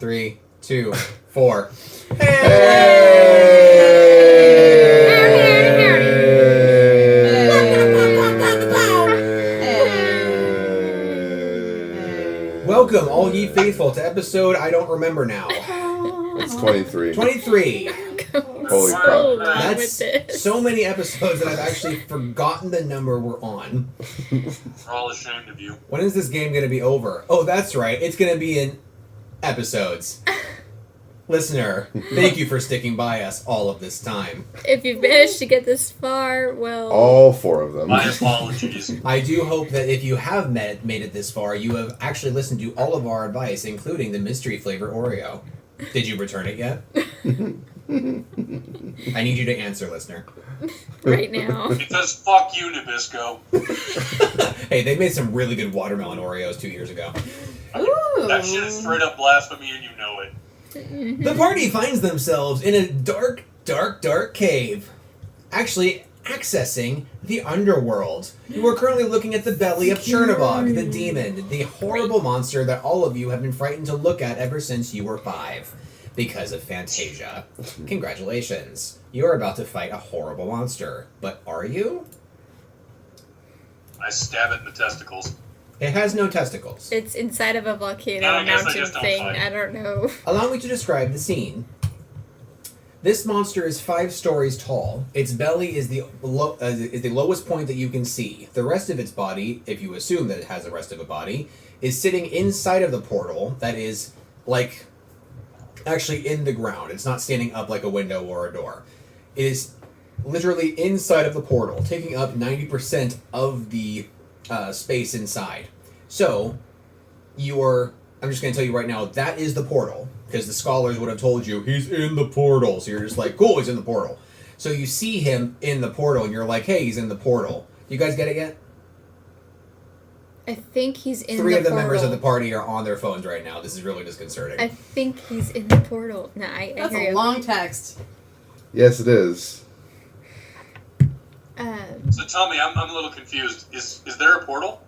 3, 2, 4. Welcome, all ye faithful, to episode I don't remember now. It's 23. 23. Holy crap. That's so many episodes that I've actually forgotten the number we're on. We're all ashamed of you. When is this game going to be over? Oh, that's right. It's going to be in episodes. Listener, thank you for sticking by us all of this time. If you've managed to get this far, well... All 4 of them. My apologies. I do hope that if you have made it this far, you have actually listened to all of our advice, including the mystery flavor Oreo. Did you return it yet? I need you to answer, listener. Right now. It says, fuck you, Nabisco. Hey, they made some really good watermelon Oreos 2 years ago. Ooh. That shit is straight up blasphemy and you know it. The party finds themselves in a dark, dark, dark cave. Actually, accessing the underworld. You are currently looking at the belly of Chernobog, the demon, the horrible monster that all of you have been frightened to look at ever since you were 5. Because of Fantasia. Congratulations. You're about to fight a horrible monster. But are you? I stab it in the testicles. It has no testicles. It's inside of a volcano I guess I mountain just don't thing. fight. I don't know. Allow me to describe the scene. This monster is 5 stories tall. Its belly is the lowest point that you can see. The rest of its body, if you assume that it has the rest of a body, is sitting inside of the portal that is, like, actually in the ground. It's not standing up like a window or a door. It is literally inside of the portal, taking up 90% of the space inside. So, I'm just going to tell you right now, that is the portal. Because the scholars would have told you, he's in the portal. So you're just like, cool, he's in the portal. So you see him in the portal, and you're like, hey, he's in the portal. You guys get it yet? I think he's in the portal. 3 of the members of the party are on their phones right now. This is really disconcerting. I think he's in the portal. No, I That's hear a you. long text. Yes, it is. So tell me, I'm a little confused. Is there a portal?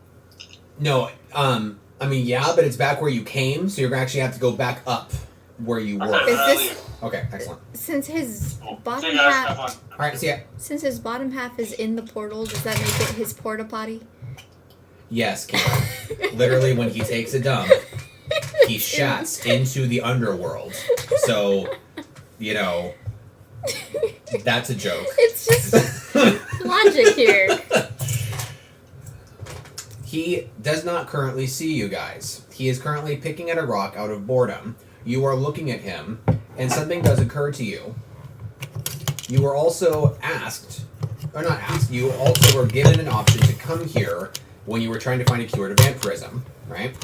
No, I mean, yeah, but it's back where you came, so you're going to actually have to go back up where you were. Okay, Is I'll this- leave. Okay, excellent. Since his Cool. bottom See you guys, have half, fun. All right, see ya. since his bottom half is in the portal, does that make it his porta potty? Yes, Karen. Literally, when he takes a dump, he shats into the underworld. So, you know, that's a joke. It's just logic here. He does not currently see you guys. He is currently picking at a rock out of boredom. You are looking at him, and something does occur to you. You were also asked, or not asked, you also were given an option to come here when you were trying to find a cure to vampirism, right?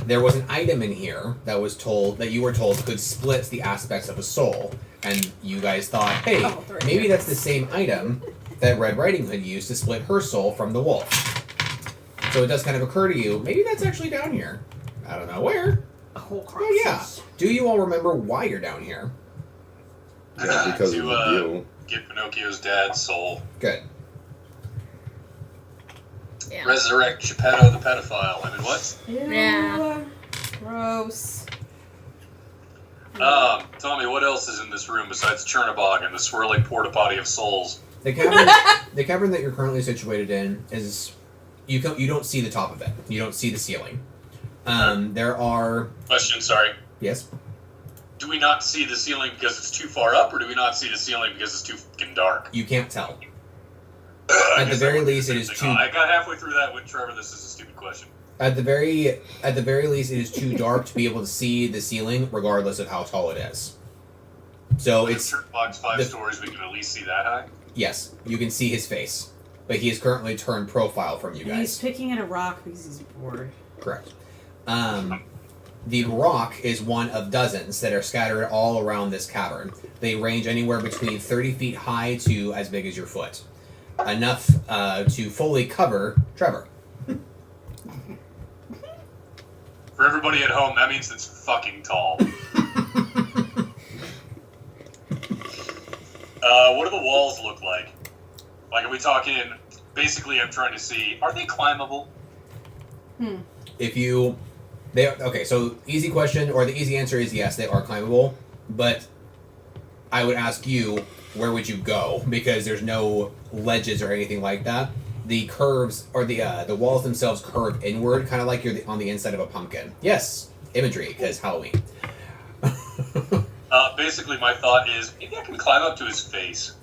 There was an item in here that you were told could split the aspects of a soul, and you guys thought, hey, maybe that's the same item that Red Riding Hood used to split her soul from the wolf. So it does kind of occur to you, maybe that's actually down here. I don't know where. Oh yeah. Do you all remember why you're down here? Yeah, because of to the deal. get Pinocchio's dad's soul. Good. Yeah. Resurrect Geppetto the pedophile. I mean, what? Ew. Yeah. Gross. Tell me, what else is in this room besides Chernobog and the swirling porta potty of souls? The cavern that you're currently situated in is you don't see the top of it. You don't see the ceiling. There are Question, sorry. yes. Do we not see the ceiling because it's too far up, or do we not see the ceiling because it's too fucking dark? You can't tell. I At the guess very that would be least, the it is same too. thing. I got halfway through that with Trevor. This is a stupid question. At the very least, it is too dark to be able to see the ceiling, regardless of how tall it is. So If it's Chernobog's 5 stories, we can at least see that high. yes, you can see his face, but he is currently turned profile from you He's guys. picking at a rock because he's bored. Correct. The rock is one of dozens that are scattered all around this cavern. They range anywhere between 30 feet high to as big as your foot. Enough to fully cover Trevor. For everybody at home, that means it's fucking tall. What do the walls look like? Like, are we talking... Basically, I'm trying to see... Are they climbable? If you Okay, so easy question, or the easy answer is yes, they are climbable. But I would ask you, where would you go? Because there's no ledges or anything like that. The curves, or the walls themselves curve inward, kind of like you're on the inside of a pumpkin. Yes, imagery, because Halloween. Basically, my thought is maybe I can climb up to his face.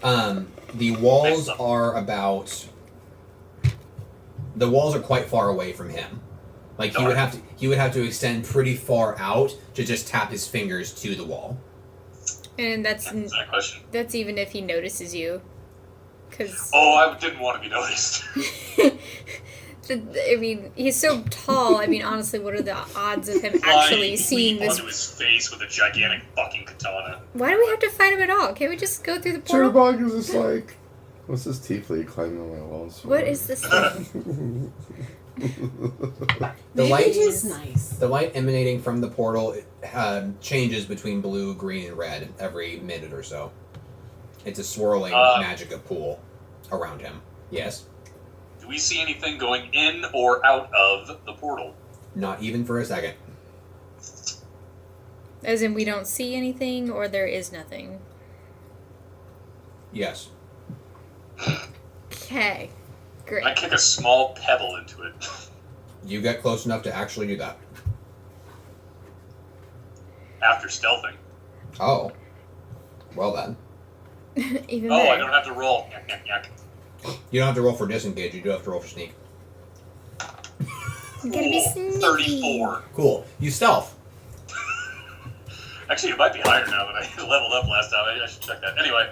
The walls are about. The walls are quite far away from him. Like he would have to extend pretty far out to just tap his fingers to the wall. And that's that question. That's even if he notices you. Cause I didn't want to be noticed. I mean, he's so tall. I mean, honestly, what are the odds of him actually seeing this? Onto his face with a gigantic fucking katana. Why do we have to fight him at all? Can't we just go through the portal? Chernobog is just like, what's this J-Pfleg climbing on my walls for? What is this thing? The light is nice. The light emanating from the portal changes between blue, green, and red every minute or so. It's a swirling magic pool around him. Yes? Do we see anything going in or out of the portal? Not even for a second. As in, we don't see anything, or there is nothing? Yes. Okay. Great. I kick a small pebble into it. You get close enough to actually do that. After stealthing. Oh. Well then. Even I better. don't have to roll. Yuck, yuck, yuck. You don't have to roll for disengage, you do have to roll for sneak. I'm gonna be Cool. sneaky. 34. Cool. You stealth. Actually, it might be higher now that I leveled up last time. I should check that. Anyway,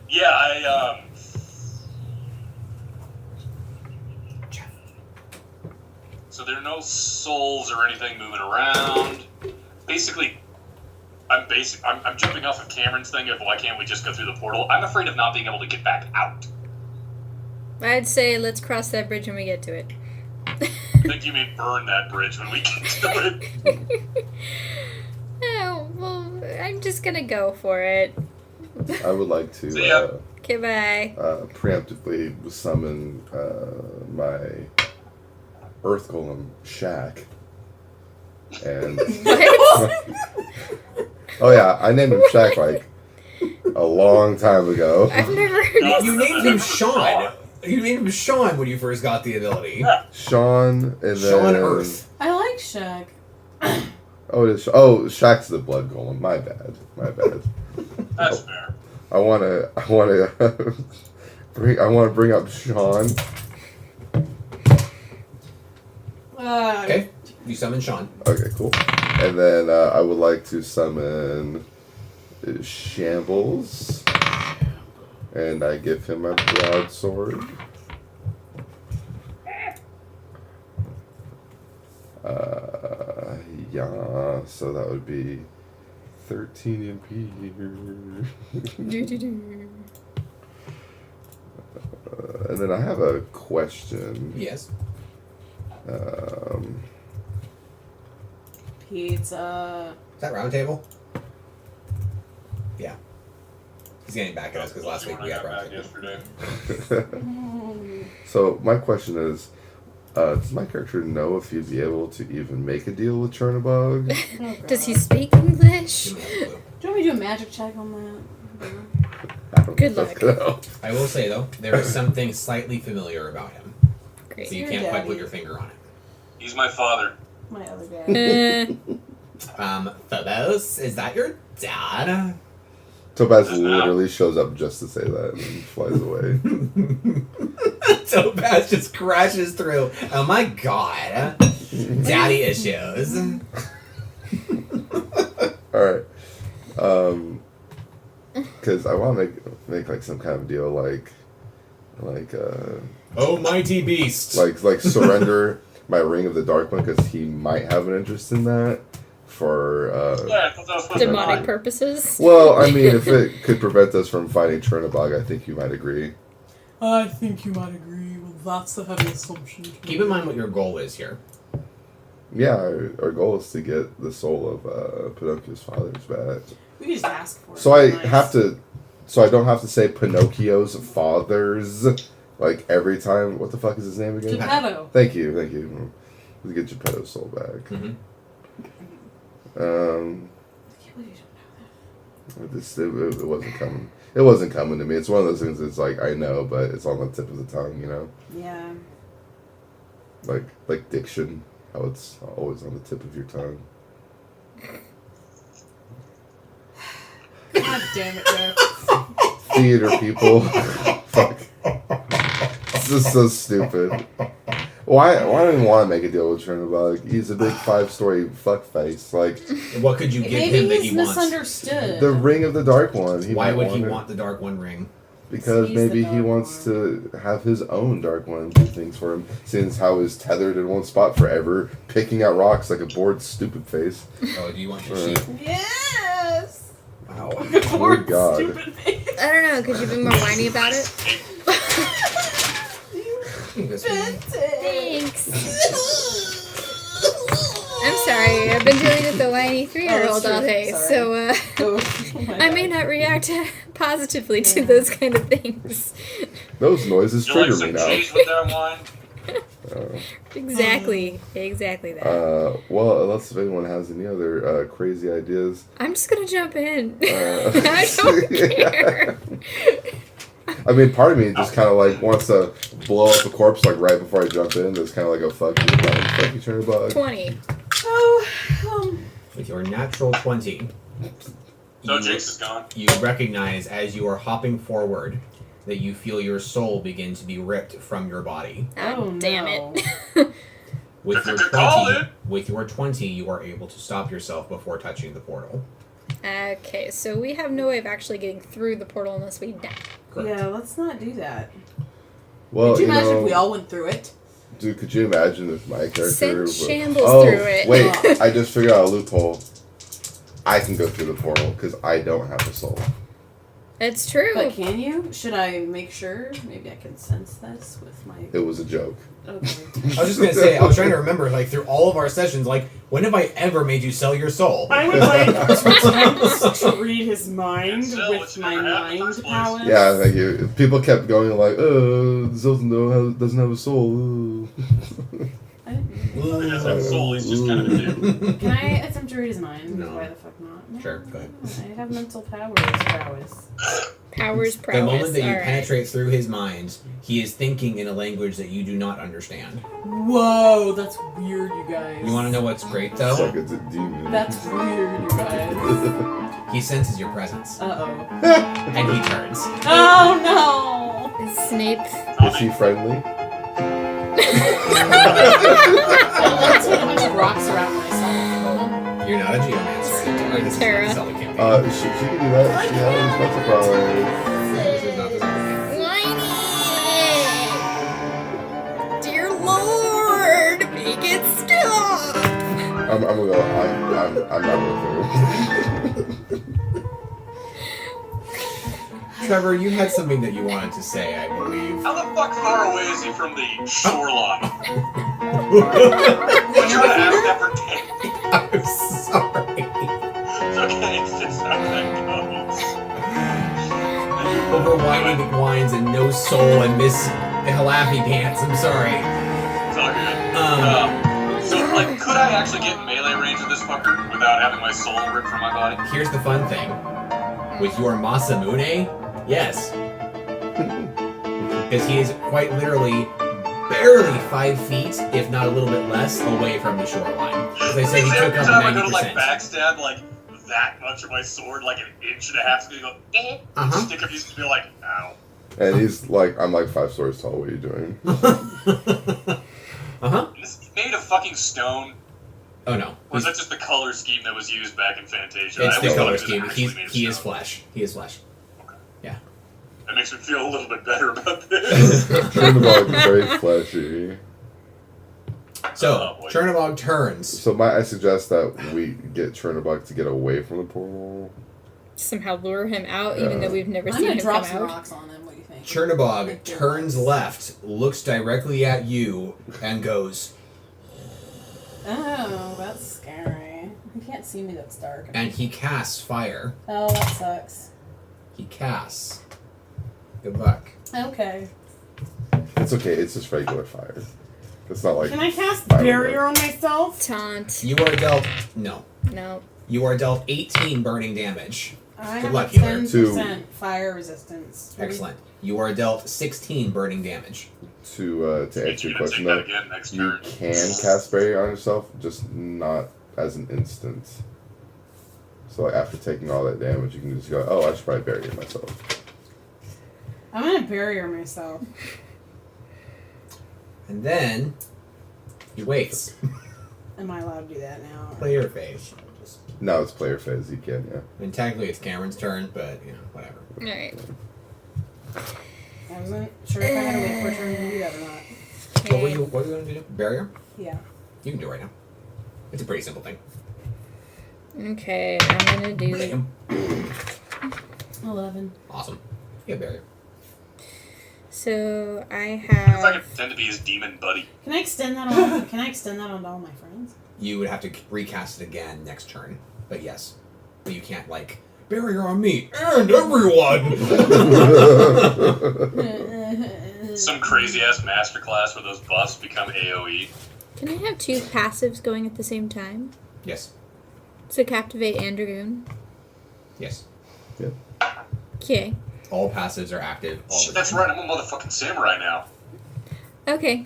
yeah, So there are no souls or anything moving around. Basically, I'm jumping off of Cameron's thing of why can't we just go through the portal. I'm afraid of not being able to get back out. I'd say let's cross that bridge when we get to it. I think you mean burn that bridge when we get to it. Oh, well, I'm just gonna go for it. I would like to See ya. Okay, bye. preemptively summon my Earth Golem Shaq. And What? oh yeah, I named him Shaq like a long time ago. I've never heard No, of You named him Sean. You named him Sean when you first got the ability. Yeah. Sean and then Sean Earth. I like Shaq. Shaq's the blood golem. My bad. That's fair. I wanna bring up Sean. Okay. You summon Sean. Okay, cool. And then I would like to summon Shambles. And I give him my broadsword. Yeah, so that would be 13 MP. And then I have a question. Yes. Pizza. Is that round table? Yeah. He's getting back at us because last week we had round table. Yesterday. So my question is, does my character know if he'd be able to even make a deal with Chernobog? Oh, Does he God. speak English? Give me a clue. Do you want me to do a magic check on that? I don't Good know if that's gonna help. I will say though, there is something slightly familiar about him. Great. So you Your can't quite daddy. put your finger on it. He's my father. My other guy. Phobos, is that your dad? Topaz literally shows up just to say that and flies away. Topaz just crashes through. Oh my god. Daddy issues. Alright. Because I want to make like some kind of deal like Oh mighty beast. like surrender my Ring of the Dark One because he might have an interest in that for Yeah, I thought that was supposed to be Demonic mine. purposes? well, I mean, if it could prevent us from fighting Chernobog, I think you might agree. I think you might agree. Well, that's a heavy assumption. Keep in mind what your goal is here. Yeah, our goal is to get the soul of Pinocchio's father's back. We can just ask for it. So I Nice. have to, so I don't have to say Pinocchio's father's like every time. What the fuck is his name again? Geppetto. Thank you. To get Geppetto's soul back. Mm-hmm. I can't believe you don't know that. It wasn't coming. It wasn't coming to me. It's one of those things that's like, I know, but it's on the tip of the tongue, you know? Yeah. Like diction, how it's always on the tip of your tongue. God damn it, Jeff. Theater people. Fuck. This is so stupid. Why do I even want to make a deal with Chernobog? He's a big 5-story fuckface. Like, what could you give Maybe him that he's he wants? misunderstood. the Ring of the Dark One. Why would he it. want the Dark One ring? Because He's the maybe he Dark wants One. to have his own Dark One do things for him, since how he's tethered in one spot forever, picking out rocks like a bored, stupid face. Oh, do you want your Right. sheep? Yes! Wow. Oh, God. Stupid face. I don't know. Could you be more whiny about it? Thanks. I'm sorry. I've been dealing with the whiny 3-year-old all day, Sorry. so Oh my I may God. not react positively to those kind of things. Those noises You like trigger me some now. cheese with that wine? Exactly that. Well, unless if anyone has any other crazy ideas. I'm just gonna jump in. Uh, I don't care. I mean, part of me just kind of like wants to blow up a corpse like right before I jump in. That's kind of like a fuck you, Chernobog. 20. Oh, With your natural 20, So you, Jinx is gone. you recognize as you are hopping forward that you feel your soul begin to be ripped from your body. Oh, damn it. With your Call 20, it. with your 20, you are able to stop yourself before touching the portal. Okay, so we have no way of actually getting through the portal unless we die. Correct. yeah, let's not do that. Well, Could you imagine know, if we all went through it? dude, could you imagine if my character? Send was- shambles oh, through it. wait! I just figured out a loophole. I can go through the portal because I don't have a soul. It's true. But can you? Should I make sure? Maybe I can sense this with my... It was a joke. Okay. I was just gonna say, I was trying to remember, like, through all of our sessions, like, when have I ever made you sell your soul? I would like to read his mind Still, with it's my never happened in the mind first place. powers. Yeah, thank you. People kept going like, Zoltan doesn't have a soul. I didn't know. He doesn't have a soul, he's just kind of a dude. Can I attempt to read his mind? No. Why the fuck not? No, Sure, go ahead. I have mental prowess. Powers The prowess. moment that you alright. penetrate through his mind, he is thinking in a language that you do not understand. Whoa, that's weird, you guys. You want to know what's great, It's though? like it's a demon. That's weird, you guys. He senses your presence, Uh-oh. and he turns. Oh, no! Is Snape. Is she friendly? Let's put a bunch of rocks around myself. You're not a geomancer. Or this is not Tara. the Zelda campaign. She can do that. She has a surprise. This is not the Zelda campaign. Whiny! Dear Lord, make it stop! I'm gonna go. I'm not with her. Trevor, you had something that you wanted to say, I believe. How the fuck far away is he from the shoreline? I'm trying to ask that for 10. I'm sorry. It's okay, it's just how that goes. Over whiny McWines and no soul and Miss Halaffy Pants, I'm sorry. It's all good. So, like, could I actually get in melee range of this fucker without having my soul ripped from my body? Here's the fun thing. With your Masamune, yes. Because he is quite literally barely 5 feet, if not a little bit less, away from the shoreline. As I said, he took Every up time I go to, like, 90%. backstab, like, that much of my sword, like an inch and a half, so you go, Uh-huh. stick up used to be like, ow. And he's like, I'm like 5 stories tall. What are you doing? Uh-huh. Is he made of fucking stone? Oh, no. Or is that just the color scheme that was used back in Fantasia? It's I the always thought color it was scheme. actually made of He is stone. flesh. He is flesh. That makes me feel a little bit better about this. Chernobog is very fleshy. So, Oh, boy. Chernobog turns. So might I suggest that we get Chernobog to get away from the portal? Somehow lure him out, even though we've never I'm seen gonna him drop come some out. rocks on him. What do you think? Chernobog turns left, looks directly at you, and goes, Oh, that's scary. You can't see me, that's dark. and he casts fire. Oh, that sucks. He casts. Good luck. Okay. It's okay. It's just regular fire. It's not like Can I cast Fire barrier on myself? Taunt. You are dealt. No. No. You are dealt 18 burning damage. I Good have luck, a healer. 10% fire resistance. Excellent. You are dealt 16 burning damage. to answer your question Take that though. again next You turn. can cast barrier on yourself, just not as an instant. So like after taking all that damage, you can just go, oh, I should probably barrier myself. I'm gonna barrier myself. And then he waits. Am I allowed to do that now? Player phase. Now it's player phase, you can, yeah. I mean, technically it's Cameron's turn, but, whatever. Alright. I wasn't sure if I had to wait for a turn to do that or not. What were you going to do? Barrier? Yeah. You can do it right now. It's a pretty simple thing. Okay, I'm gonna do. Bam. 11. Awesome. You have barrier. So I If I have. could pretend to be his demon buddy. Can I extend that on? Can I extend that onto all my friends? You would have to recast it again next turn. But yes. But you can't, barrier on me and everyone! Some crazy ass masterclass where those buffs become AoE. Can I have two passives going at the same time? Yes. So Captivate and Dragoon. Yes. Okay. All passives are active. All Shit, the that's time. right, I'm a motherfucking samurai now. Okay.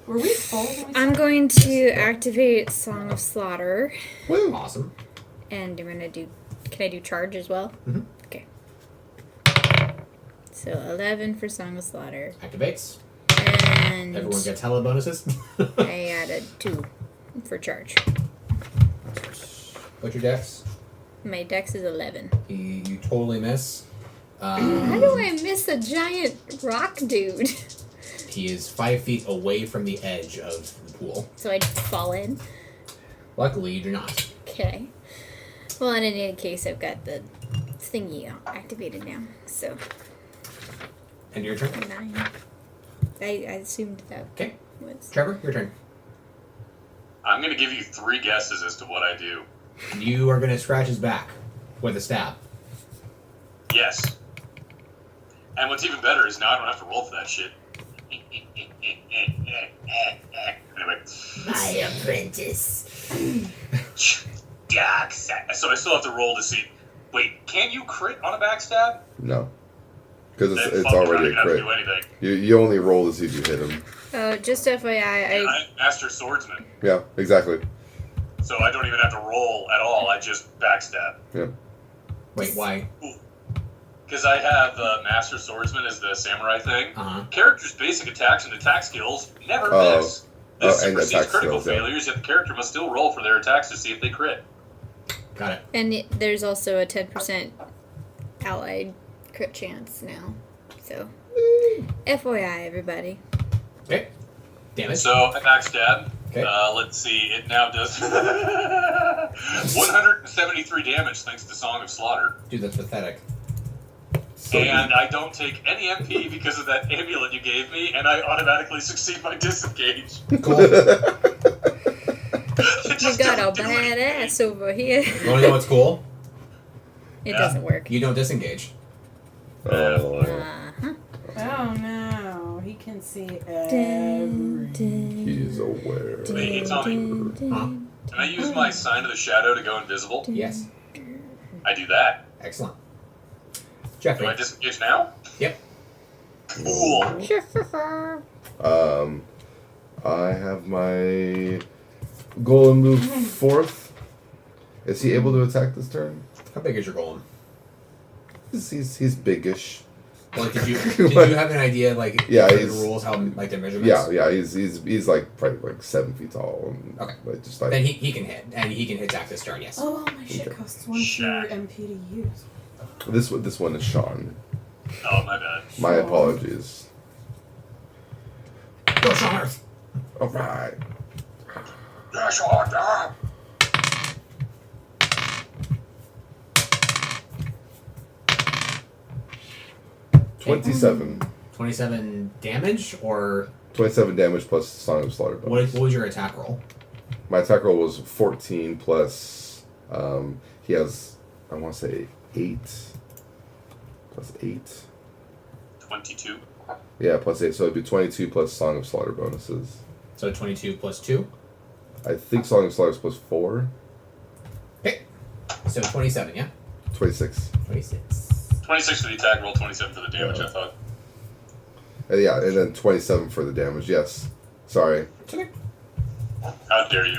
Were we full? when we I'm started? going to activate Song of Slaughter, Woo! Awesome. and I'm gonna do. Can I do charge as well? Mhm. Okay. So 11 for Song of Slaughter, Activates. and Everyone gets hella bonuses. I added 2 for charge. What's your dex? My dex is 11. You totally miss. How do I miss a giant rock dude? He is 5 feet away from the edge of the pool. So I just fall in. Luckily, you do not. Okay. Well, and in any case, I've got the thingy activated now. So End your turn. 9. I assumed that Okay. was. Trevor, your turn. I'm gonna give you 3 guesses as to what I do. You are going to scratch his back with a stab. Yes. And what's even better is now I don't have to roll for that shit. Anyway. My apprentice. Yeah, so I still have to roll to see. Wait, can you crit on a backstab? No. Because Then it's fuck, you're already not a gonna have to crit. do anything. You only roll to see if you hit him. Just FYI, I'm Master Swordsman, Yeah, exactly. so I don't even have to roll at all. I just backstab. Wait, why? Because I have Master Swordsman as the samurai thing. Uh-huh. Character's basic attacks and attack skills never Oh. miss. This And supersedes attack critical skills, yeah. failures, yet the character must still roll for their attacks to see if they crit. Got it. and there's also a 10% allied crit chance now. So, FYI, everybody. Okay. Damage. So, I backstab. Okay. Let's see, it now does 173 damage thanks to Song of Slaughter. Dude, that's pathetic. So And I don't take any MP because of that amulet you gave me, and I automatically succeed my disengage. Cool. We got a badass over here. You want to know what's cool? It Yeah. doesn't work. You don't disengage. Oh. Uh-huh. Oh no, he can see everything. He's aware. Hey, Tommy, Huh? can I use my Sign of the Shadow to go invisible? Yes. I do that. Excellent. Do Jeffrey. I disengage now? Yep. Cool. I have my golem move fourth. Is he able to attack this turn? How big is your golem? He's biggish. Like, did you have an idea, Yeah, the he's- rules, how, the measurements? Yeah, he's like probably like 7 feet tall. And, Okay. Like, just like Then he can hit, and he can hit attack this turn, yes. Oh, my shit costs 1 fewer MP to use. this one is Sean. Oh, my bad. My apologies. Go, Sean Earth! All right. Dash on down. 27. 27 damage, or 27 damage plus Song of Slaughter bonus. what was your attack roll? My attack roll was 14 plus, he has, I want to say 8. Plus 8. 22. Yeah, plus 8, so it'd be 22 plus Song of Slaughter bonuses. So 22 plus 2. I think Song of Slaughter is plus 4. Okay. So 27, yeah? 26. 26. 26 for the attack roll, 27 for the damage, Yeah. I thought. Yeah, and then 27 for the damage, yes. Sorry. It's okay. How dare you?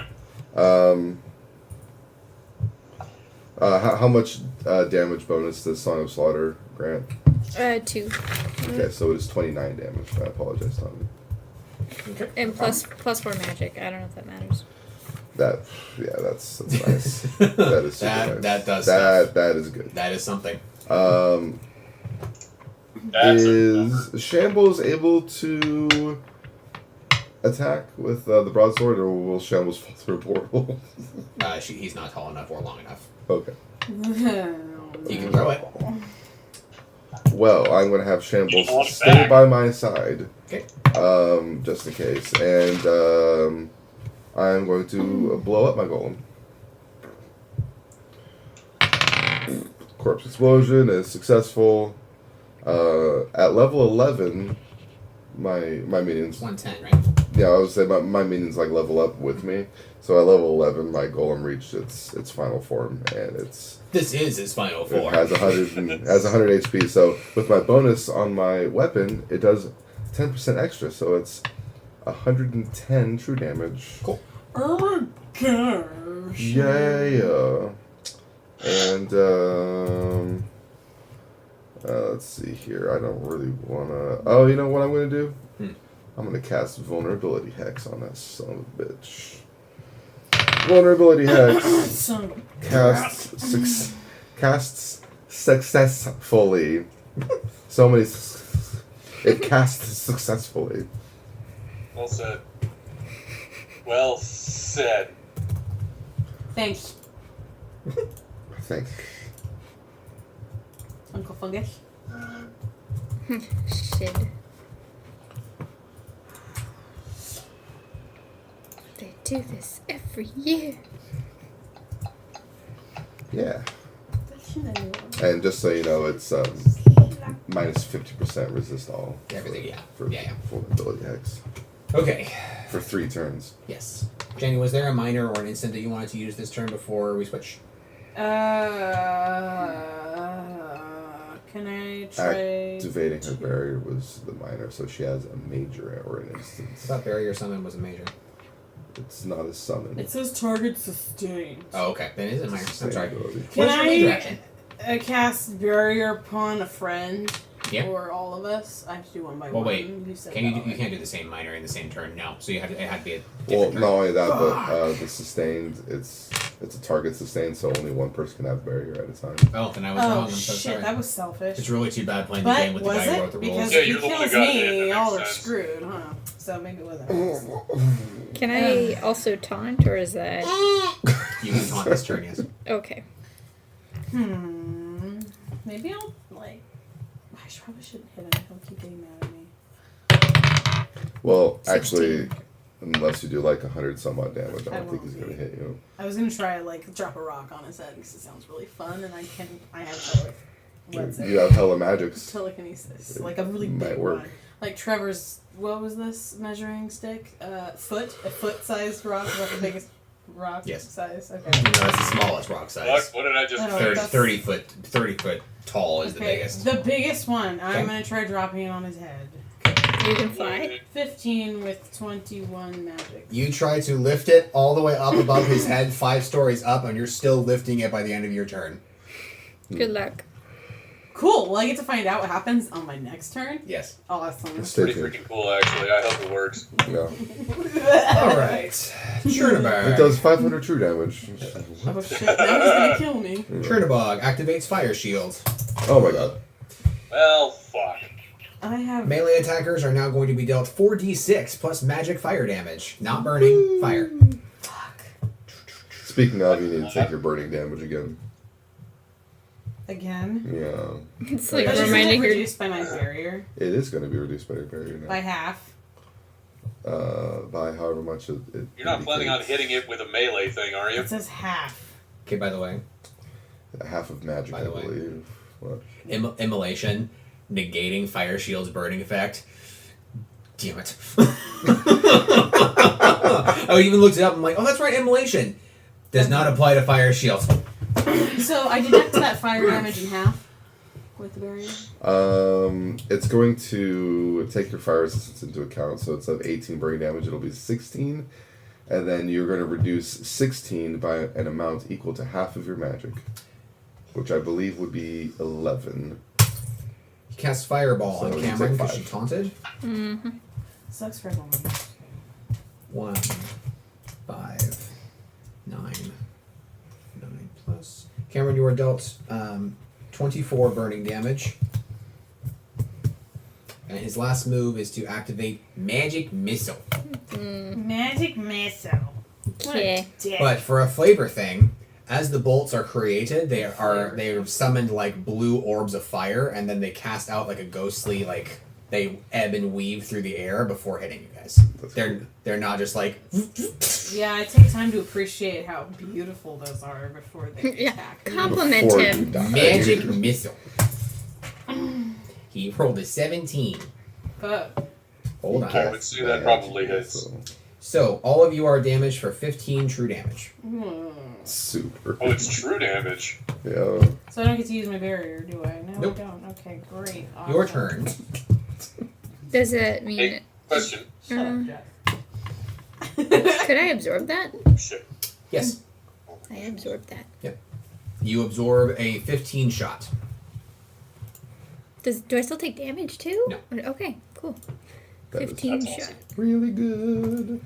How much damage bonus does Song of Slaughter grant? 2. Okay, so it is 29 damage. I apologize, Tommy. Okay. And plus 4 magic. I don't know if that matters. That's nice. That is super nice. That does that is good. That is something. That's a Is number. Shambles able to attack with the broadsword, or will Shambles fall through a portal? He's not tall enough or long enough. Okay. You can throw it. Well, I'm going to have Shambles You want it stay back. by my side. Okay. Just in case. And I'm going to blow up my golem. Corpse explosion is successful. At level 11, my minions... 110, right? Yeah, I would say my minions like level up with me. So at level 11, my golem reached its final form, and This is his final it form. has 100 HP. So with my bonus on my weapon, it does 10% extra. So it's 110 true damage. Cool. Oh my gosh. Yeah. And let's see here. I don't really wanna. Oh, you know what I'm gonna do? I'm gonna cast Vulnerability Hex on that son of a bitch. Vulnerability Hex Son casts successfully. So many. It casts successfully. Well said. Well said. Thanks, I think. Uncle Fungus. Shit. They do this every year. Yeah. That shit I know. And just so you know, it's minus 50% resist all. Everything, yeah. For Yeah. Vulnerability Hex. Okay. For 3 turns. Yes. Jenny, was there a minor or an instant that you wanted to use this turn before we switch? Can I try? Activating her barrier was the minor, so she has a major or an I instance. thought barrier summon was a major. It's not a summon. It says target sustained. Oh, okay. Then it is a minor. I'm sorry. Ability. Can What's your major I action? cast barrier upon a friend? Yeah. Or all of us? I have to do one by Well, one. wait. You said Can you that do, you already. can't do the same minor in the same turn? No. So you have to, it had to be a Well, different turn. not only that, but the sustained, it's a target sustained, so only one person can have barrier at a time. Oh, then I was wrong. Oh I'm so shit, sorry. that was selfish. It's really too bad playing the But game with the was guy who it? wrote the Because rules. Yeah, if he you're the one kills who got me, hit, that y'all are makes sense. screwed, huh? So maybe it wasn't. Can I also taunt, or is that You can taunt this turn, yes. okay? Maybe I'll like. I probably shouldn't hit him. He'll keep getting mad at me. Well, actually, unless you do like 100 some odd damage, I I don't think won't he's gonna be. hit you. I was gonna try like drop a rock on his head because it sounds really fun, and I have what's You it? have hella magics. Telekinesis, like a really Might big work. one. Like Trevor's, what was this measuring stick? A foot-sized rock. Is that the biggest rock Yes. size? Okay. No, it's the smallest rock Fuck, size. what did I just I don't say? know. 30, That's- 30 foot tall is the Okay, biggest. the biggest one. I'm Okay. gonna try dropping it on his head. You can fly. 15 with 21 magic. You try to lift it all the way up above his head, 5 stories up, and you're still lifting it by the end of your turn. Good luck. Cool. Well, I get to find out what happens on my next turn. Yes. Awesome. Stay Pretty tuned. freaking cool, actually. I hope it works. Yeah. Alright. Chernabog. It does 500 true damage. Oh shit! Now he's gonna kill me. Chernabog activates Fire Shield. Oh my god. Well, fuck. I have. Melee attackers are now going to be dealt 4d6 plus magic fire damage. Not burning, fire. Fuck. Speaking of, you need to take your burning damage again. Again. Yeah. It's like But isn't it reminding her. reduced by my barrier It is going to be reduced by your barrier by now. half. By however much it You're not planning on indicates. hitting it with a melee thing, are you? It says half. Okay, by the way, Half of magic, By I the way. believe. What? immolation. negating fire shield's burning effect. Damn it. I even looked it up. I'm like, oh, that's right, immolation. Does not apply to fire shields. So I deduct that fire damage in half with the barrier. It's going to take your fire resistance into account. So instead of 18 burning damage, it'll be 16. And then you're going to reduce 16 by an amount equal to half of your magic, which I believe would be 11. He casts Fireball So on you Cameron take because 5. she taunted. Mm-hmm. Sucks for everyone. 1, 5, 9 plus. Cameron, you are dealt 24 burning damage. And his last move is to activate Magic Missile. Magic missile. Okay. But for a flavor thing, as the bolts are created, they are summoned like blue orbs of fire, and then they cast out like a ghostly, like they ebb and weave through the air before hitting you guys. They're not just like Yeah, I take time to appreciate how beautiful those are before they Yeah. attack. Compliment Before him. you die. Magic Missile. He rolled a 17. But Hold on. I would say that probably hits. So all of you are damaged for 15 true damage. Super. Oh, it's true damage. Yeah. so I don't get to use my barrier, do I? No, Nope. I don't. Okay, great. Awesome. Your turn. Does it mean... Hey, question. Shut up, Jeff. Could I absorb that? Shit. Yes. I absorbed that. You absorb a 15 shot. Do I still take damage too? No. Okay, cool. That is 15 that's shot. awesome. really good.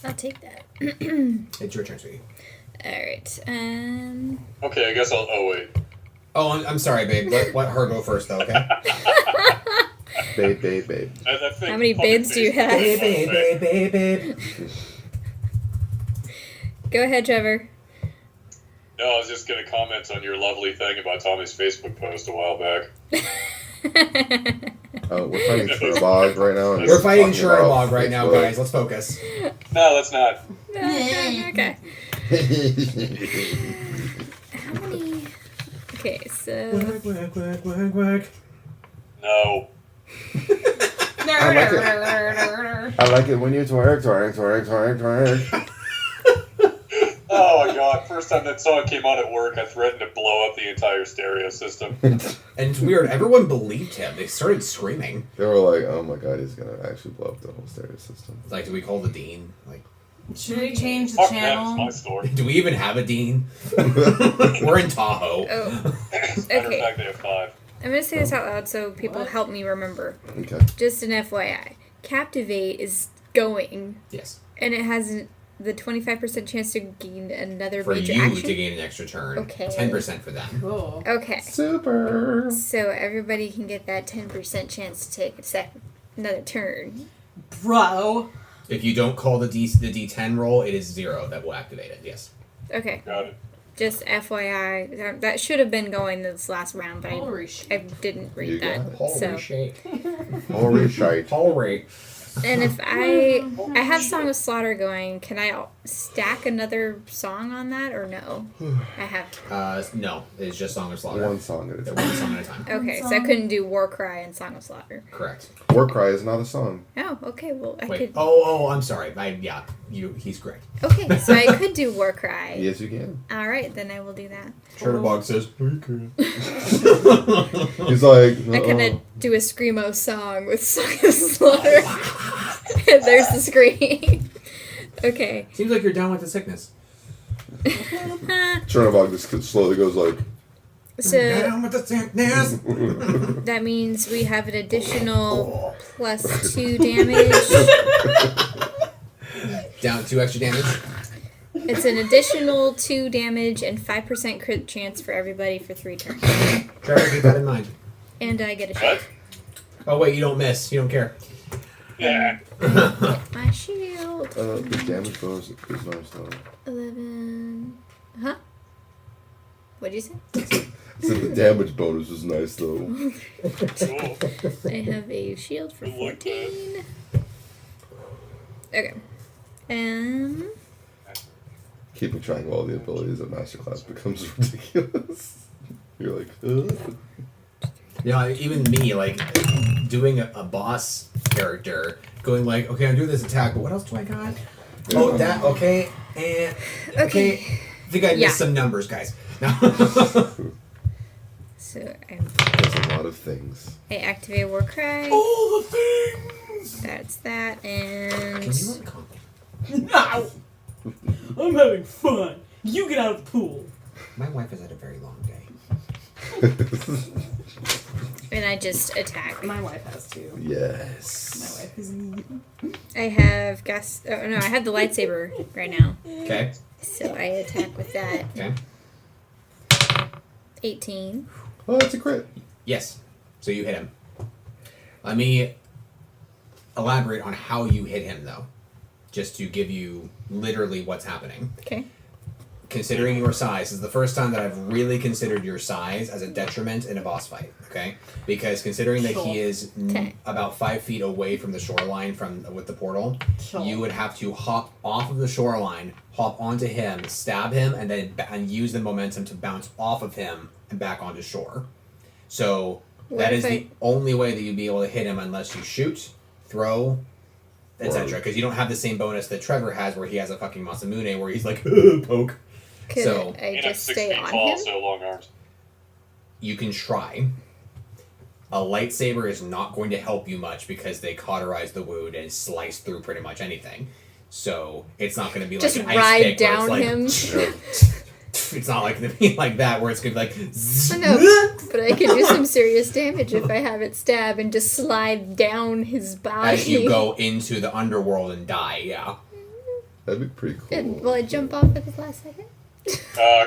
I'll take that. It's your turn, sweetie. Alright. Okay, I guess I'll. Oh, wait. Oh, I'm sorry, babe. Let her go first, though, okay? Babe. I think How many fucking babes do you have? Babe. Go ahead, Trevor. No, I was just going to comment on your lovely thing about Tommy's Facebook post a while back. We're fighting Sherlog right now. and We're he's fighting talking about Sherlog right now, Facebook. guys. Let's focus. No, that's not. Okay. How many... Okay, so... Quack. No. I like it when you twerk. Oh my god, first time that song came on at work, I threatened to blow up the entire stereo system. And it's weird. Everyone believed him. They started screaming. They were like, oh my god, he's gonna actually blow up the whole stereo system. Like, do we call the dean? Like, Should we change the Fuck that, it's channel? my story. do we even have a dean? We're in Tahoe. Oh, Matter of okay. fact, they have 5. I'm gonna say this out loud so people What? help me remember. Okay. Just an FYI. Captivate is going, Yes. and it has the 25% chance to gain another For major you action. to gain an extra turn. Okay. 10% for them. Cool. Okay. Super. So everybody can get that 10% chance to take another turn. Bro. If you don't call the D10 roll, it is 0 that will activate it. Yes. Okay. Got it. Just FYI. That should have been going this last round, but Holy I shit. didn't You read got that. it. Holy So. shit. Holy shite. Holy. And if I have Song of Slaughter going, can I stack another song on that or no? I have. No, it's just Song of Slaughter. One song at a They're time. one song at a time. Okay, so I couldn't do War Cry and Song of Slaughter. Correct. War Cry is not a song. Oh, okay. Well, I Wait. could. Oh, I'm sorry. He's correct. Okay, so I could do War Cry. Yes, you can. All right, then I will do that. Shutterbog says, okay. He's like, I can do a screamo song with Song of Slaughter. There's the scream. Okay. Seems like you're down with the sickness. Chernobog just slowly goes like, So Down with the sickness. that means we have an additional +2 damage. Down 2 extra damage. It's an additional 2 damage and 5% crit chance for everybody for 3 turns. Trevor, keep that in mind. And I get a What? shield. Oh, wait, you don't miss. You don't care. Yeah. My shield. the damage bonus is nice though. 11. Huh? What'd you say? Said the damage bonus is nice though. Cool. I have a shield for 14. Okay. Keeping track of all the abilities at Masterclass becomes ridiculous. You're like, ugh. You know, even me, like, doing a boss character, going like, okay, I'm doing this attack, but what else do I got? Oh, that, okay, and, okay. I think I missed some numbers, guys. No. So There's a lot of things. I activate War Cry. All the things! That's that, and... Can you uncomp? No! I'm having fun. You get out of the pool. My wife has had a very long day. And I just attack. My wife has too. Yes. My wife is neat. I have gas... Oh, no, I have the lightsaber right now. Okay. So I attack with that. Okay. 18. Oh, that's a crit. Yes. So you hit him. Let me elaborate on how you hit him, though. Just to give you literally what's happening. Okay. Considering your size, this is the first time that I've really considered your size as a detriment in a boss fight, okay? Because considering that he is about 5 feet away from the shoreline with the portal, you would have to hop off of the shoreline, hop onto him, stab him, and then use the momentum to bounce off of him and back onto shore. So that is the only way that you'd be able to hit him unless you shoot, throw, etc. Because you don't have the same bonus that Trevor has where he has a fucking Masamune where he's like, poke. Could So I just stay on tall, him? so long arms. you can try. A lightsaber is not going to help you much because they cauterize the wound and slice through pretty much anything. So it's not going to be Just like an ice ride pick down where it's him. like, it's not like going to be like that where it's going to be like. I know, but I could do some serious damage if I have it stab and just slide down his body. As you go into the underworld and die, yeah. That'd be pretty cool. And will I jump off at the last second?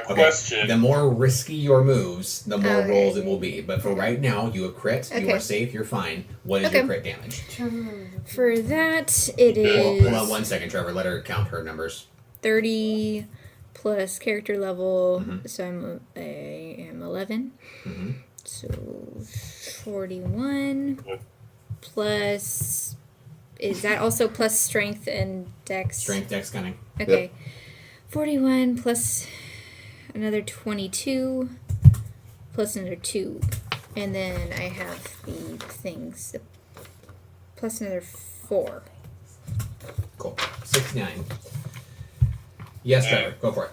Question. The more risky your moves, the more rolls it will be. But for right now, you have crit. You are safe. You're fine. What is your crit damage? For that, it Hold on is 1 second, Trevor. Let her count her numbers. 30 plus character level. So I am 11. Mm-hmm. So 41 plus. Is that also plus strength and dex? Strength, dex, cunning. Okay. Yep. 41 plus another 22 plus another 2. And then I have the things plus another 4. Cool. 69. Yes, Trevor. Go for it.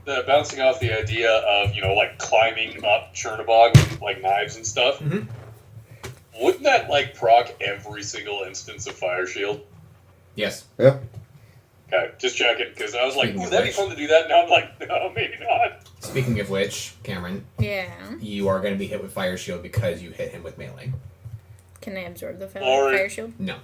The bouncing off the idea of, like climbing up Chernobog with like knives and stuff. Mm-hmm. Wouldn't that like proc every single instance of Fire Shield? Yes. Yeah. Okay, just checking, because I was like, Speaking ooh, of that'd be which- fun to do that. Now I'm like, no, maybe not. Speaking of which, Cameron, Yeah. you are going to be hit with Fire Shield because you hit him with melee. Can I absorb the Or- fire shield? No.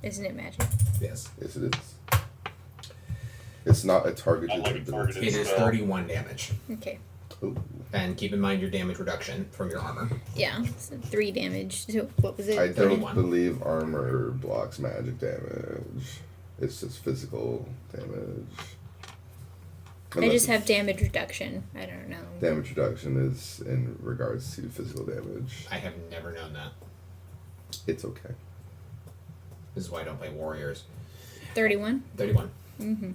Isn't it magic? Yes. Yes, it is. It's not a targeted Not like a ability. targeted- It is 31 damage. Okay. Ooh. And keep in mind your damage reduction from your armor. Yeah. So 3 damage. So what was it? I don't 31. believe armor blocks magic damage. It's just physical damage. I just have damage reduction. I don't know. Damage reduction is in regards to physical damage. I have never known that. It's okay. This is why I don't play Warriors. 31? 31. Mm-hmm.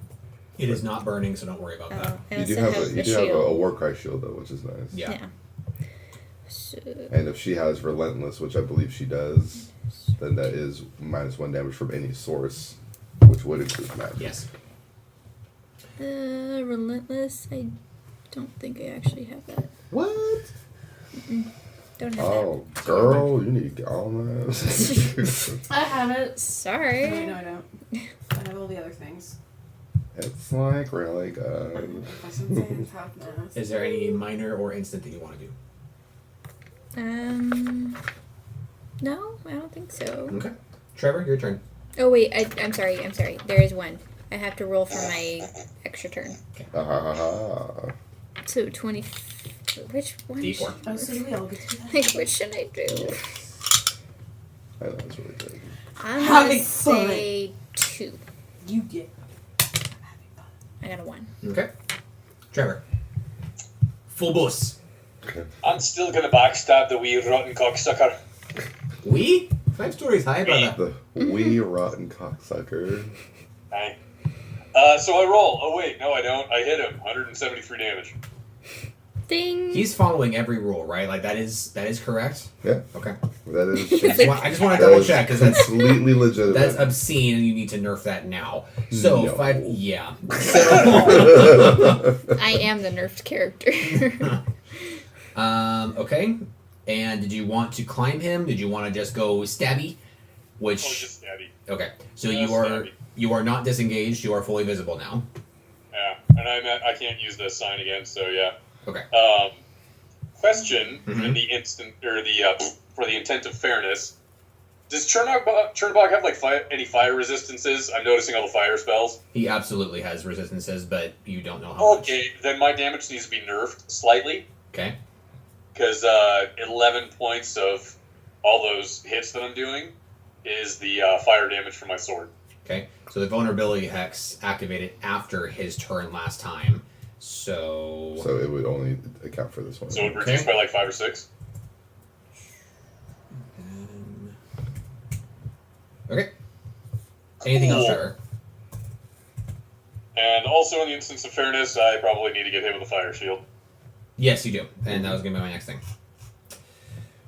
It is not burning, so don't worry about that. I You also do have have a the war shield. cry shield though, which is nice. Yeah. So, And if she has relentless, which I believe she does, then that is -1 damage from any source, which would include magic. Yes. relentless. I don't think I actually have that. What? Don't have Oh, girl, you need to get on that. I have it. that. Sorry. No, I don't. I have all the other things. It's like really good. If I should say it's half now. Is there any minor or instant that you want to do? No, I don't think so. Okay. Trevor, your turn. Oh wait, I'm sorry. There is one. I have to roll for my extra turn. Ha ha ha ha. So 20. Which one? D4. Oh, so do we all get to do that? Like, which should I do? I know it's really good. I'm Having gonna say 2. You get. I'm having fun. I got a 1. Okay. Trevor. Full boost. I'm still gonna backstab the wee rotten cocksucker. We? 5 stories high, brother. The wee rotten cocksucker. Aye. So I roll. Oh wait, no I don't. I hit him. 173 damage. Ding. He's following every rule, right? Like that is correct. Yeah, Okay. that is. I just want to double check because that's completely legitimate. that's obscene, and you need to nerf that now. So No. 5. Yeah. So, I am the nerfed character. okay. And did you want to climb him? Did you want to just go stabby? Which Oh, just stabby. okay. So Yeah, stabby. you are not disengaged. You are fully visible now. Yeah, and I can't use this sign again. So yeah. Okay. Question in the instant or the for the intent of fairness. Does Chernobog have like any fire resistances? I'm noticing all the fire spells. He absolutely has resistances, but you don't know how much. Okay, then my damage needs to be nerfed slightly. Okay. Because 11 points of all those hits that I'm doing is the fire damage from my sword. Okay. So the vulnerability hex activated after his turn last time. So it would only account for this one. So it would reduce by like 5 or 6. Okay. Anything else, Trevor? And also, in the instance of fairness, I probably need to get hit with a fire shield. Yes, you do. And that was going to be my next thing.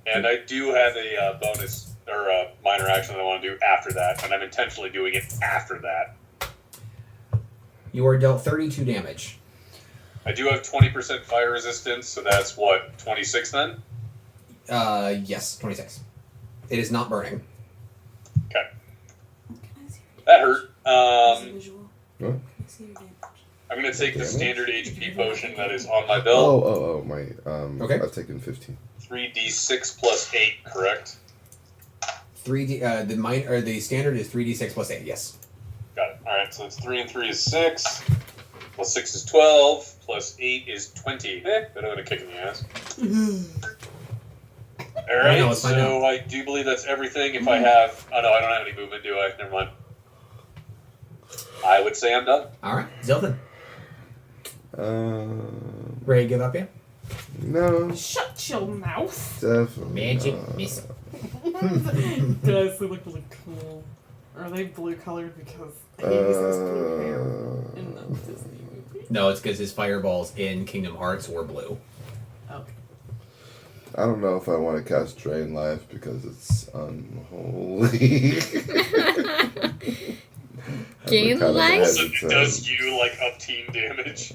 And I do have a bonus or a minor action that I want to do after that, and I'm intentionally doing it after that. You are dealt 32 damage. I do have 20% fire resistance, so that's what, 26 then? Yes, 26. It is not burning. Okay. Can I see That hurt. your visual? What? Can I see your damage? I'm going to take the Damage? standard HP potion that is on my belt. Oh, my. Okay. I've taken 15. 3d6 plus 8, correct? 3D. The standard is 3d6 plus 8. Yes. Got it. Alright, so it's 3 and 3 is 6. Plus 6 is 12. Plus 8 is 20. Better than a kick in the ass. Alright, No, it's fine so I do believe that's everything. If I have... Oh no, I don't have any movement, do I? Never mind. I would say I'm done. All right, Zilton. Um, Ready to give up yet? no, Shut your mouth! definitely Magic not. missile. Does they look really cool? Or are they blue colored because Hades has blue hair in the Disney movie? No, it's because his fireballs in Kingdom Hearts were blue. Okay. I don't know if I want to cast Drain Life because it's unholy. Gain Kind of life? Also, hesitant. does you, like, up team damage?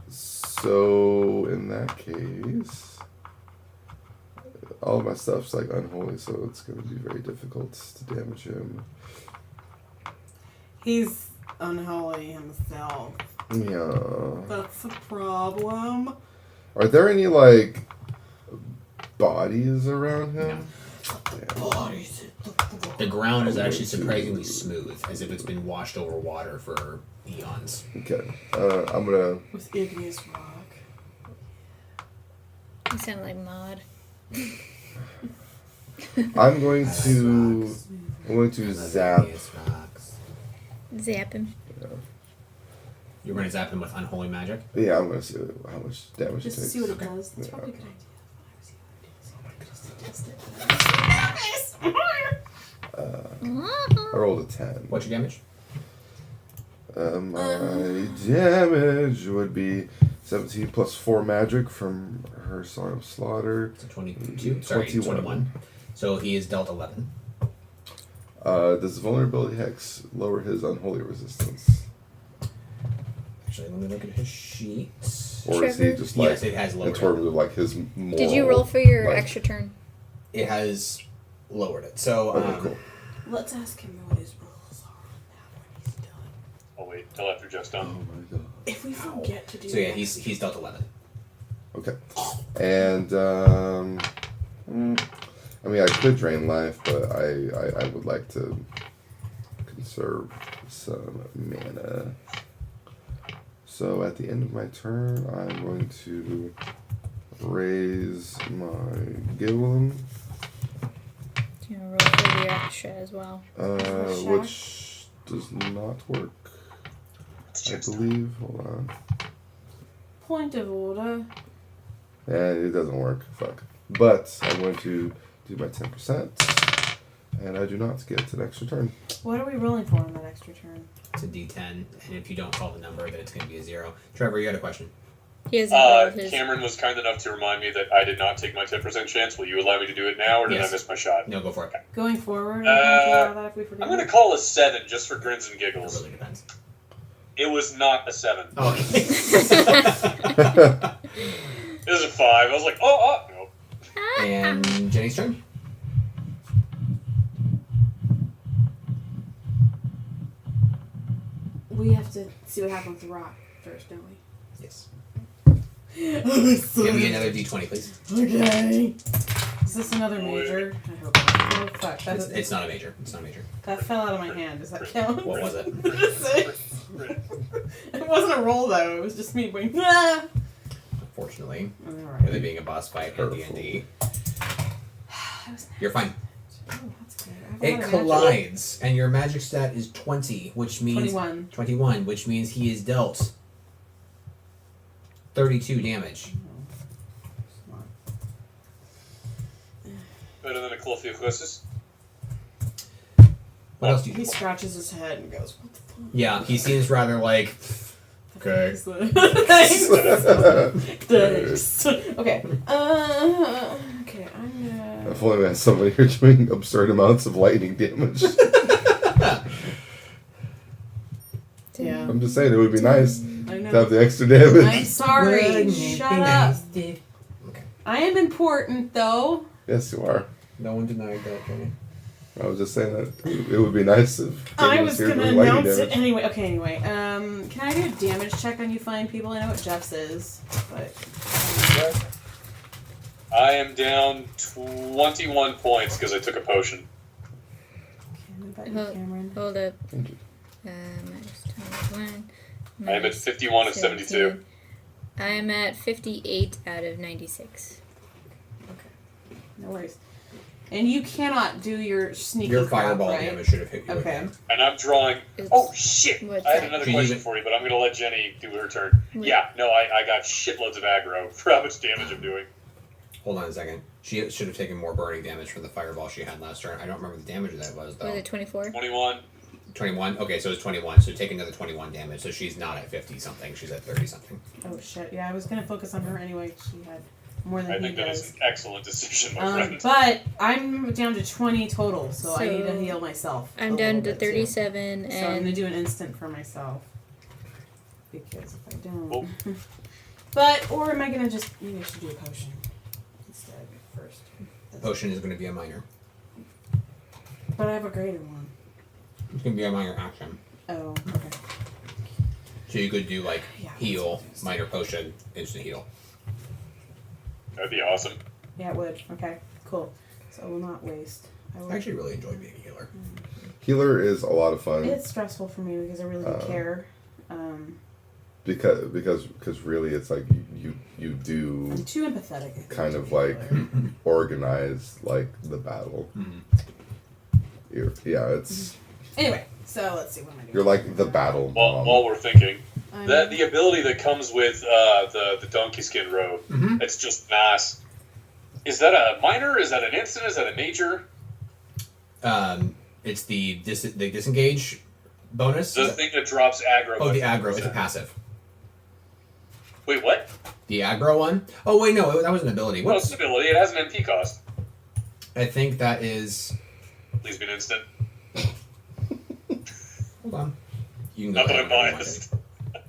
So in that case, all of my stuff's like unholy, so it's going to be very difficult to damage him. He's unholy himself. Yeah. That's a problem. Are there any like bodies around him? Bodies. The ground is actually surprisingly smooth, as if it's been washed over water for eons. Okay. I'm gonna. With igneous rock. You sound like Maud. I'm going to. I'm going to zap. Zap him. You're going to zap him with unholy magic? Yeah, I'm gonna see how much damage Just it to takes. see what it does. That's Yeah. probably a good idea. Just to test it. I rolled a 10. What's your damage? My damage would be 17 plus 4 magic from her Song of Slaughter. It's a 22. Sorry, 21. So he is dealt 11. Does Vulnerability Hex lower his unholy resistance? Actually, let me look at his sheet. Or is he Trevor? just like Yes, it has in lowered terms it. of like his moral? Did you roll for your like- extra turn? It has lowered it. So, Okay, cool. Let's ask him what his rules are now when he's done. I'll wait till after Jeff's Oh done. my god. If we forget to do so yeah, that- he's dealt 11. Okay. And I mean, I could drain life, but I would like to conserve some mana. So at the end of my turn, I'm going to raise my Gilliam, You know, roll for the extra as well. which does not work, I believe. Hold on. Point of order. And it doesn't work. Fuck. But I'm going to do my 10%. And I do not get an extra turn. What are we rolling for on that extra turn? It's a D10, and if you don't call the number, then it's going to be a 0. Trevor, you got a question? He hasn't rolled his. Cameron was kind enough to remind me that I did not take my 10% chance. Will you allow me to do it now, or did Yes. I miss my shot? No, go for it. Going forward, are you going to allow that if we forget? I'm going to call a 7 just for grins and It giggles. really depends. It was not a 7. Oh. It was a 5. I was like, no. And Jenny's turn. We have to see what happens with the rock first, don't we? Yes. So Give me another D20, please. Okay. Is this another major? I hope not. Oh, fuck. It's not a major. It's not a major. That fell out of my hand. Does that count? What was it? It wasn't a roll, though. It was just me going, ah! Unfortunately, Alright. with it being a boss fight in D&D, you're fine. Oh, that's good. I have a It lot of magic. collides, and your magic stat is 20, which means 21. 21, which means he is dealt 32 damage. Better than a Clothier Chrysis. What else do you He do? scratches his head and goes, what the fuck? Yeah, he seems rather like, okay. Thanks. Thanks. Okay. Okay, I'm gonna... If only we had somebody here doing absurd amounts of lightning damage. Yeah. I'm just saying, it would be nice I to know. have the extra damage. I'm sorry. Shut up. Okay. I am important, though. Yes, you are. No one denied that, Jenny. I was just saying that it would be nice if I Jenny was here gonna doing lightning announce damage. it anyway. Okay, anyway. Can I do a damage check on you flying people? I know what Jeff's is, but... I am down 21 points because I took a potion. What about you, Cameron? Hold up. Thank you. Minus 21. I am at 51 of 72. I'm at 58 out of 96. Okay. No worries. And you cannot do your sneaky Your crap, fireball right? damage should have hit you Okay. again. And I'm drawing... It's- Oh, shit! What's I had that? another Can you question even- for you, but I'm going to let Jenny do her turn. Wait. Yeah, no, I got shitloads of aggro for how much damage I'm doing. Hold on a second. She should have taken more burning damage from the fireball she had last turn. I don't remember the damage that was, though. Was it 24? 21. 21? Okay, so it's 21. So take another 21 damage. So she's not at 50-something. She's at 30-something. Oh, shit. Yeah, I was gonna focus on her anyway. She had more than I he think that does. is an excellent decision, my friend. But I'm down to 20 total, so I need to So, heal myself. I'm a down little to bit, too. 37 So I'm gonna and do an instant for myself. Because if I don't... Oh. But, or am I gonna just... Maybe I should do a potion instead first. Potion is going to be a minor. But I have a greater one. It's going to be a minor action. Oh, okay. So you could do, like, Yeah, heal, that's minor potion, instant heal. That'd be awesome. Yeah, it would. Okay, cool. So I will not waste. I will... I actually really enjoy being a healer. Healer is a lot of fun. It's stressful for me because I really do care. Because really it's like you do I'm too empathetic. I think, kind to of be a like healer. organize like the battle. Yeah, it's Anyway, so let's see what am I doing. you're like the battle mom. While we're thinking, I'm- the ability that comes with the donkey skin robe, Mhm. it's just nice. Is that a minor? Is that an instant? Is that a major? It's the disengage bonus. The thing that drops aggro. Oh, by the aggro. 50%. It's a passive. Wait, what? The aggro one? Oh, wait, no. That was an ability. Well, it's Whoops. an ability. It has an MP cost. I think that is... Please be an instant. Hold on. You can go Not that ahead I'm whenever you biased. want it.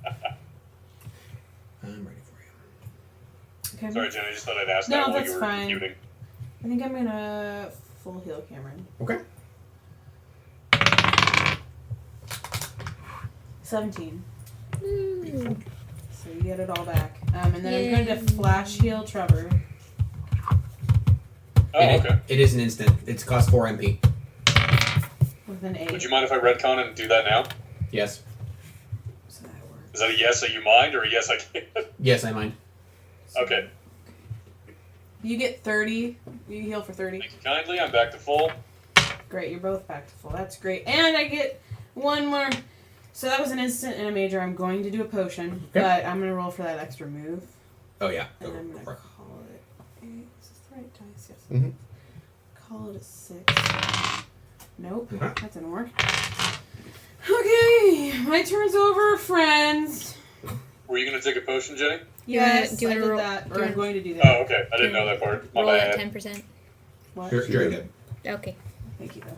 I'm ready for you. Okay. Sorry, Jen. I just thought I'd ask No, that while that's you were fine. computing. I think I'm gonna full heal Cameron. Okay. 17. Beautiful. So you get it all back. And then I'm going to Yay. flash heal Trevor. Oh, And okay. it is an instant. It's cost 4 MP. With an 8. Would you mind if I retcon and do that now? Yes. So that works. Is that a yes, that you mind, or a yes, I can't? Yes, I mind. Okay. You get 30. You heal for 30. Thank you kindly. I'm back to full. Great, you're both back to full. That's great. And I get one more. So that was an instant and a major. I'm going to do a potion, Okay. but I'm going to roll for that extra move. Oh, yeah. And Go I'm going to for it. call it. Is this the right dice? Yes. Mhm. Call it a 6. Nope, Okay. that didn't work. Okay, my turn's over, friends. Were you going to take a potion, Jenny? Yes, do you I wanna did roll- that, do or you I'm wanna- going to do that. Oh, okay. I didn't know that part. My Roll at bad. 10%. What? You're good. Okay. Thank you, though.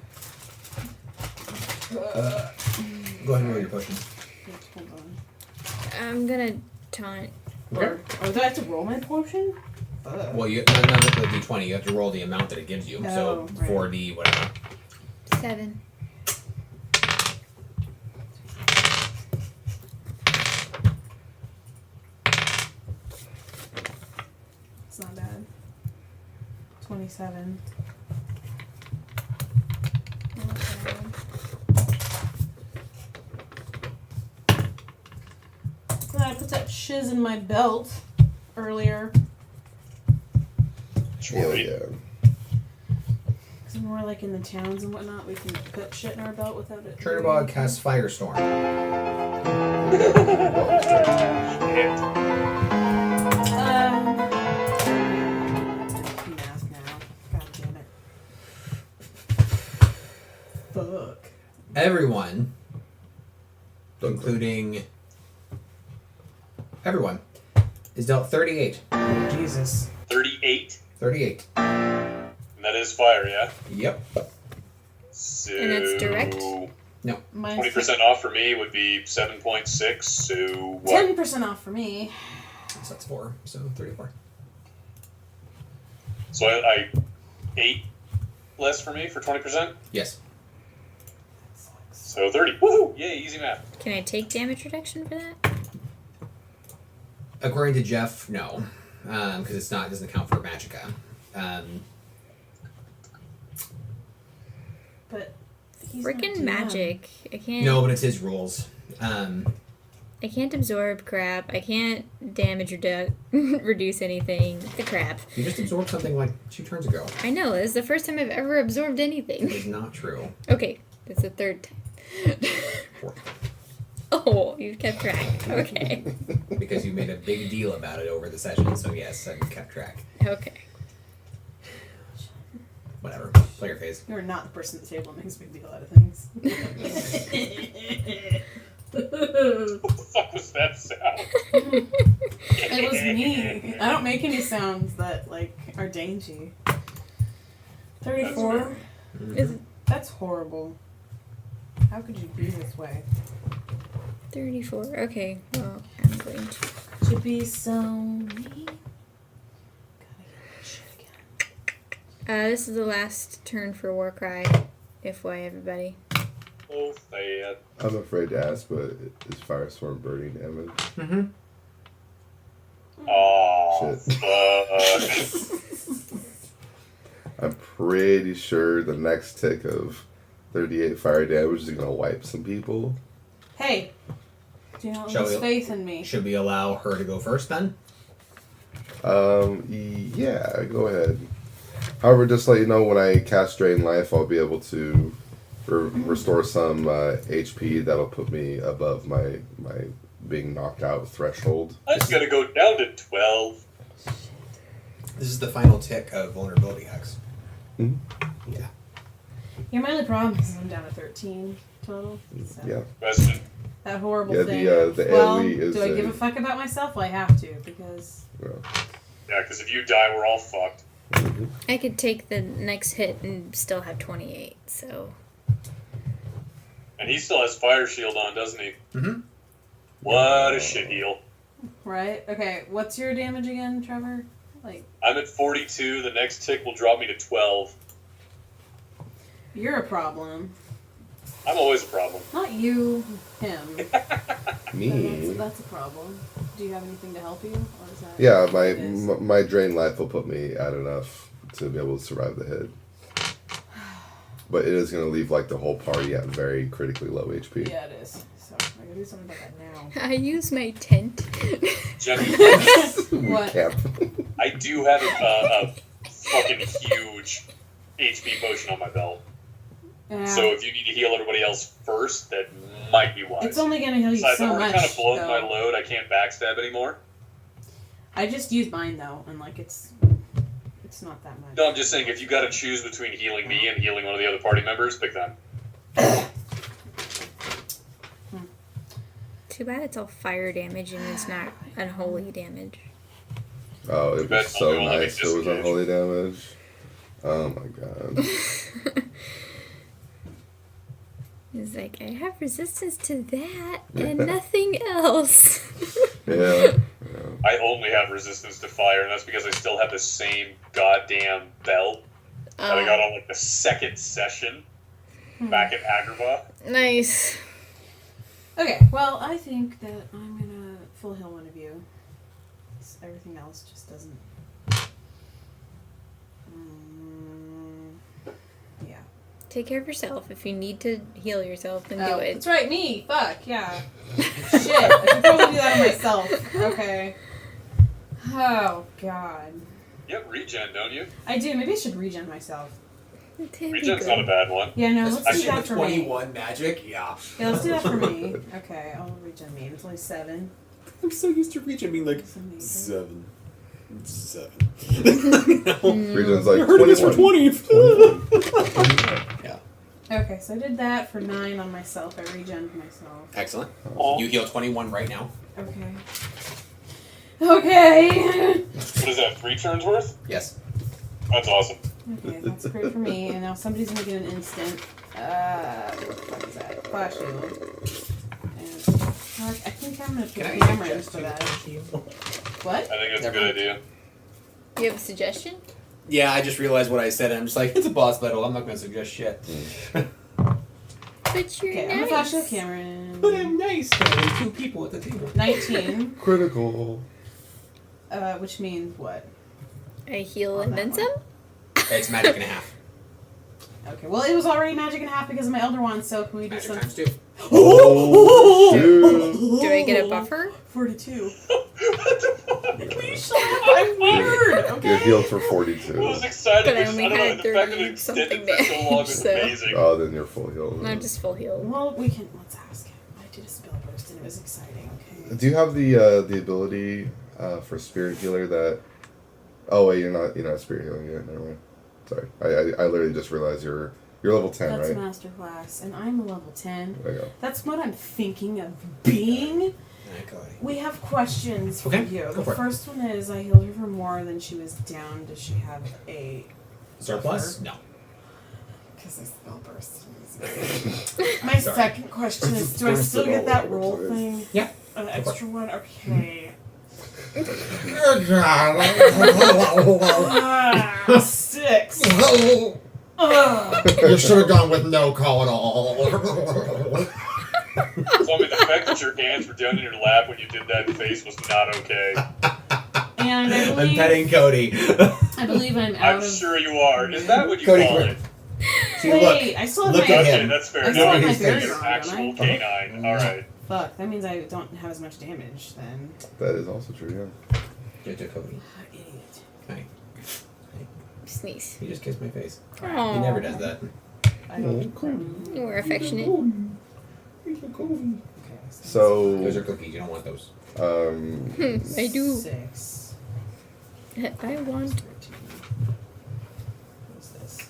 Go ahead and roll your potion. Hold on. I'm gonna taunt. Or do I have to roll my potion? Fuck. Well, you not with the d20. You have to roll the amount that it gives you. So Oh, right. 4d whatever. 7. It's not bad. 27. Not bad. Glad I put that shiz in my belt earlier. Hell yeah. Because more like in the towns and whatnot, we can put shit in our belt without it. Chernobog casts Firestorm. Math now. God damn it. Fuck. Everyone, including everyone, is dealt 38. Jesus. 38. 38. And that is fire, yeah? Yep. So, And it's direct? Mine's 20% off for me would be 7.6. So what? 10% off for me. So that's 4. So 34. So I 8 less for me for 20%. Yes. So 30. Woohoo! Yay, easy math. Can I take damage reduction for that? According to Jeff, no, because it doesn't count for Magicka. But he's not Freaking DM. magic. I can't. No, but it's his rules. I can't absorb crap. I can't damage reduce anything. The crap. You just absorbed something like 2 turns ago. I know. This is the first time I've ever absorbed It anything. is not true. Okay, that's the third time. 4. Oh, you've kept track. Okay. Because you made a big deal about it over the session, so yes, I kept track. Okay. Whatever. Player phase. You're not the person at the table that makes a big deal out of things. What the fuck was that sound? It was me. I don't make any sounds that like are dainty. 34. Is That's horrible. How could you be this way? 34. Okay. Well, I'm going To be so mean. Gotta get that shit again. This is the last turn for Warcry. FY, everybody. Oh, sad. I'm afraid to ask, but is Firestorm burning damage? Mm-hmm. Oh, Shit. fuck. I'm pretty sure the next tick of 38 fire damage is gonna wipe some people. Hey, do you not Shall lose we- faith in me? Should we allow her to go first then? Yeah, go ahead. However, just to let you know, when I cast Drain Life, I'll be able to restore some HP that'll put me above my being knocked out threshold. I'm gonna go down to 12. This is the final tick of vulnerability hex. Mhm. Yeah. Yeah, my only problem is I'm down to 13 total. So. Yeah. Question. That horrible Yeah, thing. the well, AoE is do I give a- a fuck about myself? Well, I have to, because... Yeah, because if you die, we're all fucked. I could take the next hit and still have 28, so. And he still has fire shield on, doesn't he? Mm-hmm. What a shit heel. Right? Okay, what's your damage again, Trevor? Like, I'm at 42. The next tick will drop me to 12. you're a problem. I'm always a problem. Not you, him. Me? That's a problem. Do you have anything to help you? Or is that Yeah, what it is? my Drain Life will put me at enough to be able to survive the hit. But it is going to leave like the whole party at very critically low HP. Yeah, it is. So, I gotta do something about that now. I use my tent. Jenny, What? Camp. I do have a fucking huge HP potion on my belt. Yeah. So if you need to heal everybody else first, that might be wise. It's only gonna heal you Besides, so I've already much. kind of blown though. my load. I can't backstab anymore. I just use mine though, and like it's It's not that much. No, I'm just saying if you got to choose between healing me and healing one of the other party members, pick them. Too bad it's all fire damage and it's not unholy damage. Oh, it was That's so only nice. It was disengage. unholy damage. Oh my god. It's like, I have resistance to that and nothing else. Yeah. I only have resistance to fire, and that's because I still have the same goddamn belt that I got on like the second session back at Agrabah. Nice. Okay, well, I think that I'm gonna full heal one of you. Everything else just doesn't. Yeah. Take care of yourself. If you need to heal yourself, then do it. That's right, me. Fuck, yeah. Shit, I should probably do that on myself. Okay. Oh, God. You have regen, don't you? I do. Maybe I should regen myself. Regen's not a bad one. Yeah, no, let's do Especially that with for me. 21 magic, yeah. Yeah, let's do that for me. Okay, I'll regen me. It's only 7. I'm so used to regen being like That's amazing. 7. Region's like You're hurting us for 20. Yeah. Okay, so I did that for 9 on myself. I regened myself. Excellent. Oh. You heal 21 right now. Okay. Okay. What is that, 3 turns worth? Yes. That's awesome. Okay, that's great for me. And now somebody's gonna get an instant. What the fuck is that? Flash heal. And I think I'm gonna pick Cameron for that. What? I think that's a good idea. You have a suggestion? Yeah, I just realized what I said, and I'm just like, it's a boss battle. I'm not going to suggest shit. But you're Okay, I'm gonna flash heal Cameron. But I'm nice. There's 2 people at the table. 19. critical. Which means what? I heal On and that then one. some? It's magic and a half. Okay, well it was already magic in half because of my Elder Wand, so can we do Magic some? times 2. Oh, shoot. Do I get a buffer? 42. What the fuck? Please shut up, I'm weird, You're okay? healed for I was 42. excited. But I because only don't know, had the fact that 30 it extended something for so long damage, is so- amazing. Oh, then you're full healed. I'm just full healed. Well, let's ask him. I did a spell burst and it was exciting, okay? Do you have the ability for spirit healer that? Oh wait, you're not spirit healing yet. Never mind. Sorry, I literally just realized you're level 10, That's right? masterclass, and I'm a level 10. There you go. That's what I'm thinking of being. We have questions for Okay, you. go The for it. first one is, I healed her for more than she was down. Does she have a Surplus? No. Because I spell burst. My Sorry. second question is, do I still get that roll thing? Yeah. An extra one? Okay. 6. You should have gone with no call at all. So I mean, the fact that your hands were down in your lap when you did that face was not okay. And I I'm believe, petting Cody. I'm out I'm of... sure you are. Is that what you Cody, call come it? See, Wait, I still have Look my... at Okay, him. that's fair. I still No, have my he's beard an on, actual don't canine. Alright. Fuck, that means I don't have as much damage then. That is also true. Yeah. Get to Cody. Idiot. Hi. Sneeze. He just kissed my face. Aww. He never does that. I don't... You were affectionate. Okay, So, Those are cookies. You don't want those. I do. 6. I want. 13. What's this?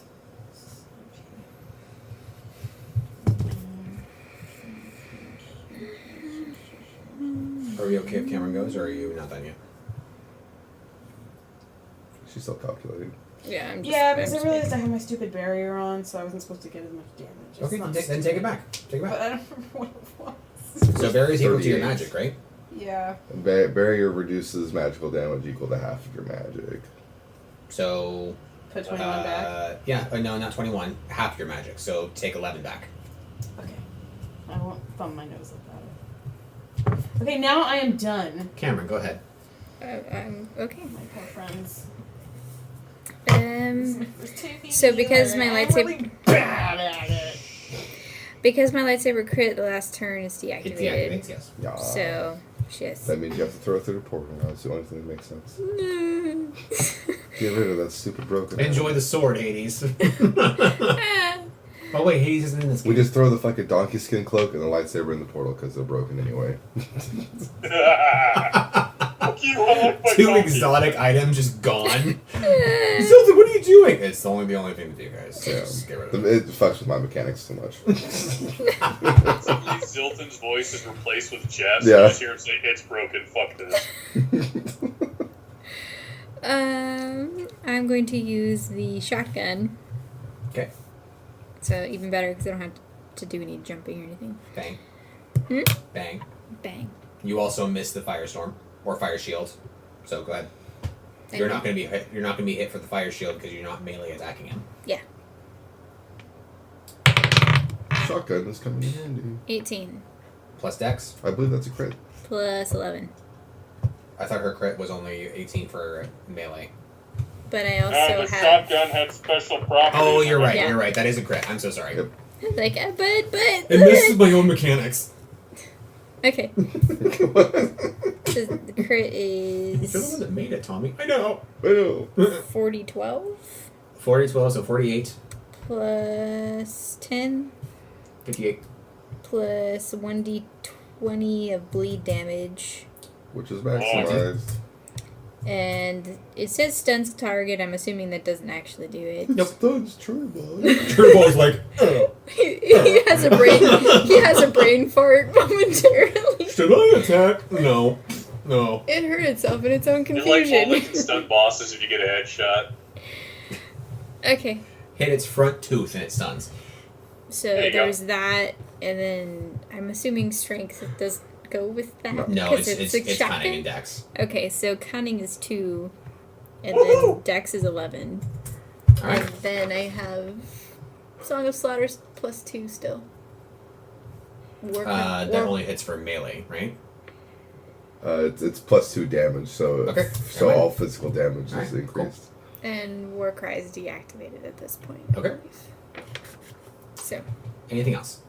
Are we okay if Cameron goes, or are you not done yet? she's still calculating. Yeah, I'm just. Yeah, because I'm I just realized I had my stupid barrier on, so I wasn't supposed to get as much damage. It's Okay, not then take it back. Take it But back. I don't remember what it was. So Barry's equal to your 38. magic, right? Yeah. Barrier reduces magical damage equal to half of your magic. So. Put 21 back. Yeah, no, not 21. Half your magic. So take 11 back. Okay. I won't thumb my nose like that. Okay, now I am done. Cameron, go ahead. Okay. My poor friends. So because my I'm lightsaber- really bad at it. Because my lightsaber crit the last turn is It deactivated. deactivates, yes. Yeah. So, yes. That means you have to throw it through the portal. That's the only thing that makes sense. Get rid of that stupid broken. Enjoy the sword, Hades. Oh wait, Hades isn't in this game. We just throw the fucking donkey skin cloak and the lightsaber in the portal because they're broken anyway. Fuck you, I like my Two donkey. exotic items just gone. Zelda doing? It's the only thing to do, guys. So Yeah. just get rid It of it. fucks with my mechanics too much. Suddenly Zilton's voice is replaced with Jeff's. Yeah. You just hear him say, "It's broken. Fuck this." I'm going to use the shotgun. Okay. So even better because I don't have to do any jumping or anything. Bang. Hmm? Bang. Bang. You also missed the firestorm or fire shield. So go ahead. You're not going to be hit. You're not going to be hit for the fire shield because you're not melee attacking him. Yeah. Shotgun is coming in handy. 18 Plus dex. I believe that's a crit. plus 11. I thought her crit was only 18 for melee. But I No, also the have shotgun had special properties. Oh, you're right. Yeah. You're right. That is a crit. I'm so sorry. Yep. like but It misses my own mechanics. okay. So the crit You're the one is that made it, Tommy. I know. 40-12 40-12, so 48. plus 10 58. plus 1d20 of bleed damage. Which is maximized. And it says stuns target. I'm assuming that doesn't actually do it. Nope. Stuns turbo. Turbo's like, oh. he has a brain fart momentarily. Should I attack? No. No. It hurt itself in its own You're like confusion. only can stun bosses if you get a headshot. Okay, Hit its front tooth and it stuns. so There you go. there's that, and then I'm assuming strength does go with that. No, 'cause it's a cunning shotgun? and dex. Okay, so cunning is 2, and Woohoo! then dex is 11. Alright. And then I have Song of Slaughter plus 2 still. That only hits for melee, right? It's plus 2 damage, so Okay. so Never mind. all physical damage is Alright, cool. increased. And War Cry is deactivated at this point. Okay. So, Anything else?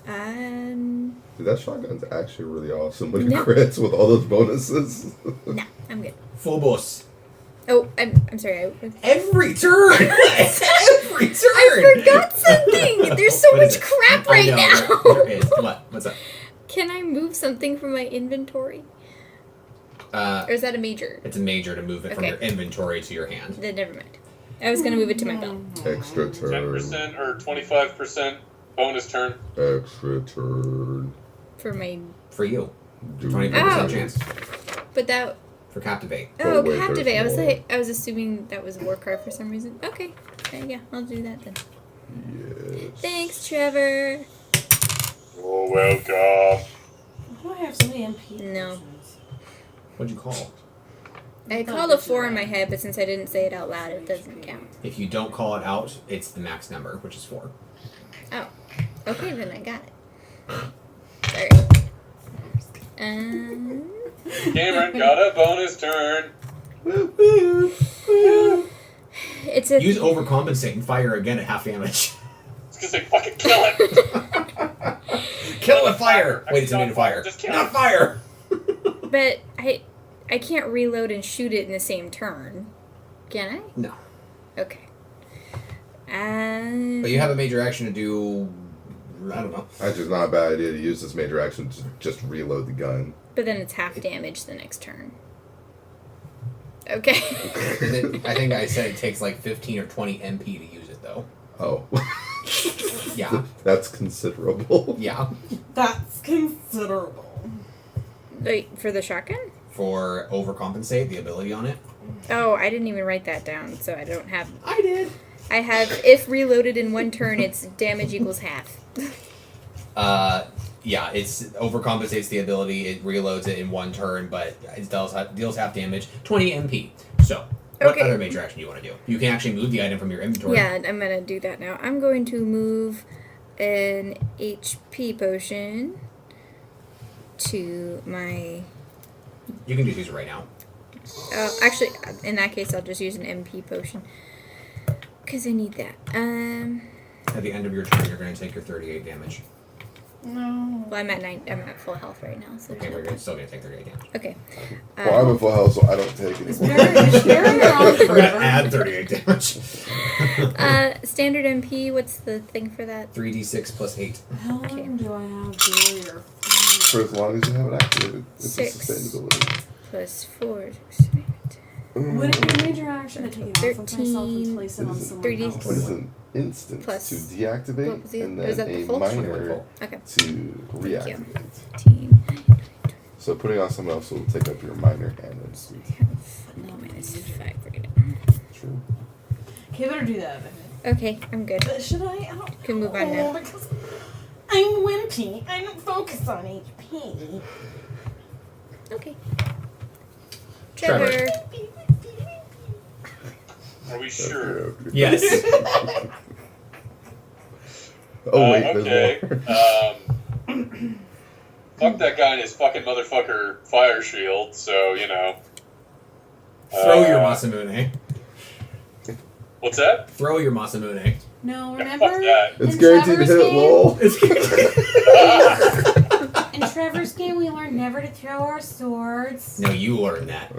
um, Dude, that shotgun's actually really awesome when it No. crits with all those bonuses. no, I'm good. Phobos. Oh, I'm sorry. Every turn! Every turn! I forgot something. There's so What is much it? crap I right know, now. There is. What? What's up? Can I move something from my inventory? Or is that a major? It's a major to move it from Okay. your inventory to your hand. Then never mind. I was gonna move it to my belt. Extra turn. 10% or 25% bonus turn. Extra turn. For my. For you. Dude. 25% Oh. chance. But that. For Captivate. Oh, wait, there's Captivate. more. I was assuming that was War Cry for some reason. Okay. Yeah, I'll do that then. Yes. Thanks, Trevor. You're welcome. Why do I have so many MP? No. potions? What'd you call? I called a 4 in my head, but since I didn't say it out loud, it doesn't count. If you don't call it out, it's the max number, which is 4. Oh. Okay, then I got it. Sorry. Cameron got a bonus turn. It's a. Use overcompensate and fire again at half damage. I was gonna say, fucking kill it. Kill it with fire! I Wait, it's mean, immune to fire. just kill Not it. fire! But I can't reload and shoot it in the same turn. Can I? No. Okay. But you have a major action to do. I don't know. Actually, it's not a bad idea to use this major action to just reload the gun. But then it's half damage the next turn. Okay. I think I said it takes like 15 or 20 MP to use it, though. Oh. Yeah. That's considerable. Yeah. That's considerable. Wait, for the shotgun? For overcompensate, the ability on it. Oh, I didn't even write that down, so I don't have. I did. I have, if reloaded in one turn, its damage equals half. Yeah, it's overcompensates the ability. It reloads it in one turn, but it deals half damage. 20 MP. So, what Okay. other major action do you want to do? You can actually move the item from your inventory. Yeah, I'm gonna do that now. I'm going to move an HP potion to my. You can just use it right now. Actually, in that case, I'll just use an MP potion because I need that. At the end of your turn, you're going to take your 38 damage. No. Well, I'm at full health right now, so. Okay, we're still going to take 38 damage. Okay. Well, I'm in full health, so I don't take it anymore. Sharing your own We're going to forever. add 38 damage. Standard MP. What's the thing for that? 3d6 plus 8. How Okay. long do I have barrier? For as long as you have it activated. It's a 6. sustainability. Plus 4. 6, 8. Would it be a major action to take it off of myself and place it on someone 30. else? What is an instant Plus- to what deactivate was the- and was then that the a full? minor Okay. to reactivate? 15. So putting on someone else will take up your minor and instant. No, minus 5 right now. True. Okay, better do that. Okay, I'm good. Should I? I don't Can move on know, now. because I'm wimpy. I don't focus on HP. Okay. Trevor. Trevor. Are we sure? Yes. Oh wait, Okay. there's more. Fuck that guy and his fucking motherfucker fire shield, so, you know. Throw your Masamune. What's that? Throw your Masamune. No, Yeah, fuck remember? that. It's in guaranteed to Trevor's hit, game- lol. In Trevor's game, we learned never to throw our swords. No, you learned that.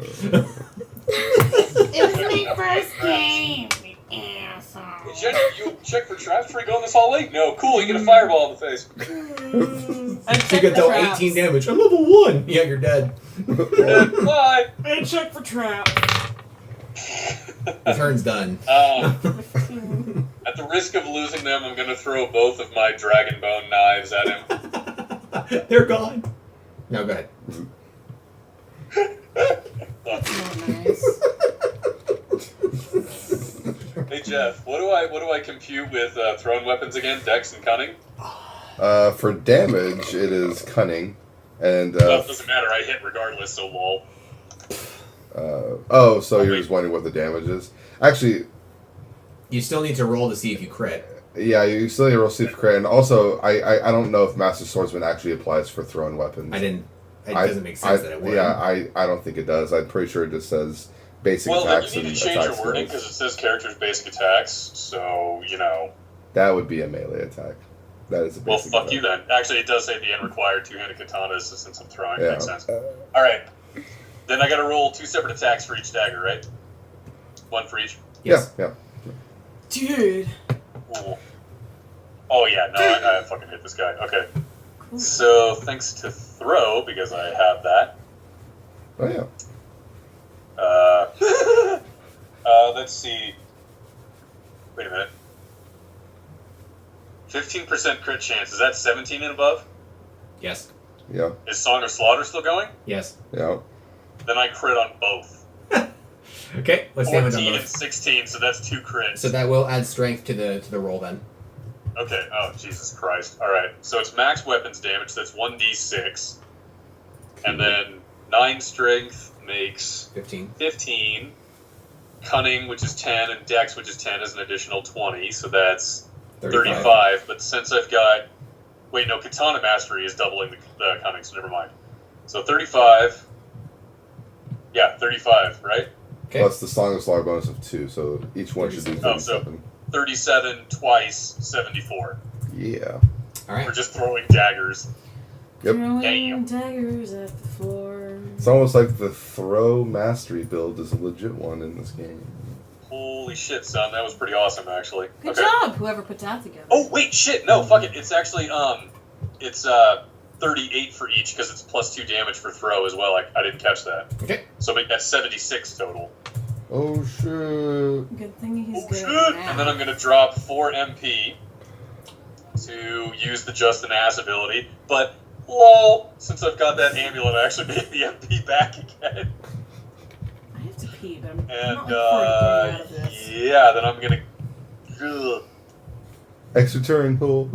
It was my first game. You asshole. Jen, you check for traps before you go in this hall late? No, cool, you get a fireball in the face. I You checked could for deal traps. 18 damage. I'm level 1. Yeah, you're dead. Bye! I checked for traps. The turn's done. At the risk of losing them, I'm gonna throw both of my dragon bone knives at him. They're gone. No, go ahead. That's not nice. Hey Jeff, what do I compute with thrown weapons again? Dex and cunning? For damage, it is cunning, and Well, it doesn't matter. I hit regardless. So lol. so you're just wondering what the damage is. Actually, You still need to roll to see if you crit. yeah, you still need to roll see for crit, and also I don't know if Master Swordsman actually applies for thrown weapons. I didn't. It doesn't make sense that it would. Yeah, I don't think it does. I'm pretty sure it just says basic Well, then attacks you need and to change attack your wording skills. because it says character's basic attacks. So you know. That would be a melee attack. That is a Well, basic fuck attack. you then. Actually, it does say at the end required two-handed katanas since I'm throwing. Yeah. Makes sense. All right. Then I got to roll 2 separate attacks for each dagger, right? 1 for each. Yes. Yeah. Dude. Cool. Oh yeah, no, I fucking hit this guy. Okay. Cool. So thanks to throw because I have that. Oh yeah. Let's see. Wait a minute. 15% crit chance. Is that 17 and above? Yes. Yeah. Is Song of Slaughter still going? Yes. Yeah. Then I crit on both. Okay. Let's damage on 14 and both. 16, so that's 2 crits. So that will add strength to the roll then. Okay. Oh Jesus Christ! All right. So it's max weapons damage. That's 1d6, and then 9 strength makes 15. 15. Cunning, which is 10, and Dex, which is 10, is an additional 20. So that's 35. But since I've got, wait, no, Katana Mastery is doubling the cunning, so never mind. So 35. Yeah, 35, right? Okay. Plus the Song of Slaughter bonus of 2, so each one should be 37. Oh, so- 37. 37 twice 74. Yeah. All right. We're just throwing daggers. Yep. Damn. Throwing daggers at the floor. It's almost like the throw mastery build is a legit one in this game. Holy shit, son, that was pretty awesome, actually. Good Okay. job, whoever put that together. Oh wait, shit! No, fuck it. It's actually it's 38 for each because it's plus 2 damage for throw as well. I didn't catch that. Okay. So make that 76 total. Oh shit. Good thing he's Oh good shit! at math. And then I'm gonna drop 4 MP to use the Just an Ass ability. But lol, since I've got that amulet, I actually made the MP back again. I have to pee, but I'm And not looking forward to getting out of this. yeah, then I'm gonna. Ugh. Extra turn, cool.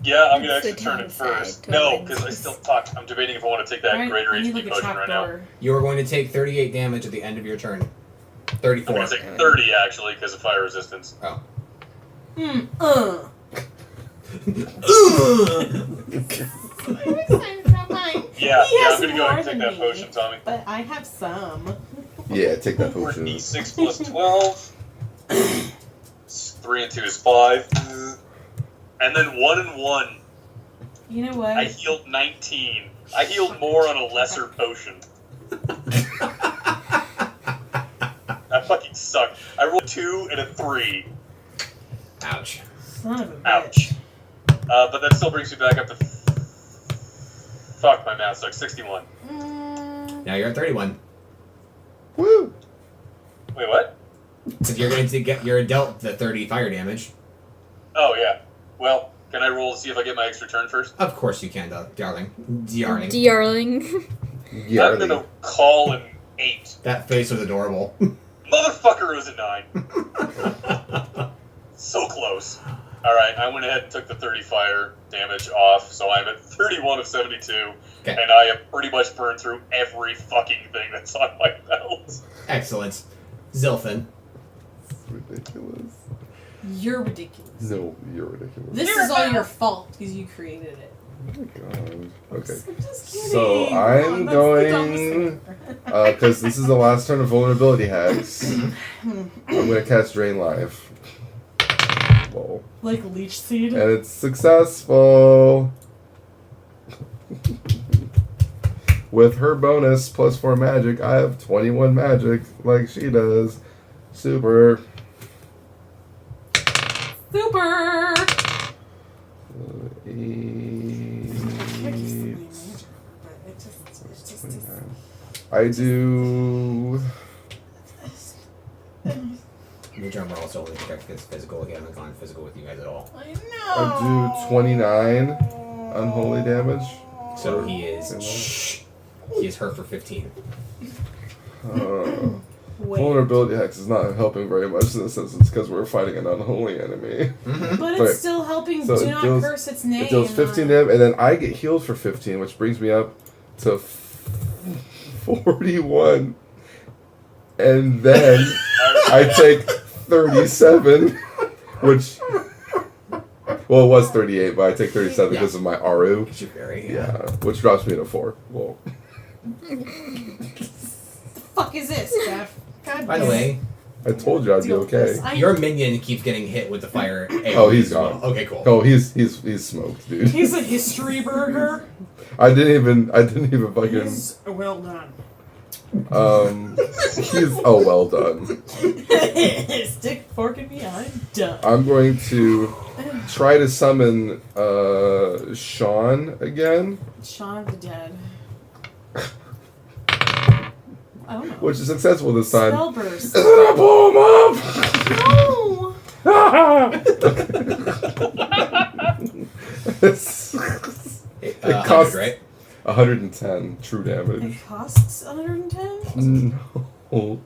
Yeah, I'm gonna That's the actually turn it downside first. to No, Wednesdays. because I still fuck. I'm debating if I want to take that Alright, greater I need HP like a potion right now. trapdoor. You are going to take 38 damage at the end of your turn. I'm 34. gonna take 30 actually because of fire resistance. Oh. Yeah, He has I'm gonna go more ahead and take than that me. potion, Tommy. But I have some. Yeah, take that We're potion. D6 plus 12. 3 and 2 is 5. And then 1 and 1. You know what? I healed 19. I healed more on a lesser potion. That fucking sucked. I rolled 2 and a 3. Ouch. Son of a bitch. Ouch. But that still brings me back up to. Fuck, my math sucks. 61. Now you're at 31. Woo! Wait, what? So you're going to get you're dealt the 30 fire damage. Oh, yeah. Well, can I roll to see if I get my extra turn first? Of course you can, darling. Darling. Darling. Yeah. I'm gonna call an 8. That face was adorable. Motherfucker was a 9. So close. Alright, I went ahead and took the 30 fire damage off, so I'm at 31 of 72. Okay. And I have pretty much burned through every fucking thing that's on my belt. Excellent. Zilfin. It's ridiculous. You're ridiculous. No, you're ridiculous. This is all your fault because you created it. Oh my god. Okay. I'm just kidding. So Come I'm on, that's the going, dumbest because this is the last turn of vulnerability hacks. I'm gonna cast Drain Life. Lol. thing. Like leech seed. And it's successful. With her bonus plus 4 magic, I have 21 magic like she does. Super. Super. 29. I do. The drummer also only protects against physical. Again, I'm not going physical with you guys at all. I I do 29 unholy damage. So he is hurt for 15. Wait. Vulnerability hacks is not helping very much in this instance because we're fighting an unholy enemy. But But- it's still helping. so Do it not deals- curse its name. It deals 15 damage, and then I get healed for 15, which brings me up to 41. And then I take 37, which. Well, it was 38, but I take 37 Yeah. because of my Aru. You're very, Yeah, which drops me to 4. Well, The fuck is this, Jeff? God By the damn way, I told you I'd be Deal with okay. this. your minion keeps getting hit with the fire. Oh, he's as well. gone. Okay, cool. Oh, he's smoked, dude. He's a history burger. I didn't even fucking. He's well done. He's well done. Stick fork in me, I'm done. I'm going to try to summon Sean again, Shaun of the Dead. I don't know. which is successful this time. Spellburst. And then I pull him up. No! It's, It costs- right? 110 true damage. It costs 110? No.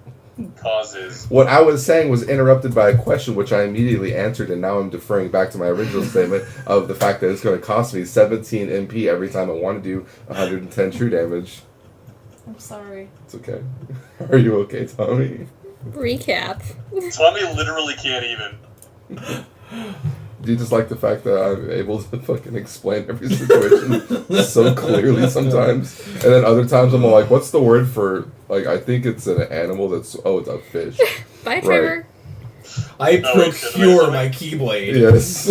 Causes. What I was saying was interrupted by a question which I immediately answered, and now I'm deferring back to my original statement of the fact that it's going to cost me 17 MP every time I want to do 110 true damage. I'm sorry. It's okay. Are you okay, Tommy? Recap. Tommy literally can't even. Do you just like the fact that I'm able to fucking explain every situation so clearly sometimes? And then other times I'm all like, what's the word for, like, I think it's an animal that's, oh, it's a fish. Bye, Trevor. I Oh, wait, procure my keyblade. Yes.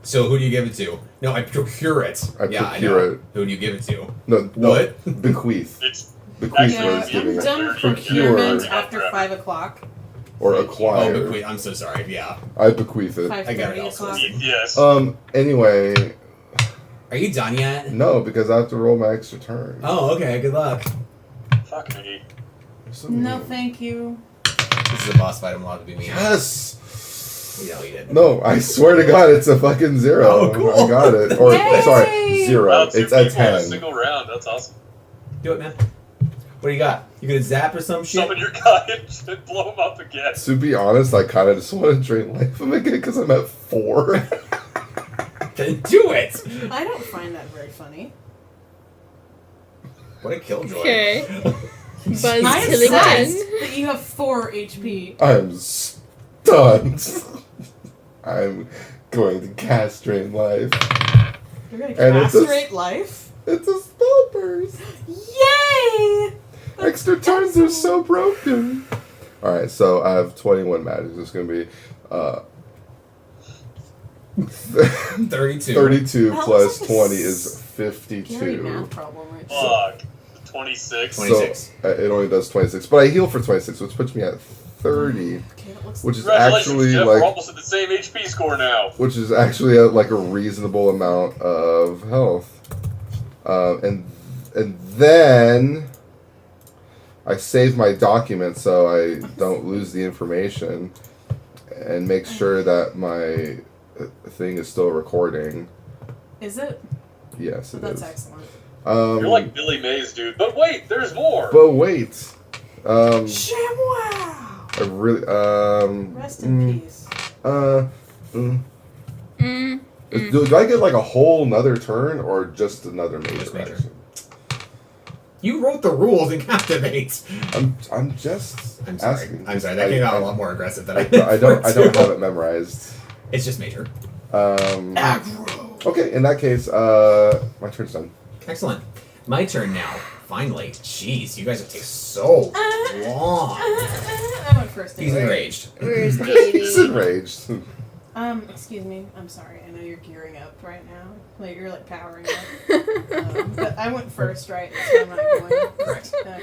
So who do you give it to? No, I procure it. I yeah, procure I know. it. Who do you give it to? No, What? bequeath. It's Bequeath Yeah, was giving I'm it. done Procure. procurement after 5 o'clock. Or Oh, acquire. bequeath. I'm so sorry. Yeah. I bequeath it. 5:30 also. o'clock. yes. Anyway, Are you done yet? no, because I have to roll my extra turn. Oh, okay. Good luck. Fuck me. So No, mean. thank you. This is a boss fight. I'm allowed to be mean. Yes! You know you did. No, I swear to God, it's a fucking 0. Oh, cool. I got it. Or, Yay! sorry, 0. Wow, 2 It's a people in a 10. single round. That's awesome. Do it, man. What do you got? You gonna zap or some shit? Summon your guy and blow him up again. To be honest, I kind of just want to drain life from again because I'm at 4. Then do it. I don't find that very funny. What a killjoy. Okay. Buzz I'm Tillington. that you have 4 HP. I'm stunned. I'm going to cast drain life. You're gonna And it's a- castrate life? It's a spell burst. Yay! Extra turns are so broken. Alright, so I have 21 magic. It's going to be 32. 32 That plus looks like a 20 is Gary 52. math problem right Fuck. 26. 26. So it only does 26. But I heal for 26, which puts me at 30. Okay, that looks Which is Congratulations, actually Jeff. We're like, almost at the same HP score now. which is actually like a reasonable amount of health. And then I save my documents so I don't lose the information, and make sure that my thing is still recording. Is it? Yes, it That's is. excellent. You're like Billy Mays, dude. But wait, there's more. But wait. ShamWow! I really. Rest in peace. Do I get like a whole nother turn or just another major Just major. action? You wrote the rules in Captivate. I'm just I'm sorry. asking. I'm sorry. That came out a lot more aggressive than I I don't have it memorized. It's just major. Okay, in that case, my turn's done. Excellent. My turn now. Finally. Jeez, you guys have taken so long. I went first. He's anyway. enraged. Where's He's Katie? enraged. Excuse me. I'm sorry. I know you're gearing up right now. Like you're like powering up. But I went first, right? So I'm not going. Correct. Okay.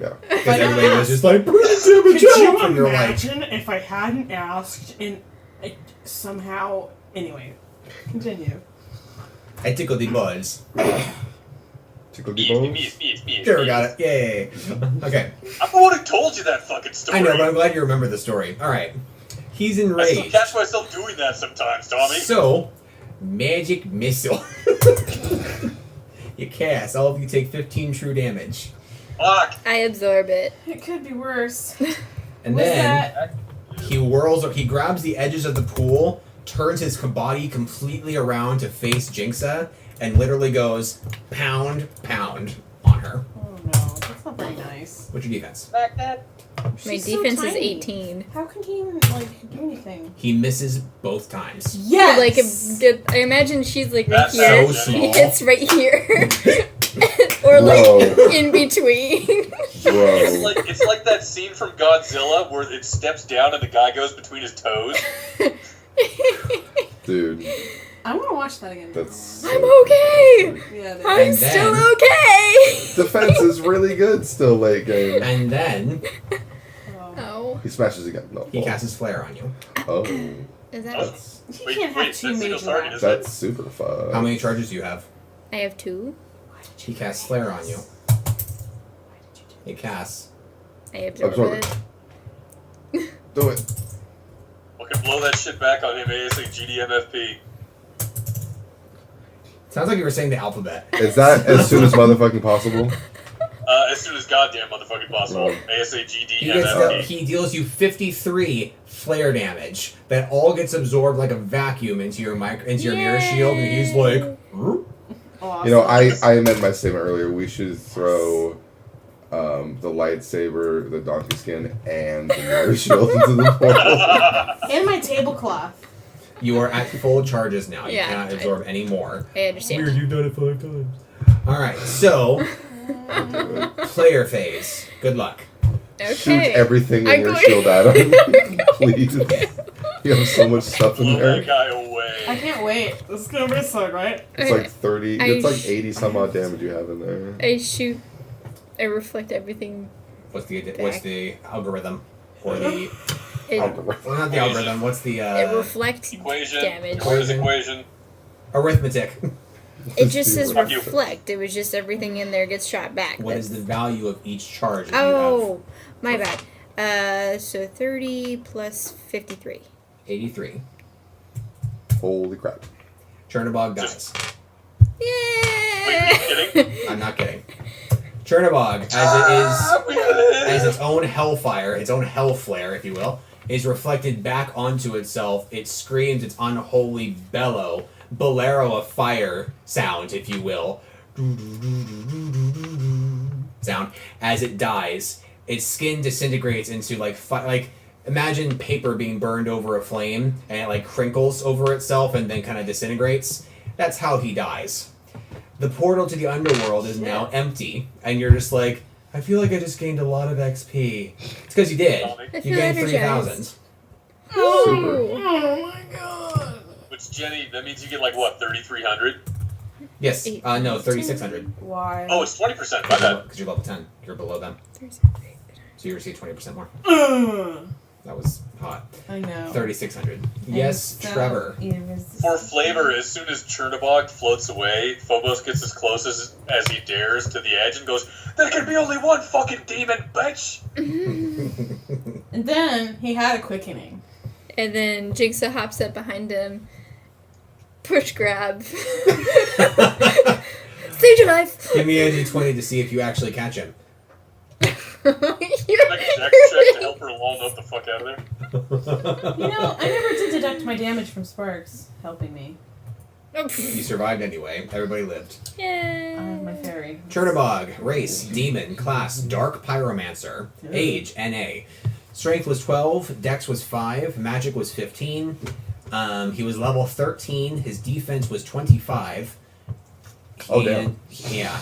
Yeah. Because But everybody was just like, Could you and you're like, imagine if I hadn't asked and it somehow? Anyway, continue. I tickled the balls. Tickle the Me, bones. There, we got it. Yay. Okay. I'm the one who told you that fucking story. I know, but I'm glad you remember the story. All right. He's I still enraged. catch myself doing that sometimes, Tommy. So, magic missile. You cast. All of you take 15 true damage. Fuck. I absorb it. It could be worse. And Was then that? he whirls, he grabs the edges of the pool, turns his body completely around to face Jinxa, and literally goes pound, pound on her. Oh no, that's not very nice. What's your defense? Back that. My She's so defense is tiny. 18. How can he even like do anything? He misses both times. Yes. Like, I imagine she's like right That's here. so He small. hits right here. Or like Whoa. in between. Whoa. It's like that scene from Godzilla where it steps down and the guy goes between his toes. Dude, I want to watch that again. that's. I'm okay. Yeah. I'm And still then- okay. Defense is really good still late game. And then Oh. He smashes again. No. he casts his flare on you. Oh. Is that? That's, He Wait, can't wait, have two that's single major target, actions. isn't it? that's super fun. How many charges do you have? I have 2. He casts flare on you. He casts. I absorb Absorb it. Do it. Okay, blow that shit back on him, ASA GDMFP. Sounds like you were saying the alphabet. Is that as soon as motherfucking possible? As soon as goddamn motherfucking possible. Right. ASA He, gets he deals you 53 flare damage that all gets absorbed like a vacuum into your mirror shield, and he's like, "Roop." Awesome. You know, I amend my statement earlier. We should throw the lightsaber, the donkey skin, and the mirror shield into the portal. And my tablecloth. You are at full charges now. You Yeah, cannot absorb any more. I understand. You've done it 5 times. Alright, so player phase. Good luck. Okay. Shoot everything in I'm your going- shield at him, please. You have so much stuff in Blow there. that guy away. I can't wait. This is gonna be so great. It's like 30. I It's like sh- 80 some odd damage you have in there. I shoot. I reflect everything. What's the algorithm? Or the It, well, not the algorithm, what's the it reflects Equation. damage. What is equation? arithmetic? It just says Fuck you. reflect. It was just everything in there gets shot back. What is the value of each charge that Oh, my bad. So 30 plus 53. you have? 83. Holy crap. Chernobog dies. Wait, Yay! are you kidding? I'm not kidding. Chernobog, as its own hellfire, its own hell flare, if you will, is reflected back onto itself. It screams its unholy bolero of fire sound, if you will, sound as it dies. Its skin disintegrates into like imagine paper being burned over a flame and it like crinkles over itself and then kind of disintegrates. That's how he dies. The portal to the underworld is now empty, and you're just like, I feel like I just gained a lot of XP. It's because you did. Tommy. I You feel gained energized. 3,000. Oh. Oh my god. Which, Jenny, that means you get like what, 3,300? Yes. No, 3,600. Why? Oh, it's 20%. My bad. Because you're level 10. You're below them. So you receive 20% more. That was hot. I know. 3,600. Yes, So Trevor. For flavor, as soon as Chernobog floats away, Phobos gets as close as he dares to the edge and goes, "There can be only one fucking demon, bitch!" And then he had a quickening. And then Jigsaw hops up behind him. Push grab. Save your life. Give me a d20 to see if you actually catch him. Make a check to help her lull the fuck out of there. You know, I never did deduct my damage from Sparks helping me. You survived anyway. Everybody lived. Yay. I have my fairy. Chernobog, race, demon, class, dark pyromancer, age, NA. Strength was 12, dex was 5, magic was 15. He was level 13, his defense was 25. Oh, damn. Yeah.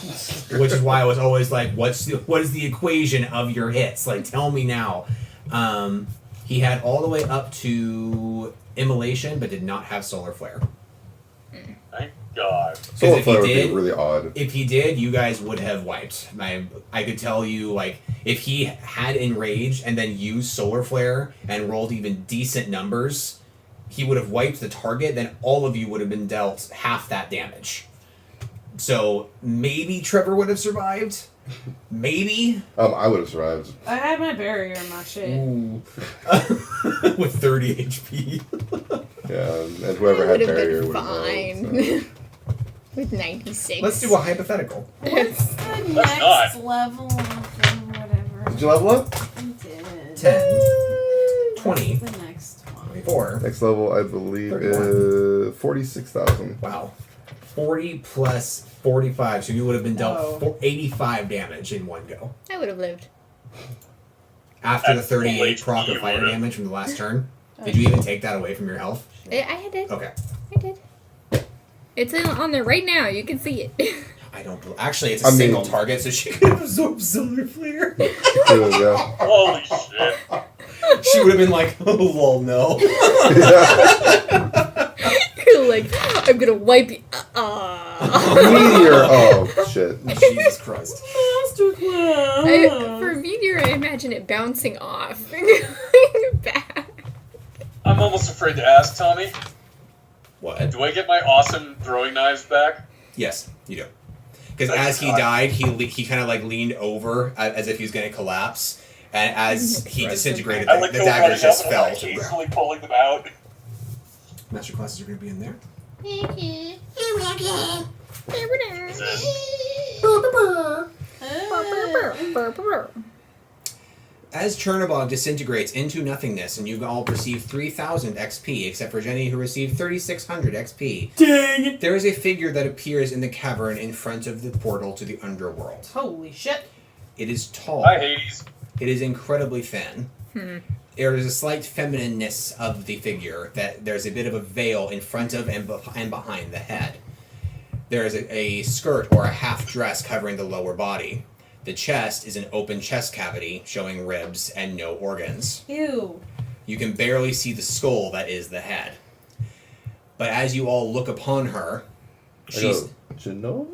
Which is why I was always like, what is the equation of your hits? Like, tell me now. He had all the way up to immolation, but did not have solar flare. Thank God. Solar if flare he would did, be really odd. If he did, you guys would have wiped. I could tell you, like, if he had enraged and then used solar flare and rolled even decent numbers, he would have wiped the target. Then all of you would have been dealt half that damage. So maybe Trevor would have survived. Maybe. I would have survived. I had my barrier in my shit. Ooh. With 30 HP. Yeah, and whoever had barrier would have fine. failed, With 96. Let's do a hypothetical. What's the Let's next not. level of whatever? Did you level up? I did. 10, 20, What's the next one? 24. Next level, I believe, 31. is 46,000. Wow. 40 plus 45, so you would have been dealt Oh. 85 damage in one go. I would have lived. After the At full 38 HP, proc of you fire would've. damage from the last turn. Did you even take that away from your health? I did. Okay. I did. It's on there right now. You can see it. I don't. Actually, it's a I mean- single target, so she could have absorbed solar flare. True, yeah. Holy shit. She would have been like, oh, lol, no. You're like, I'm gonna wipe you. Meteor. Oh, shit. Jesus Christ. Masterclass. For Meteor, I imagine it bouncing off and going back. I'm almost afraid to ask, Tommy. What? Do I get my awesome throwing knives back? Yes, you do. Because Thank as he God. died, he kind of like leaned over as if he was going to collapse, and as he disintegrated, I the, like the go daggers running up just and fell I'm to the ground. hastily pulling them out. Master classes are going to be in there. As Chernobog disintegrates into nothingness, and you've all received 3,000 XP, except for Jenny, who received 3,600 XP. Dang it. There is a figure that appears in the cavern in front of the portal to the underworld. Holy shit. It is tall. Hi, Hades. It is incredibly thin. There is a slight feminineness of the figure, that there's a bit of a veil in front of and behind the head. There is a skirt or a half dress covering the lower body. The chest is an open chest cavity showing ribs and no organs. Ew. You can barely see the skull that is the head. But as you all look upon her, Genova?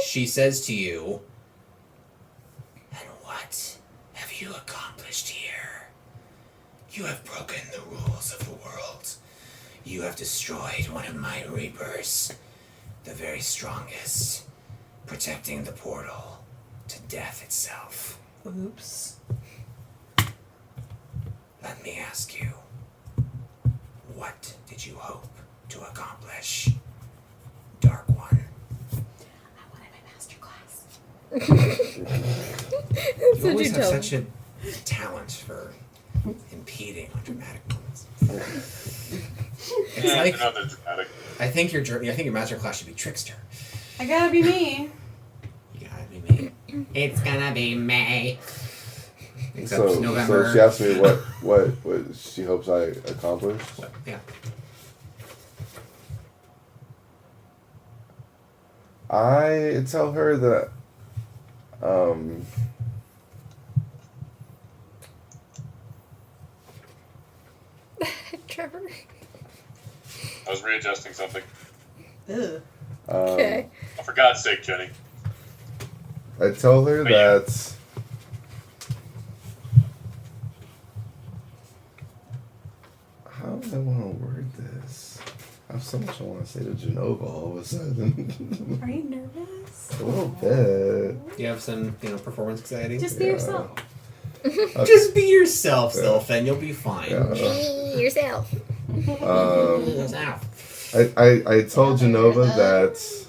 she says to you, "And what have you accomplished here? You have broken the rules of the world. You have destroyed one of my reapers, the very strongest, protecting the portal to death itself. Oops. Let me ask you, what did you hope to accomplish, Dark One?" I wanted my master class. That's You what always you have tell such a talent for impeding on dramatic moments. It's Yeah, like, another dramatic. I think your master class should be trickster. I gotta be me. You gotta be me. It's gonna be May. Except So November. she asked me what she hopes I accomplish. Yeah. I tell her that Trevor. I was readjusting something. Ugh. Okay. Oh, for God's sake, Jenny. I tell her Oh, yeah. that do I want to word this? I have so much I want to say to Genova all of a sudden. Are you nervous? A little bit. You have some, performance anxiety? Just be yourself. Just be yourself, Sylphin. You'll be fine. Yeah. Be yourself. I told Genova that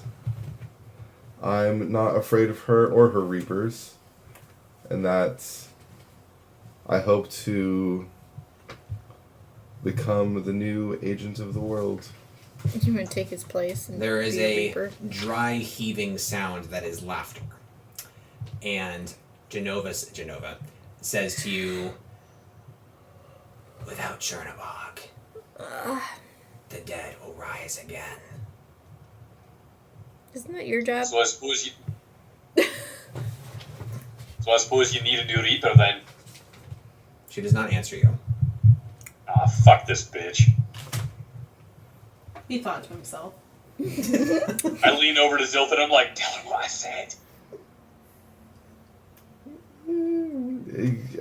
I'm not afraid of her or her Reapers, and that I hope to become the new agent of the world. You want to take his place? And There is be a Reaper? dry heaving sound that is laughter. And Genova says to you, without Chernobog, the dead will rise again. Isn't that your job? So I suppose you need a new Reaper then. She does not answer you. Ah, fuck this bitch. He thought to himself. I lean over to Zilt and I'm like, tell her what I said.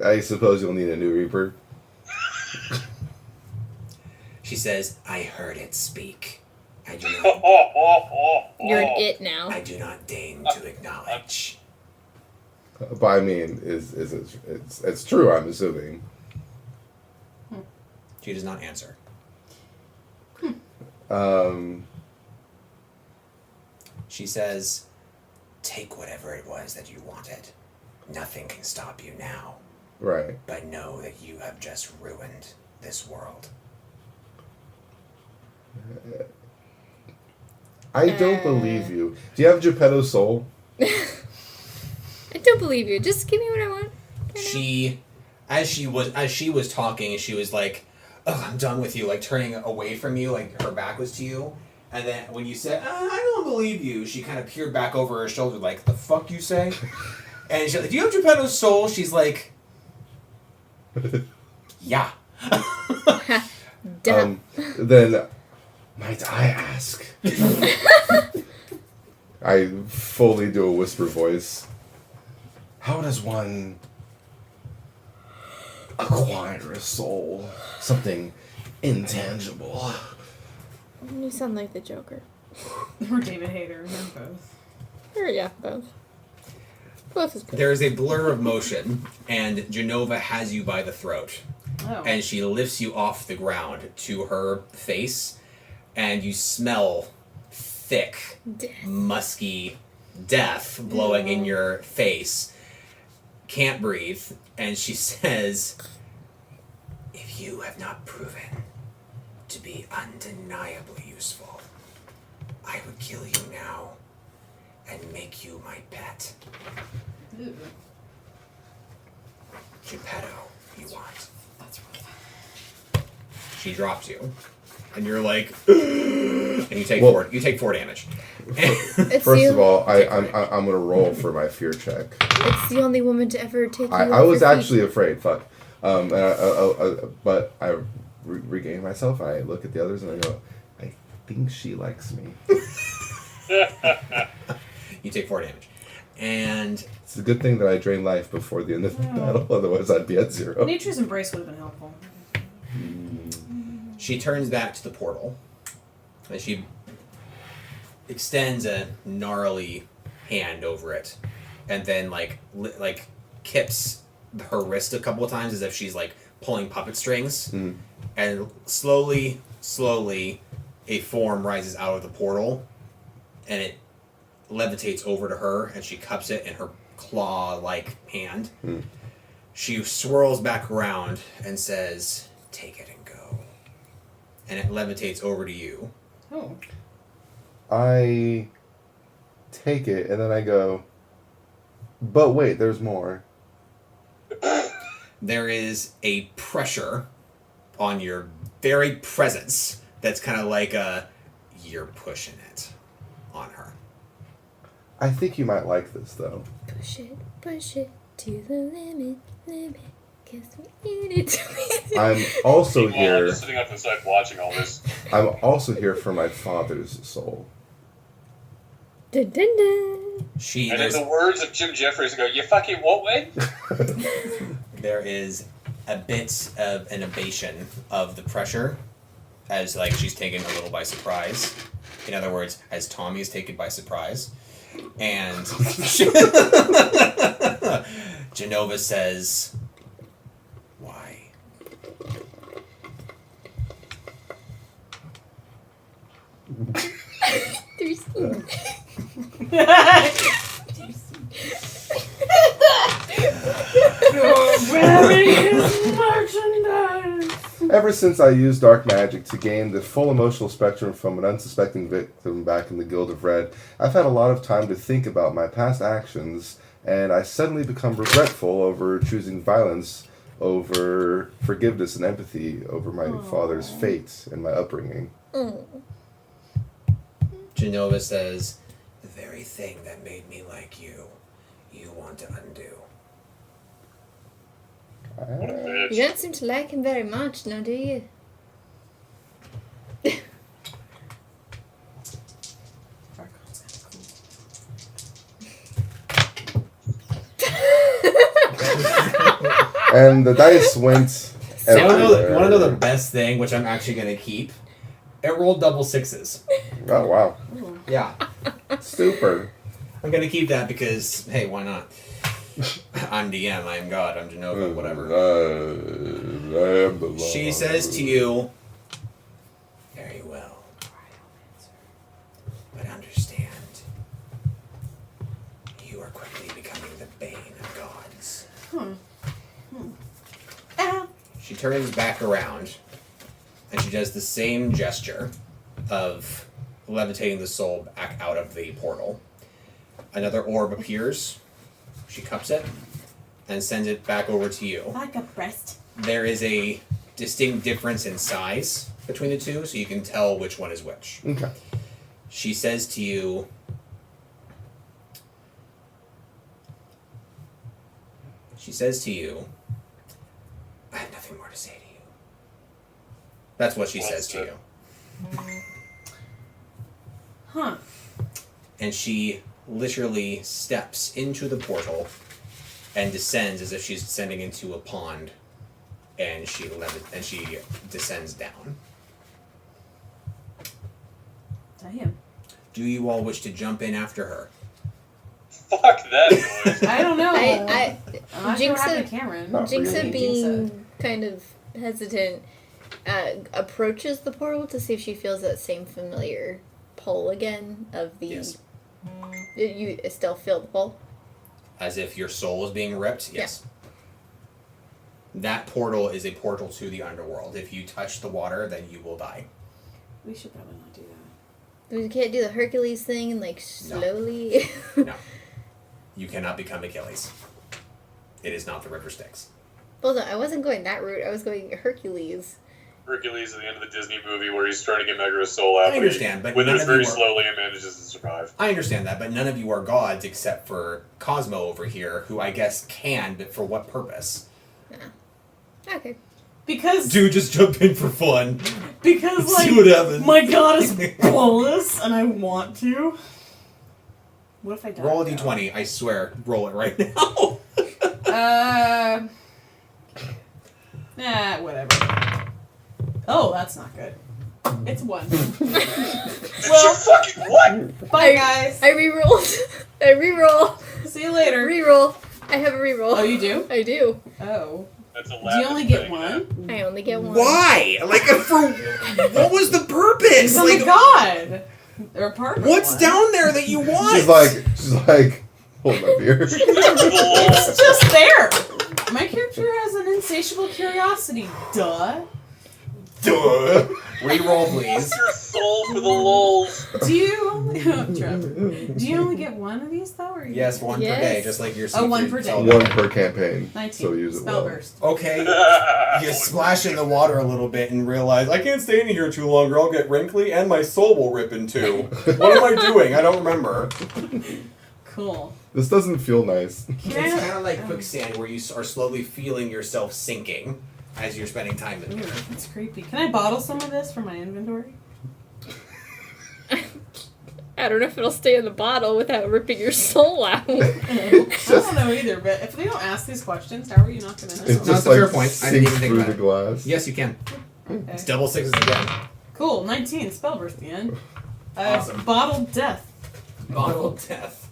I suppose you'll need a new Reaper. She says, I heard it speak. I do not, You're an it now. I do not deign to acknowledge. But I mean, it's true, I'm assuming. She does not answer. She says, take whatever it was that you wanted. Nothing can stop you now. Right. But know that you have just ruined this world. I don't believe you. Do you have Geppetto's soul? I don't believe you. Just give me what I want. As she was talking, she was like, oh, I'm done with you, like turning away from you, like her back was to you. And then when you said, I don't believe you, she kind of peered back over her shoulder like, the fuck you say? And she's like, do you have Geppetto's soul? She's like, yeah. Duh. Then, might I ask? I fully do a whisper voice. How does one acquire a soul? Something intangible. You sound like the Joker. Or David Hayter, or both. Or yeah, both. Both is good. There is a blur of motion, and Genova has you by the throat. Oh. And she lifts you off the ground to her face, and you smell thick, Death. musky death blowing in your face. Can't breathe. And she says, if you have not proven to be undeniably useful, I would kill you now and make you my pet. Ooh. Geppetto, you want. That's rough. She drops you, and you're like, and you take four damage. It's First the, of all, I'm gonna roll for my fear check. it's the only woman to ever take you I off was your feet. actually afraid. Fuck. But I regain myself. I look at the others and I go, I think she likes me. You take 4 damage, and It's a good thing that I drain life before the end of the battle. Otherwise, I'd be at 0. Nature's Embrace would have been helpful. she turns back to the portal, and she extends a gnarly hand over it, and then like kips her wrist a couple of times as if she's like pulling puppet strings, and slowly, a form rises out of the portal, and it levitates over to her, and she cups it in her claw-like hand. She swirls back around and says, take it and go. And it levitates over to you. Oh. I take it and then I go, but wait, there's more. There is a pressure on your very presence that's kind of like you're pushing it on her. I think you might like this, though. Push it to the limit, cause we need it to be. I'm also I'm here. just sitting up to the side watching all this. I'm also here for my father's soul. Dun, dun, dun. She And in there's, the words of Jim Jeffries, I go, you fucking what, Wade? there is a bit of an abatement of the pressure, as like she's taken a little by surprise. In other words, as Tommy is taken by surprise. And Genova says, "Why?" Ever since I used dark magic to gain the full emotional spectrum from an unsuspecting victim back in the Guild of Red, I've had a lot of time to think about my past actions, and I suddenly become regretful over choosing violence over forgiveness and empathy over my father's fate and my upbringing. Genova says, "The very thing that made me like you, you want to undo." You don't seem to like him very much, now do you? And the dice went You everywhere. want to know the best thing, which I'm actually going to keep? It rolled double sixes. Oh, wow. Yeah. Super. I'm going to keep that because, hey, why not? I'm DM, I'm God, I'm Genova, whatever. I am the law. She says to you, "Very well. But understand, you are quickly becoming the bane of gods." She turns back around, and she does the same gesture of levitating the soul back out of the portal. Another orb appears. She cups it and sends it back over to you. Like a breast. There is a distinct difference in size between the two, so you can tell which one is which. Okay. She says to you, "I have nothing more to say to you." That's what she says to you. Huh. And she literally steps into the portal and descends as if she's descending into a pond, and she descends down. Damn. Do you all wish to jump in after her? Fuck that noise. I don't know. I I'm not Jinx sure what it- happened to Cameron. Not Jinxa really. being kind of hesitant approaches the portal to see if she feels that same familiar pull again of the... Yes. You still feel the pull? As if your soul is being ripped? Yes. That portal is a portal to the underworld. If you touch the water, then you will die. We should probably not do that. We can't do the Hercules thing and like slowly... No. You cannot become Achilles. It is not the river Styx. Well, no, I wasn't going that route. I was going Hercules. Hercules at the end of the Disney movie where he's trying to get Mega's soul out. I understand, but withers none of very you are- slowly and manages to survive. I understand that, but none of you are gods except for Cosmo over here, who I guess can, but for what purpose? Okay. Because Dude, just jump in for fun. because like See what happens. my god is boneless and I want to. What if I die? Roll a d20, I swear. Roll it right now. Whatever. Oh, that's not good. It's 1. It's your fucking what? Bye, guys. I rerolled. I reroll. See you later. Reroll. I have a reroll. Oh, you do? I do. Oh. That's a Do you only get 1? I only get 1. Why? Like, for what was the purpose? Because I'm a god. Or a part of what's one. down there that you want? She's like, hold my beer. It's just there. My character has an insatiable curiosity. Duh. Duh. Reroll, please. Your soul for the lulz. Do you only Do you only get 1 of these though? Or you Yes, 1 per Yes. day, just like your Oh, 1 secret per day. television. 1 per campaign. 19. So use it Spell well. burst. Okay, you splash in the water a little bit and realize, I can't stay in here too longer, I'll get wrinkly and my soul will rip in two. What am I doing? I don't remember. Cool. This doesn't feel nice. It's kind of like quicksand where you are slowly feeling yourself sinking as you're spending time in Ooh, here. that's creepy. Can I bottle some of this for my inventory? I don't know if it'll stay in the bottle without ripping your soul out. I don't know either, but if they don't ask these questions, how are you not going to know? It's No, just that's a like fair point. I didn't sink even think through about the it. glass. Yes, you can. Okay. It's double sixes again. Cool. 19. Spell burst again. Awesome. Bottled death. Bottled death.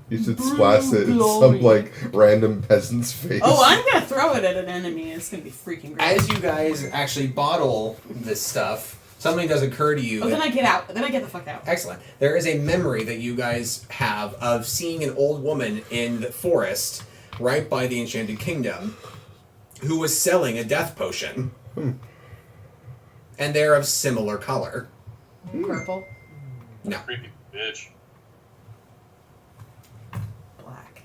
You should splash it in Glory. some like random peasant's face. Oh, I'm gonna throw it at an enemy. It's gonna be freaking great. As you guys actually bottle this stuff, something does occur to you. Oh, then I get out. Then I get the fuck out. Excellent. There is a memory that you guys have of seeing an old woman in the forest right by the Enchanted Kingdom who was selling a death potion. And they're of similar color. Purple. No. Creepy bitch. Black.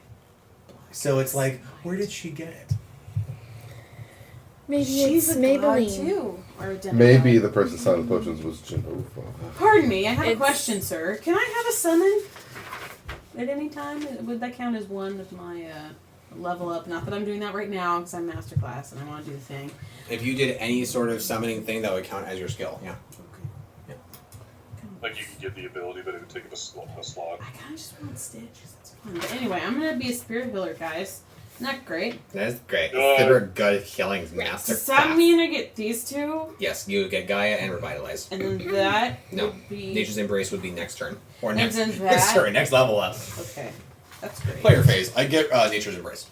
So it's like, where did she get it? Maybe She's it's a god Maybelline. too. Or a demigod. Maybe the person selling the potions was Genova. Pardon me, I have a It's- question, sir. Can I have a summon at any time? Would that count as one of my level up? Not that I'm doing that right now because I'm master class and I want to do the thing. If you did any sort of summoning thing, that would count as your skill, yeah. Okay. Like you can get the ability, but it would take up a slot. I kind of just want stitches. That's fun. But anyway, I'm gonna be a spirit healer, guys. Not great. That's great. Good. Super good healing master. Does that mean I get these two? Yes, you get Gaia and Revitalize. And then that No. would be. Nature's Embrace would be next turn. Or And next, then next that- turn, next level up. Okay. That's great. Player phase. I get Nature's Embrace.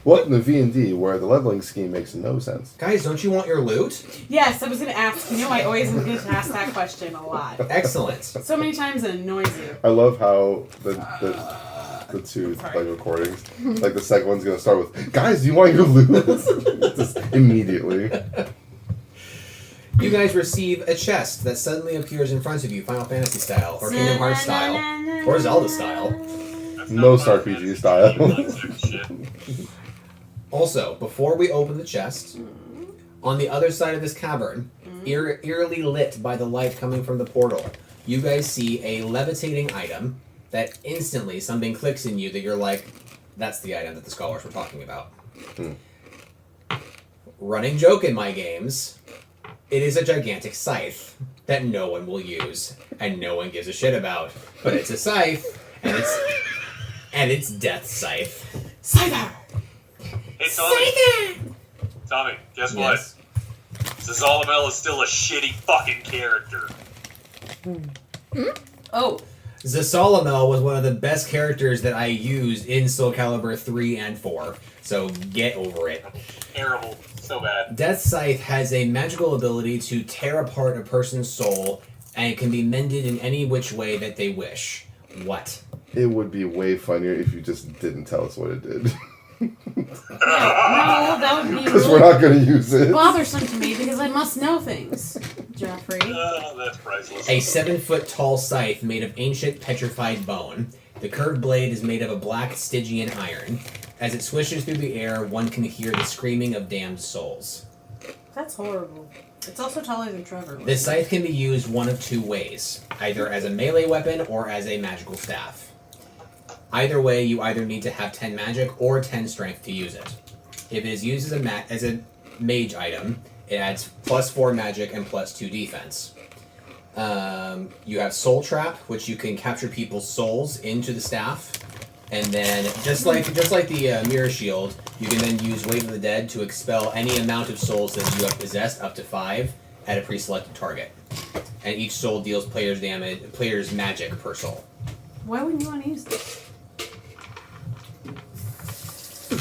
Welcome to V&D, where the leveling scheme makes no sense. Guys, don't you want your loot? Yes, I was gonna ask. You know, I always get to ask that question a lot. Excellent. So many times it annoys you. I love how the two Sorry. like recordings, like the second one's gonna start with, "Guys, do you want your loot?" Just immediately. You guys receive a chest that suddenly appears in front of you, Final Fantasy style, or Kingdom Hearts style, or Zelda style. That's Most not RPG Final style. Fantasy shit. Also, before we open the chest, on the other side of this cavern, eerily lit by the light coming from the portal, you guys see a levitating item that instantly something clicks in you that you're like, that's the item that the scholars were talking about. Running joke in my games, it is a gigantic scythe that no one will use and no one gives a shit about. But it's a scythe, and it's Death Scythe. Scyther! Hey Tommy, guess what? Yes. Zazalamel is still a shitty fucking character. Oh, Zasalamel was one of the best characters that I used in Soul Calibur 3 and 4, so get over it. Terrible. So bad. Death Scythe has a magical ability to tear apart a person's soul, and it can be mended in any which way that they wish. What? It would be way funnier if you just didn't tell us what it did. no, that would be Because we're really not going to use it. bothersome to me because I must know things, Jeffrey. That's priceless. A 7-foot-tall scythe made of ancient petrified bone. The curved blade is made of a black Stygian iron. As it swishes through the air, one can hear the screaming of damned souls. That's horrible. It's also taller than Trevor. This scythe can be used one of two ways, either as a melee weapon or as a magical staff. Either way, you either need to have 10 magic or 10 strength to use it. If it is used as a mage item, it adds +4 magic and +2 defense. You have Soul Trap, which you can capture people's souls into the staff, and then just like the Mirror Shield, you can then use Wave of the Dead to expel any amount of souls that you have possessed, up to 5, at a pre-selected target. And each soul deals player's magic per soul. Why wouldn't you want to use this?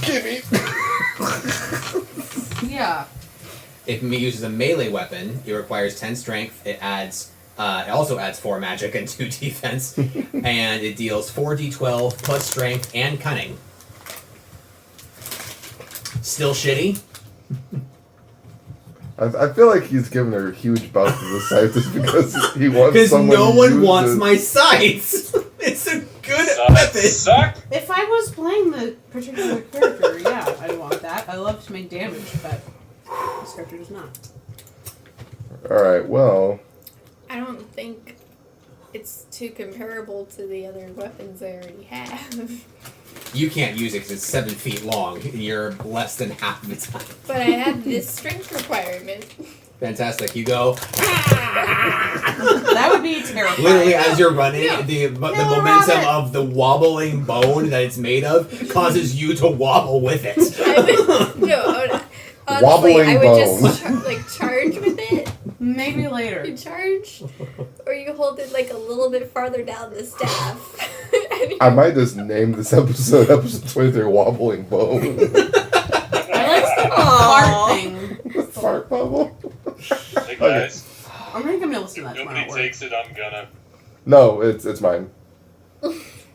Gimme! Yeah. If it uses a melee weapon, it requires 10 strength. It also adds 4 magic and 2 defense, and it deals 4d12 plus strength and cunning. Still shitty. I feel like he's giving her a huge bump to the site just because he wants Because someone no to one use wants it. my sights. It's a good Suck. weapon. Suck. If I was playing the particular character, yeah, I'd want that. I love to make damage, but this character does not. Alright, well... I don't think it's too comparable to the other weapons I already have. You can't use it because it's 7 feet long, and you're less than half of its height. But I have this strength requirement. Fantastic. You go. That would be terrifying. Literally, as you're running, Yeah. the momentum of the wobbling bone that it's made of causes you to wobble with it. No, honestly, Wobbling I would bone. just charge with it Maybe later. You charge, or you hold it like a little bit farther down the staff. I might just name this episode 23 Wobbling Bone. I like the Aw. fart thing. The fart bubble? Hey guys, I'm gonna listen to if that nobody tomorrow. takes it, I'm gonna. No, it's mine.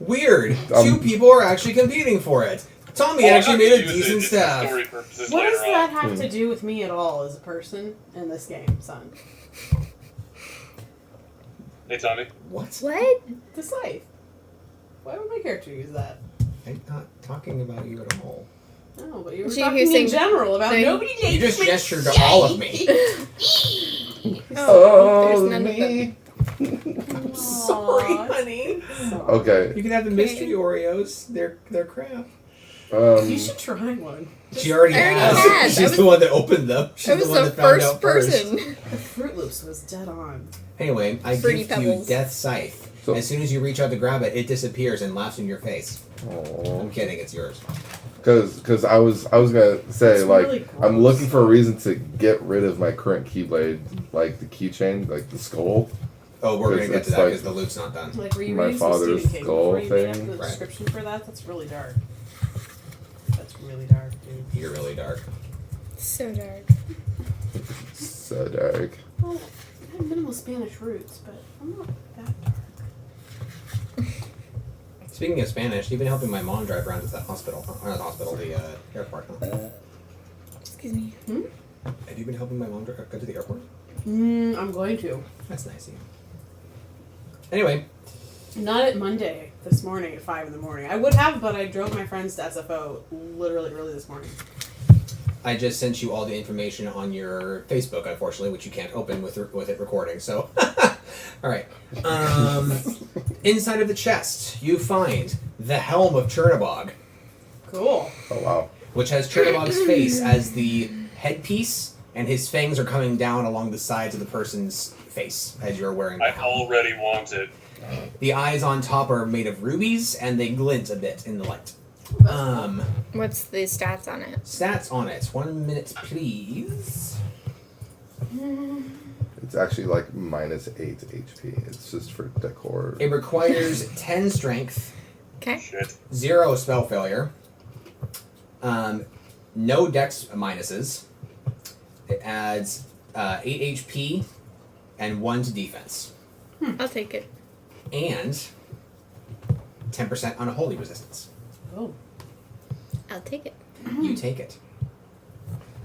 Weird. Two people are actually competing for it. Tommy Well, I'm actually not made gonna a use it decent just for staff. story purposes What later does that on. have to do with me at all as a person in this game, son? Hey Tommy. What? What? The scythe. Why would my character use that? I'm not talking about you at all. No, but you were So you're talking in saying- general about No, nobody takes You just my gestured to all of me. Oh, there's none of them. Sorry, Aw, honey. Okay. You can have the mystery Oreos. They're crap. You should try one. She already I already has. had. I She's was- the one that opened them. She's I was the one the that found first out first. person. The Fruit Loops was dead on. Anyway, I Fruity give you Pebbles. Death Scythe. So- As soon as you reach out to grab it, it disappears and laughs in your face. Aww. I'm kidding, it's yours. Because I was gonna say It's like really I'm gross. looking for a reason to get rid of my current keyblade, like the keychain, like the skull. Oh, we're gonna It's- get to it's that like- because the loot's not done. Like, were you My reading some father's Stephen King skull before you made up thing. the Right. description for that? That's really dark. That's really dark, dude. You're really dark. So dark. So dark. Well, I have minimal Spanish roots, but I'm not that dark. Speaking of Spanish, you've been helping my mom drive around to the hospital. Or not the hospital, the airport. Huh? Excuse me. Have you been helping my mom go to the airport? I'm going to. That's nice of you. Anyway, Not at Monday this morning at 5 in the morning. I would have, but I drove my friends to SFO literally early this morning. I just sent you all the information on your Facebook, unfortunately, which you can't open with it recording. So, all right. Inside of the chest, you find the helm of Chernobog, Cool. Oh wow. which has Chernobog's face as the headpiece, and his fangs are coming down along the sides of the person's face as you're wearing the I helm. already want it. The eyes on top are made of rubies, and they glint a bit in the light. What's the stats on it? Stats on it. 1 minute, please. It's actually like -8 HP. It's just for decor. It requires 10 strength, Okay. Shit. 0 spell failure, no dex minuses. It adds 8 HP and 1 to defense, I'll take it. and 10% unholy resistance. Oh. I'll take it. You take it.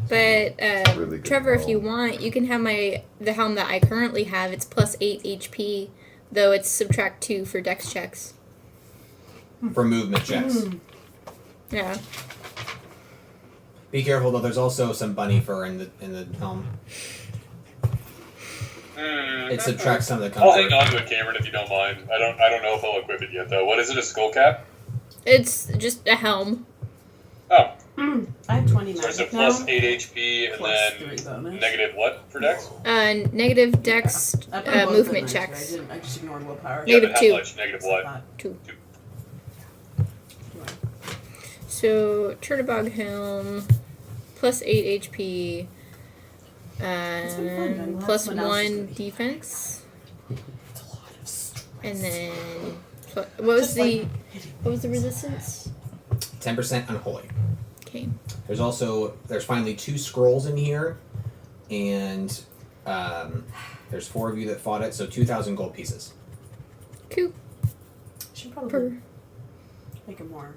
But Really good Trevor, if you helm. want, you can have the helm that I currently have. It's plus 8 HP, though it's subtract 2 for dex checks. For movement checks. Yeah. Be careful though. There's also some bunny fur in the helm. It subtracts some of the I'll comfort. hang on to it, Cameron, if you don't mind. I don't know if I'll equip it yet though. What is it? A skull cap? It's just a helm. Oh, I have 20 so it's a magic plus now. 8 HP and Plus then 3 bonus. negative what for dex? Negative dex I put both movement in there, checks. so I just ignored willpower. Yeah, Negative but how 2. much? Negative what? 2. 2. So, Chernobog helm, plus 8 HP, It's been fun, Ben. We'll have plus someone else 1 just do it. defense, It's a lot of stress. and then what was the resistance? 10% unholy. Okay. There's finally 2 scrolls in here, and there's 4 of you that fought it, so 2,000 gold pieces. Cool. Should probably Per make it more.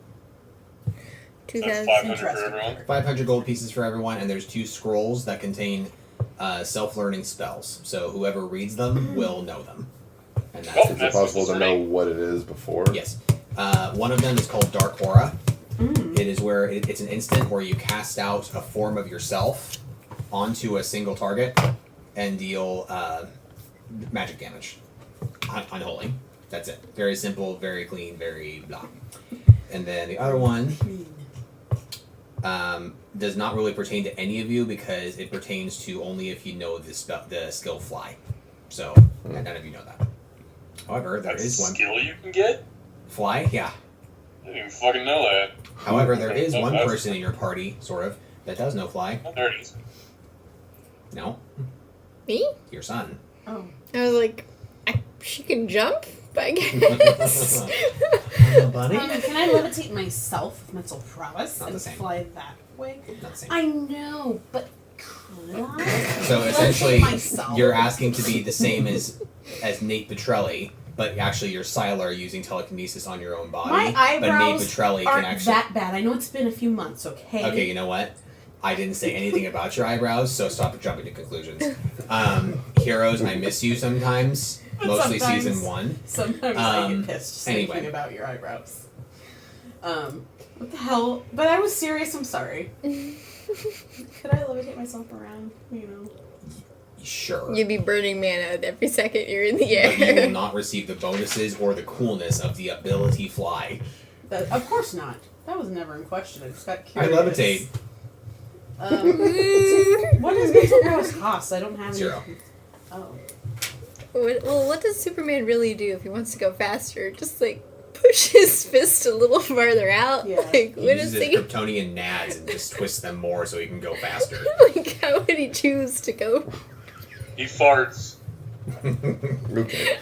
So that's 2,000. 500 for everyone. 500 gold pieces for everyone, and there's 2 scrolls that contain self-learning spells. So whoever reads them will know them. And that's Oh, Is it that's possible to for know me. what it is before? yes. One of them is called Dark Aura. Mm. It is where it's an instant where you cast out a form of yourself onto a single target and deal magic damage. Unholy. That's it. Very simple, very clean, very blah. And then the other one does not really pertain to any of you because it pertains to only if you know the skill Fly. So none of you know that. However, there That's is a one skill you can get? Fly. Yeah. I didn't even fucking know that. However, there is Oh, one that's- person in your party, sort of, that does know Fly. Oh, there it is. No. Me? Your son. Oh. I was like, she can jump, I guess. Bunny? Can I levitate myself with mental prowess Not the and same. fly that way? Not the same. I know, but could I? So Levitate essentially, myself? you're asking to be the same as Nate Petrelli, but actually you're Sylar using telekinesis on your own body. My but Nate eyebrows Petrelli can aren't actually. that bad. I know it's been a few months, okay? Okay, you know what? I didn't say anything about your eyebrows, so stop jumping to conclusions. Heroes, I miss you sometimes. Mostly Sometimes. season 1. Sometimes I get pissed just anyway. thinking about your eyebrows. What the hell? But I was serious, I'm sorry. Could I levitate myself around? You know. Sure. You'd be Burning Man out every second you're in the But you will air. not receive the bonuses or the coolness of the ability fly. Of course not. That was never in question. I just got I curious. levitate. What does mental prowess cost? I don't have any. 0. Oh. Well, what does Superman really do if he wants to go faster? Just like push his fist a little farther out? Yeah. Like, He what uses is his he? Kryptonian nads and just twists them more so he can go faster. Like, how would he choose to go? He farts. Okay.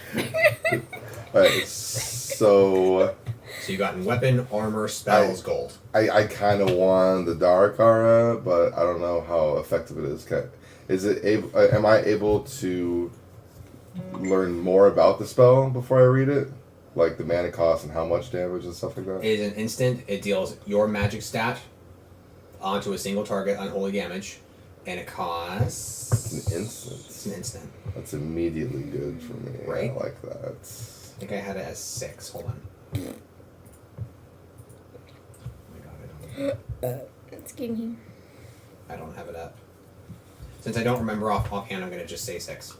Alright, so So you got in weapon, armor, spells, gold. I kind of want the Dark Aura, but I don't know how effective it is. Is it able? Am I able to learn more about the spell before I read it, like the mana cost and how much damage and stuff like that? It is an instant. It deals your magic stat onto a single target, unholy damage, and it costs. It's an instant. It's an instant. That's immediately good for me. Right. I like that. I think I had it as 6. Hold on. Excuse me. I don't have it up. Since I don't remember offhand, I'm going to just say 6.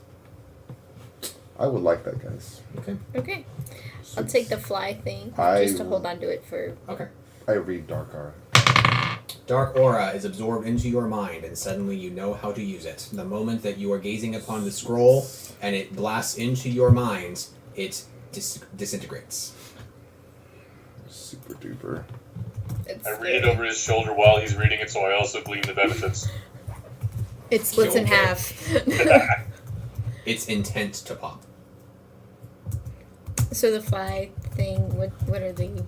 I would like that, guys. Okay. Okay. I'll take the fly thing I- just to hold on to it for. Okay. I read Dark Aura. Dark aura is absorbed into your mind, and suddenly you know how to use it. The moment that you are gazing upon the scroll and it blasts into your mind, it disintegrates. Super duper. It's, I read it over his shoulder while he's reading it, so I also glean the benefits. it splits in Okay. half. It's intent to pop. So the fly thing, what are the...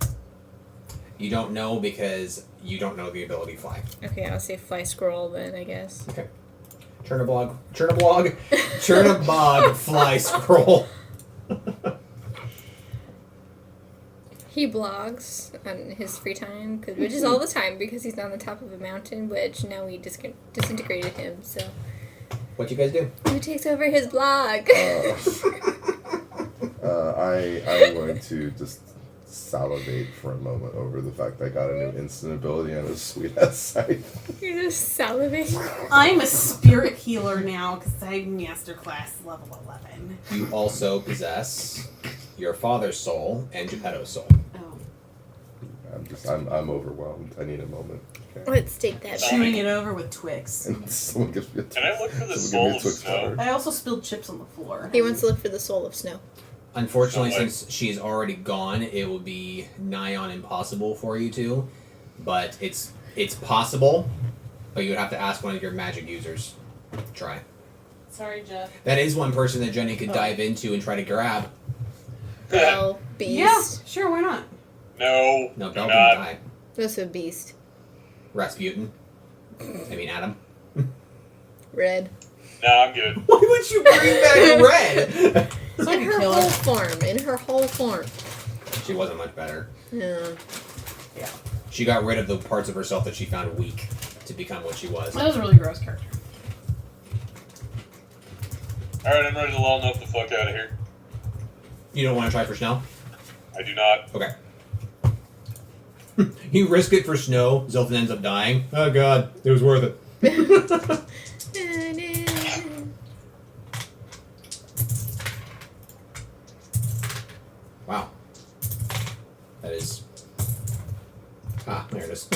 You don't know because you don't know the ability fly. Okay, I'll say fly scroll then, I guess. Okay. Chernobog, fly scroll. He blogs on his free time, which is all the time because he's on the top of a mountain, which now we disintegrated him, so... What you guys do? Who takes over his blog? I'm going to just salivate for a moment over the fact that I got a new instant ability on a sweet ass site. You're just salivating. I'm a spirit healer now because I'm master class level 11. You also possess your father's soul and Geppetto's soul. Oh. I'm overwhelmed. I need a moment. Okay. Let's take that back. Chewing it over with Twix. And someone gives me a Can I look for the someone soul give me a of Twix snow? bar. I also spilled chips on the floor. He wants to look for the soul of snow. Unfortunately, So, like- since she's already gone, it will be nigh on impossible for you to. But it's possible, but you would have to ask one of your magic users. Try. Sorry, Jeff. That is one person that Jenny could Oh. dive into and try to grab. Bell, beast. Yeah, sure, why not? No, No, do Bell not. can die. That's a beast. Rasputin. I mean, Adam. Red. No, I'm good. Why would you bring back Red? So I In could her kill whole her. form. In her whole form. She wasn't much better. Yeah. Yeah. She got rid of the parts of herself that she found weak to become what she was. That was a really gross character. Alright, I'm ready to lull Nope the fuck out of here. You don't want to try for snow? I do not. Okay. You risk it for snow, Zilton ends up dying. Oh god, it was worth it. Wow. That is... Ah, there it is.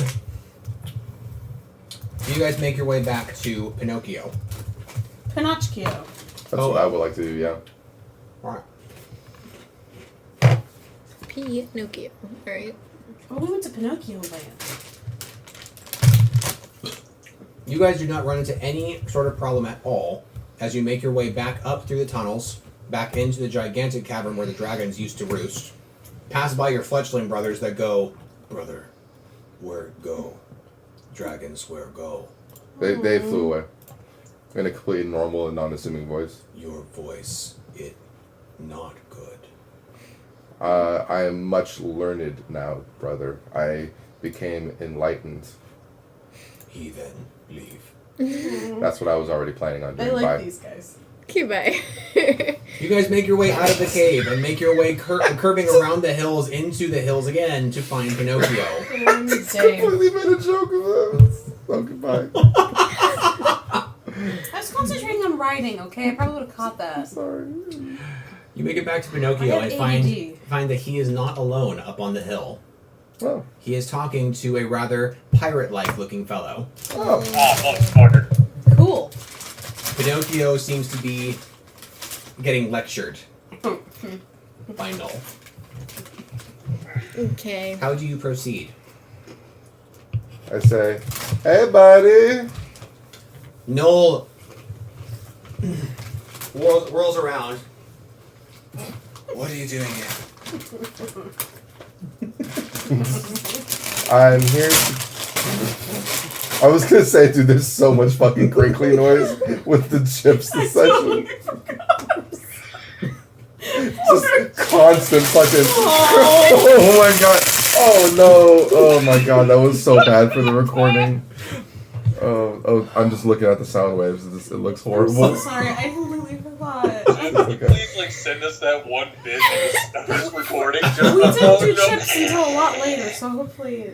You guys make your way back to Pinocchio. Pinocchio. That's Oh. what I would like to do, yeah. Alright. Pinocchio. Alright. Oh, we went to Pinocchio land. You guys do not run into any sort of problem at all as you make your way back up through the tunnels, back into the gigantic cavern where the dragons used to roost. Pass by your fledgling brothers that go, brother, where go? Dragons, where go? They flew away. In a completely normal and non-assuming voice. Your voice, it not good. I am much learned now, brother. I became enlightened. Heathen, leave. That's what I was already planning on I doing. like Bye. these guys. Okay, bye. You guys make your way out of the cave and make your way curving around the hills into the hills again to find Pinocchio. Same. Completely made a joke of them. So goodbye. I was concentrating on writing, okay? I probably would have caught that. Sorry. You make it back to Pinocchio I and have find ADD. that he is not alone up on the hill. Oh. He is talking to a rather pirate-like looking fellow. Oh. Oh, motherfucker. Cool. Pinocchio seems to be getting lectured by Null. Okay. How do you proceed? I say, hey, buddy. Null whirls around. What are you doing here? I'm here to... I was gonna say, dude, there's so much fucking crinkly noise with the chips this session. Just constant fucking... Oh my god. Oh no. Oh my god, that was so bad for the recording. Oh, I'm just looking at the sound waves. It looks I'm horrible. so sorry. I completely forgot. Can you please like send us that one bit of this recording? Just We didn't do no. chips until a lot later, so hopefully...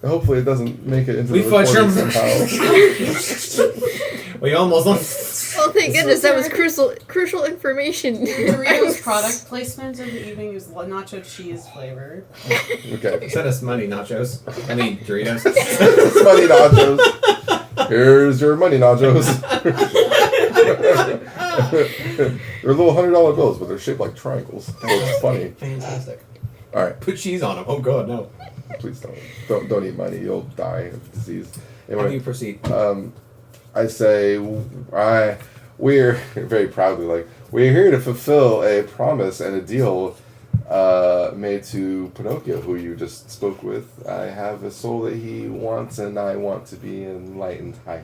Hopefully it doesn't make it into We the fudged recording him. somehow. We almost... Oh, thank goodness, that was crucial information. Doritos product placement of the evening is nacho cheese flavor. Okay. Send us money, nachos. I mean, Doritos. Money nachos. Here's your money nachos. They're little $100 bills, but they're shaped like triangles. So it's funny. Fantastic. All right, Put cheese on them. Oh god, no. please don't eat money. You'll die of disease. How do you Anyway, proceed? I say we're very proudly like we're here to fulfill a promise and a deal made to Pinocchio, who you just spoke with. I have a soul that he wants, and I want to be enlightened. Hi.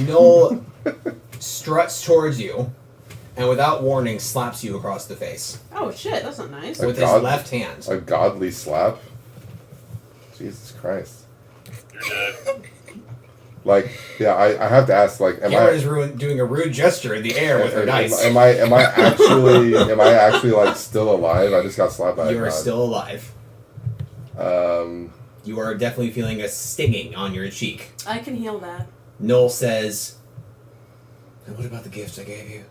Noel struts towards you and without warning slaps you across the face Oh shit, that's not nice. with his God. left hand. A godly slap. Jesus Christ. You're dead. Like, yeah, I have to ask, like, am Cameron I is doing a rude gesture in the air with her dice. am I actually like still alive? I just got slapped by a You are god. still alive. You are definitely feeling a stinging on your cheek. I can heal that. Noel says, and what about the gifts I gave you?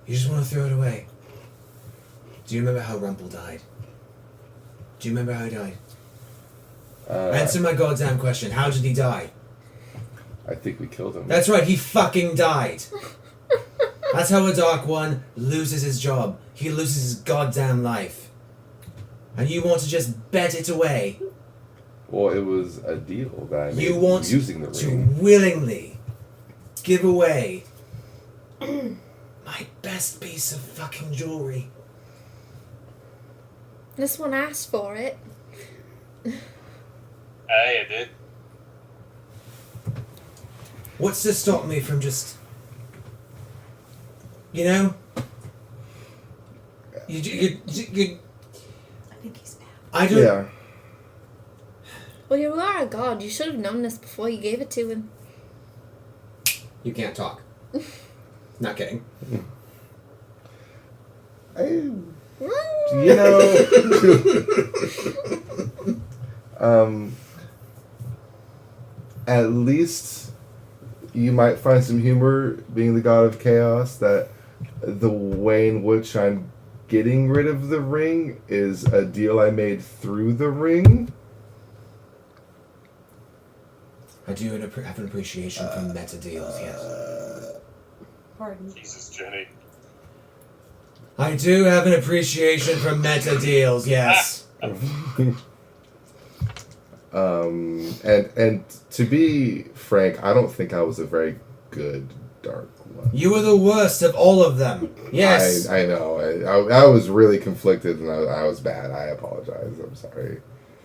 You just want to throw it away. Do you remember how Rumple died? Do you remember how he died? Answer my goddamn question. How did he die? I think we killed him. That's right, he fucking died. That's how a Dark One loses his job. He loses his goddamn life. And you want to just bet it away. Well, it was a deal that I made You want using the to ring. willingly give away my best piece of fucking jewelry. This one asked for it. Hey, I did. What's to stop me from just, you know? You I think he's bad. I don't. Yeah. Well, you are a god. You should have known this before you gave it to him. You can't talk. Not kidding. You know, at least you might find some humor being the god of chaos, that the way in which I'm getting rid of the ring is a deal I made through the ring. I do have an appreciation for meta deals, yes. Pardon. Jesus, Jenny. I do have an appreciation for meta deals, yes. And to be frank, I don't think I was a very good Dark One. You were the worst of all of them. Yes. I know. I was really conflicted and I was bad. I apologize. I'm sorry.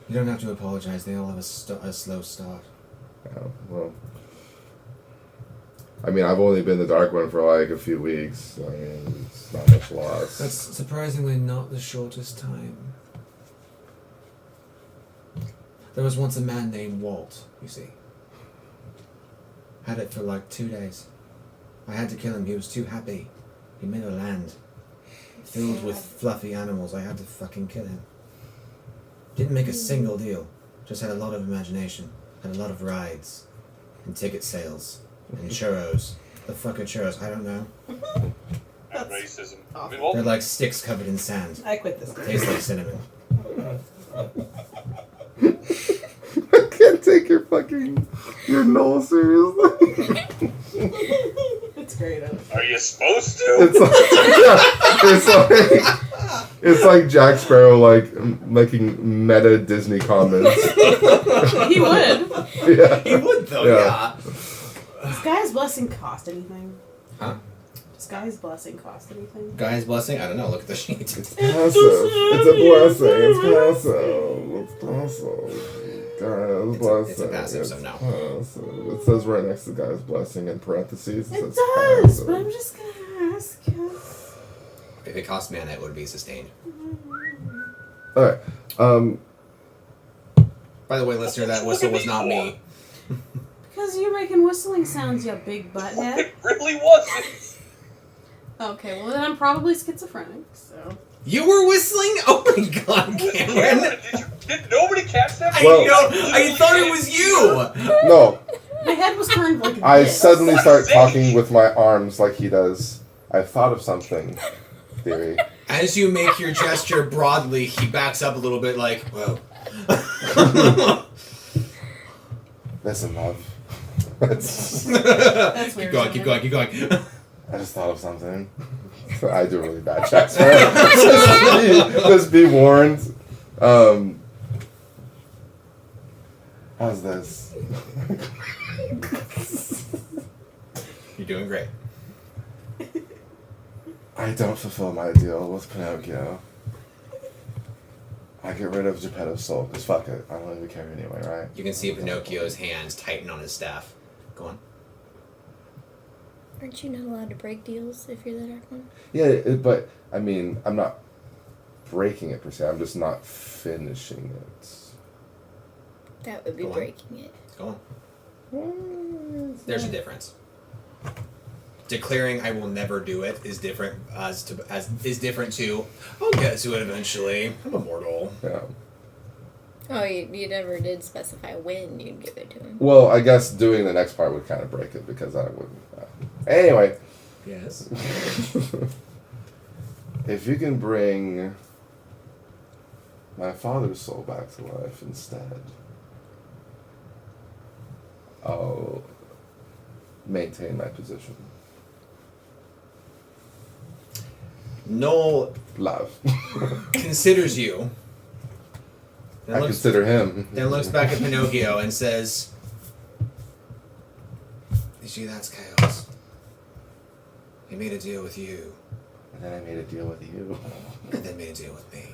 You don't have to apologize. They all have a slow start. Oh, well. I mean, I've only been the Dark One for like a few weeks. I mean, it's not much loss. That's surprisingly not the shortest time. There was once a man named Walt, you see. Had it for like 2 days. I had to kill him. He was too happy. He made a land filled with fluffy animals. I had to fucking kill him. Didn't make a single deal. Just had a lot of imagination. Had a lot of rides. And ticket sales. And churros. The fuck are churros? I don't know. And racism. I mean, They're well, like sticks covered in sand. I quit this. Tastes like cinnamon. I can't take your Noel seriously. It's great. are you supposed to? It's like Jack Sparrow like making meta Disney comments. He would. Yeah. He would though, Yeah. Does Guy's Blessing cost anything? Huh? Does Guy's Blessing cost anything? Guy's blessing? I don't know. Look at the sheet. Passive. It's a blessing. It's passive. It's passive. Guy's blessing. It's a passive, so no. Passive. It says right next to Guy's blessing in parentheses. It says does, passive. but I'm just gonna ask you. If it cost mana, it would be sustained. Alright. By the way, listener, that whistle was not me. Because you're making whistling sounds, you big butthead. It really wasn't. Okay, well then I'm probably schizophrenic, so. You were whistling? Oh my god, Cameron! Did nobody catch that? I thought it was you! No. My head was turned like I this. suddenly start talking with my arms like he does. I thought of something. Theory. As you make your gesture broadly, he backs up a little bit like, whoa. Listen, love. That's That's weird. Keep going. I just thought of something. I do really bad checks. Just be warned. How's this? You're doing great. I don't fulfill my deal with Pinocchio. I get rid of Geppetto's soul, because fuck it. I don't even care anyway, right? You can see Pinocchio's hands tighten on his staff. Go on. Aren't you not allowed to break deals if you're the Dark One? Yeah, but, I mean, I'm not breaking it per se. I'm just not finishing it. That would be Go on. breaking it. Go on. There's a difference. Declaring I will never do it is different is different to I'll get to it eventually. I'm immortal. Yeah. Oh, you never did specify when you'd give it to him. Well, I guess doing the next part would kind of break it, because I wouldn't... Anyway. Yes. If you can bring my father's soul back to life instead, I'll maintain my position. Noel Love. considers you. I consider him. Then looks back at Pinocchio and says, "You see, that's chaos. He made a deal with you, And then I made a deal with you. and then made a deal with me.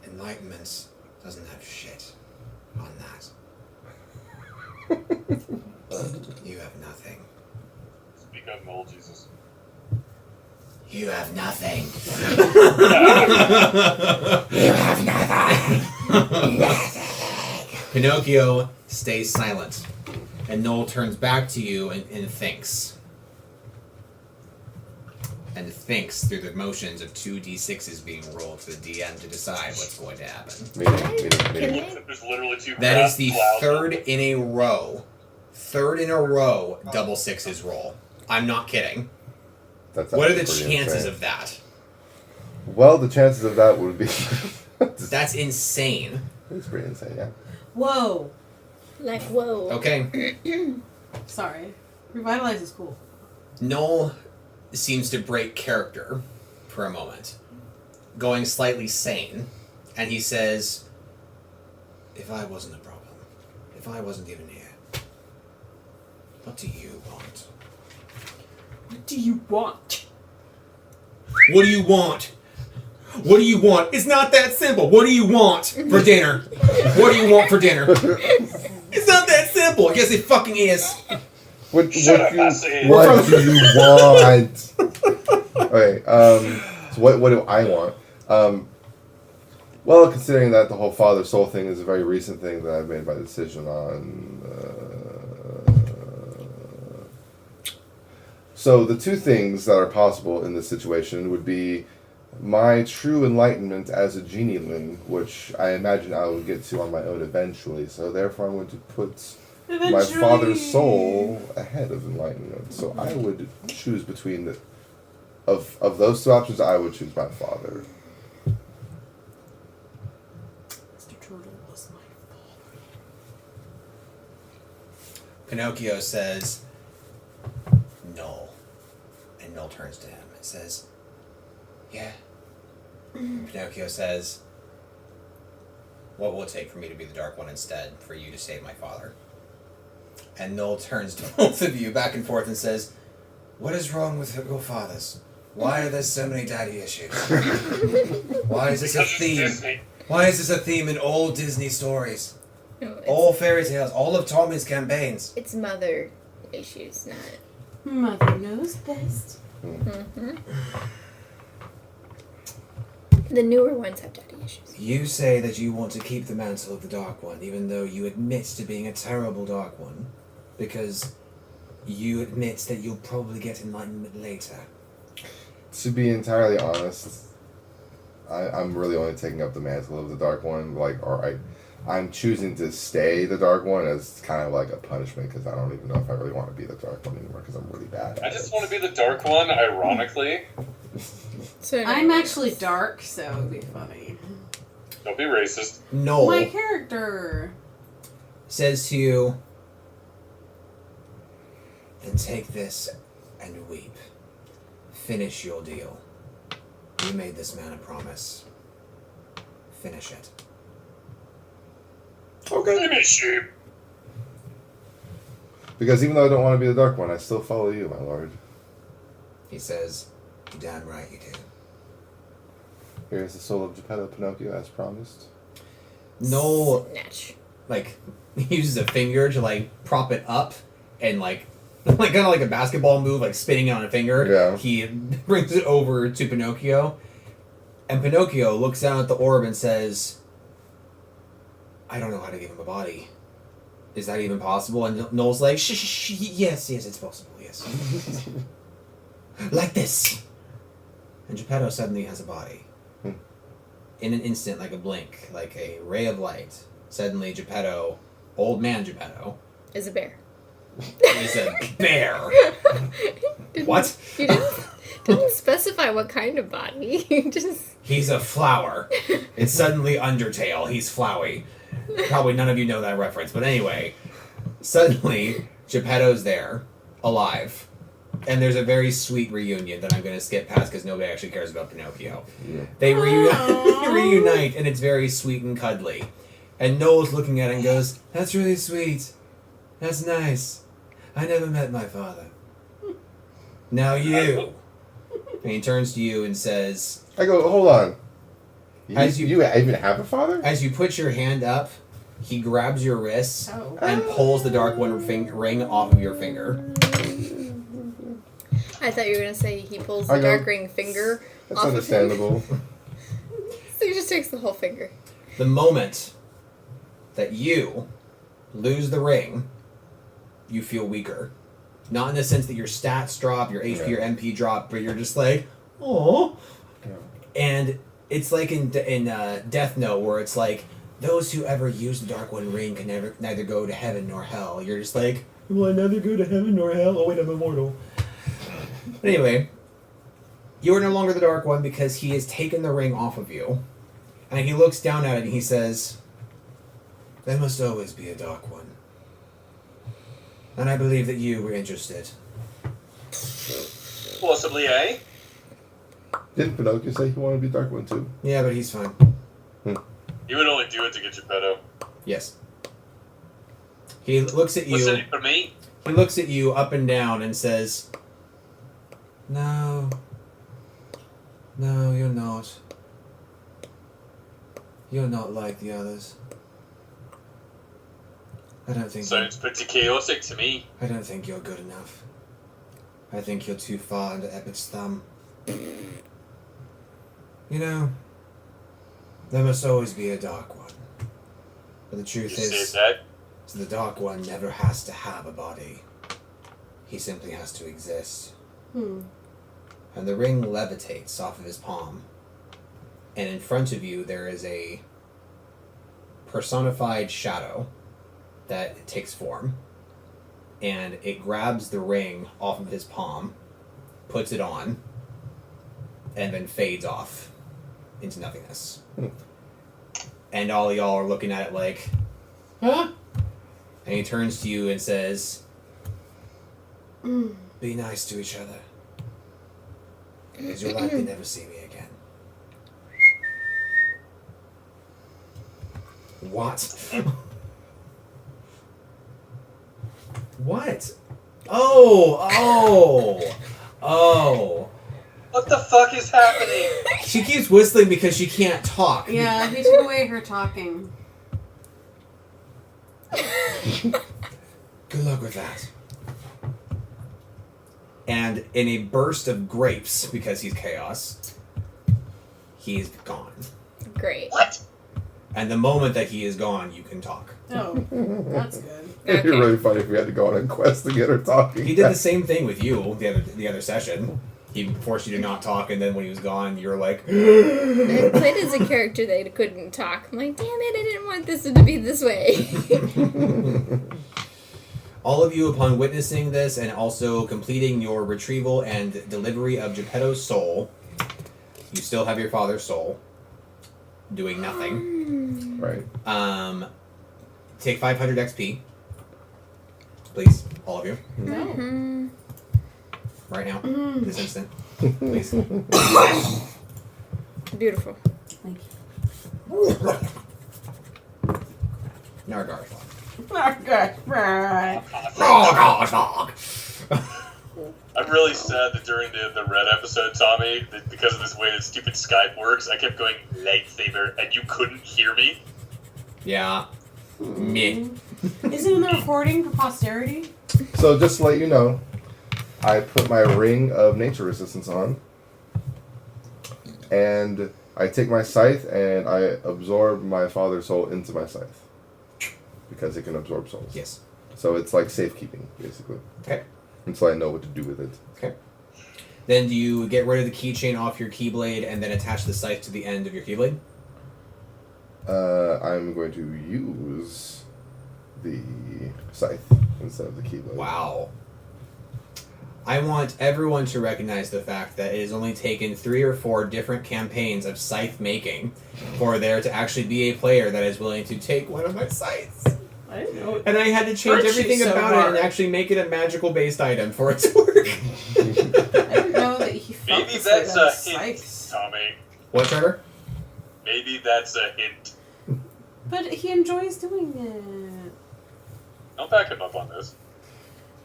Enlightenment doesn't have shit on that. You have nothing. Speak up, Noel, Jesus. You have nothing. You have nothing. Pinocchio stays silent, and Noel turns back to you and thinks. And thinks through the motions of 2d6s being rolled to the DM to decide what's going to happen. Meeting. There's literally two That is the clouds. third in a row double sixes roll. I'm not kidding. That's What are the actually pretty chances insane. of that? Well, the chances of that would be... That's insane. It's pretty insane, yeah. Whoa. Like, whoa. Okay. Sorry. Revitalize is cool. Noel seems to break character for a moment, going slightly sane, and he says, if I wasn't a problem, if I wasn't even here, what do you want? What do you want? What do you want? What do you want? It's not that simple. What do you want for dinner? What do you want for dinner? It's not that simple. I guess it fucking is. What do you want? Okay, so what do I want? Well, considering that the whole father soul thing is a very recent thing that I've made my decision on. So the two things that are possible in this situation would be my true enlightenment as a genielin, which I imagine I will get to on my own eventually. So therefore, I'm going to put my father's soul ahead of enlightenment. So I would choose between the of those two options. I would choose my father. Mr. Turtle was my father. Pinocchio says, "Null," and Null turns to him and says, "Yeah." Pinocchio says, "What will it take for me to be the Dark One instead, for you to save my father?" And Null turns to both of you back and forth and says, "What is wrong with your fathers? Why are there so many daddy issues? Why is this a theme? Why is this a theme in all Disney stories? No, All fairy tales, all of Tommy's campaigns?" it's mother issues, not. Mother knows best. Mm-hmm. The newer ones have daddy issues. You say that you want to keep the mantle of the Dark One, even though you admit to being a terrible Dark One, because you admit that you'll probably get enlightenment later. To be entirely honest, I'm really only taking up the mantle of the Dark One. I'm choosing to stay the Dark One as kind of like a punishment because I don't even know if I really want to be the Dark One anymore because I'm really bad at I just want to be the Dark One, ironically. So I'm actually dark, so it'd be funny. Don't be racist. Noel My character. says to you, "Then take this and weep. Finish your deal. You made this man a promise. Finish it." Give me sheep. Because even though I don't want to be the Dark One, I still follow you, my lord. He says, "You're damn right you do." Here's the soul of Geppetto Pinocchio as promised. Noel Snatch. uses a finger to prop it up and kind of like a basketball move, spinning it on a finger. Yeah. He brings it over to Pinocchio, and Pinocchio looks down at the orb and says, "I don't know how to give him a body. Is that even possible?" And Noel's like, yes, it's possible, yes. Like this. And Geppetto suddenly has a body. In an instant, like a blink, like a ray of light, suddenly Geppetto, old man Geppetto, Is a bear. is a bear. What? You didn't specify what kind of body. You just. He's a flower. It's suddenly Undertale. He's Flowey. Probably none of you know that reference, but anyway, suddenly Geppetto's there, alive. And there's a very sweet reunion that I'm going to skip past because nobody actually cares about Pinocchio. Yeah. They reunite, and it's very sweet and cuddly. And Noel's looking at it and goes, "That's really sweet. That's nice. I never met my father. Now you." And he turns to you and says, I go, hold on. As You you- even have a father? as you put your hand up, he grabs your wrist and pulls the Dark One ring off of your finger. I thought you were gonna say he pulls I the go, dark ring finger That's off understandable. of him. So he just takes the whole finger. The moment that you lose the ring, you feel weaker. Not in the sense that your stats drop, your HP or MP drop, but you're just like, oh. Yeah. And it's like in Death Note, where it's like, those who ever use the Dark One ring can neither go to heaven nor hell. You're just like, will I neither go to heaven nor hell? Oh wait, I'm immortal. But anyway, you are no longer the Dark One because he has taken the ring off of you. And he looks down at it and he says, "There must always be a Dark One. And I believe that you were interested." Possibly, eh? Didn't Pinocchio say he wanted to be Dark One too? Yeah, but he's fine. You would only do it to get Geppetto. Yes. He looks at What's you. in it for me? He looks at you up and down and says, "No, no, you're not. You're not like the others. I don't think. Sounds pretty chaotic to me. I don't think you're good enough. I think you're too far under Epic's thumb. You know, there must always be a Dark One. But the truth You is, said that. the Dark One never has to have a body. He simply has to exist." And the ring levitates off of his palm. And in front of you, there is a personified shadow that takes form. And it grabs the ring off of his palm, puts it on, and then fades off into nothingness. And all of y'all are looking at it like, huh? And he turns to you and says, "Be nice to each other. Because you'll likely never see me again." What? What? Oh. What the fuck is happening? She keeps whistling because she can't talk. Yeah, we took away her talking. Good luck with that. And in a burst of grapes, because he's chaos, he's gone. Great. What? And the moment that he is gone, you can talk. Oh, that's good. It'd be really funny if we had to go on a quest to get her talking. He did the same thing with you the other session. He forced you to not talk, and then when he was gone, you were like... I played as a character that couldn't talk. I'm like, damn it, I didn't want this to be this way. All of you, upon witnessing this and also completing your retrieval and delivery of Geppetto's soul, you still have your father's soul, doing nothing. Right. Take 500 XP. Please, all of you. No. Right now. This instant. Please. Beautiful. Thank you. Nargar. I'm really sad that during the Red episode, Tommy, that because of this way that stupid Skype works, I kept going lightsaber and you couldn't hear me. Yeah. Meh. Is it in the recording for posterity? So just to let you know, I put my ring of nature resistance on, and I take my scythe and I absorb my father's soul into my scythe because it can absorb souls. Yes. So it's like safekeeping, basically. Okay. Until I know what to do with it. Okay. Then do you get rid of the keychain off your keyblade and then attach the scythe to the end of your keyblade? I'm going to use the scythe instead of the keyblade. Wow. I want everyone to recognize the fact that it has only taken 3 or 4 different campaigns of scythe making for there to actually be a player that is willing to take one of my scythes. I didn't know. And I had to change Hurt you everything so about hard. it and actually make it a magical based item for it to work. I didn't know that he felt Maybe this way that's about a his hint, scythes. Tommy. What, Trevor? Maybe that's a hint. But he enjoys doing it. Don't back him up on this.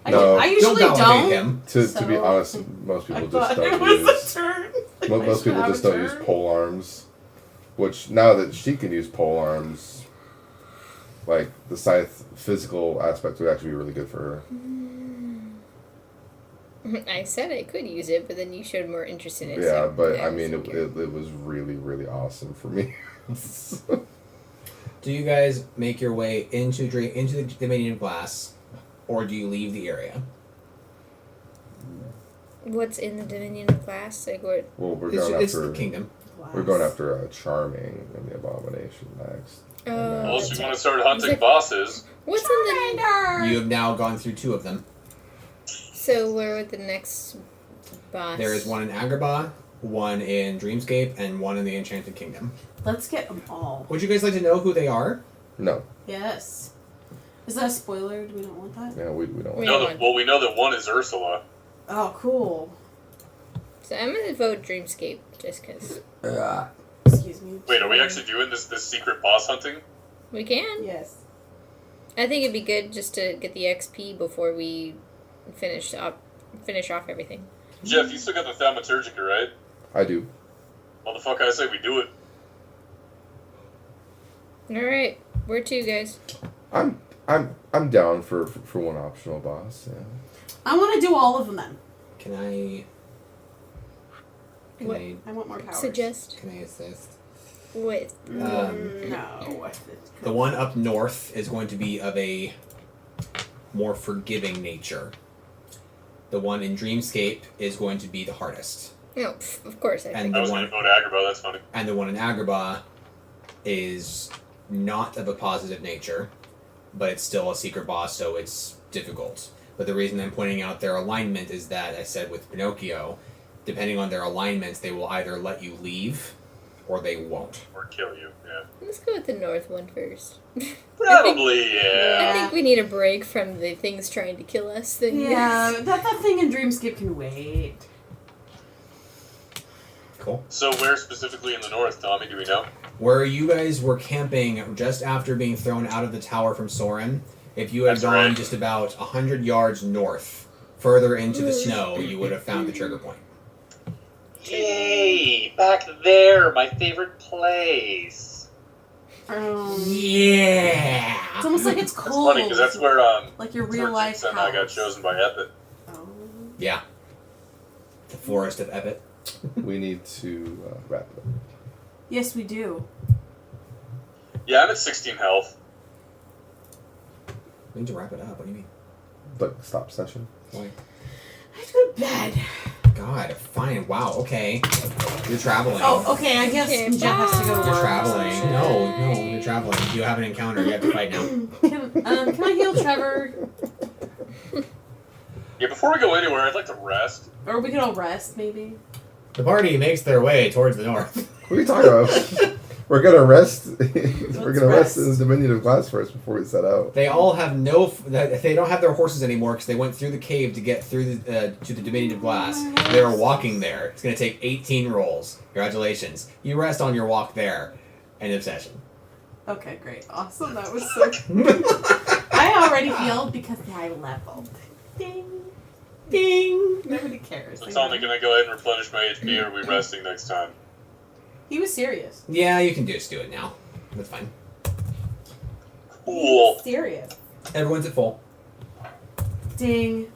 No. I usually Don't validate don't. him. To be So- honest, most people I just thought don't it was use. a turn. Most people just don't use pole arms. Which now that she can use pole arms, like the scythe physical aspect would actually be really good for her. I said I could use it, but then you showed more interest in it. Yeah, so but I was mean, like, it was really, really awesome for me. Do you guys make your way into the Dominion of Glass, or do you leave the area? what's in the Dominion of Glass? Like what? Well, we're It's going the after kingdom. we're going after Charming and the Abomination next. Unless that's you want right. to start hunting Like- bosses. What's in the? You have now gone through 2 of them. So where would the next boss? There is one in Agrabah, one in Dreamscape, and one in the Enchanted Kingdom. Let's get them all. Would you guys like to know who they are? No, Yes. Is that a spoiler? Do we not want that? yeah, we don't. We- Want We know that one is Ursula. Oh, cool. So I'm gonna vote Dreamscape just because Excuse me. Wait, are we actually doing this secret boss hunting? we can. Yes. I think it'd be good just to get the XP before we finish off everything. Jeff, you still got the Thaumaturgica, right? I do. Motherfucker, I say we do it. All right, where to, guys? I'm down for one optional boss. Yeah. I want to do all of them then. Can I What? I want more powers. Suggest can I assist? with No. The one up north is going to be of a more forgiving nature. The one in Dreamscape is going to be the hardest. no, of course I And think. I the was one going to go to Agrabah, that's funny. and the one in Agrabah is not of a positive nature, but it's still a secret boss, so it's difficult. But the reason I'm pointing out their alignment is that I said with Pinocchio, depending on their alignments, they will either let you leave or they won't. Or kill you, yeah. Let's go with the north one first. Probably, yeah. I think we need a break from the things trying to kill us thing. Yeah, that thing in Dreamscape can wait. Cool. So where specifically in the north, Tommy, do we know? Where you guys were camping just after being thrown out of the tower from Soren, if you had That's gone right. just about 100 yards north, further into the snow, you would have found the trigger point. Hey, back there, my favorite place. Yeah! It's almost like it's It's cold. funny, because that's where, like your real life Jinx and I got house. chosen by Epit. Oh. Yeah. The Forest of Epit. We need to wrap it up. Yes, we do. Yeah, I'm at 16 health. We need to wrap it up. What do you mean? But stop session. Why? I have to go to bed. God, fine. Wow, okay. You're traveling. Oh, okay. I guess Okay, Jeff has to go to You're work. traveling. No, you're traveling. You have an encounter. You have to fight now. Can I heal Trevor? Yeah, before we go anywhere, I'd like to rest. Or we could all rest, maybe. The party makes their way towards the north. What are you talking about? We're gonna rest. We're gonna rest in the Dominion of Glass first before we set out. They all have they don't have their horses anymore because they went through the cave to get through to the Dominion of Glass. They're walking there. It's going to take 18 rolls. Congratulations. You rest on your walk there. End of session. Okay, great. Awesome. That was so... I already healed because I leveled. Ding. Ding. Nobody cares. So Tommy, can I go ahead and replenish my HP, or are we resting next time? He was serious. Yeah, you can just do it now. That's fine. He Cool. was serious. Everyone's at full. Ding.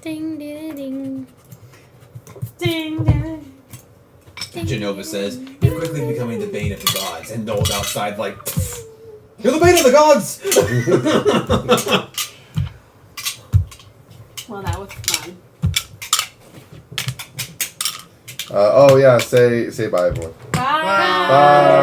Ding ding ding. Ding. Ding. Ding, Genova ding, says, ding, "You're quickly becoming the bane of the gods." And Noel's outside like, "You're the bane of the gods!" Well, that was fun. Oh yeah, say bye everyone. Bye. Bye.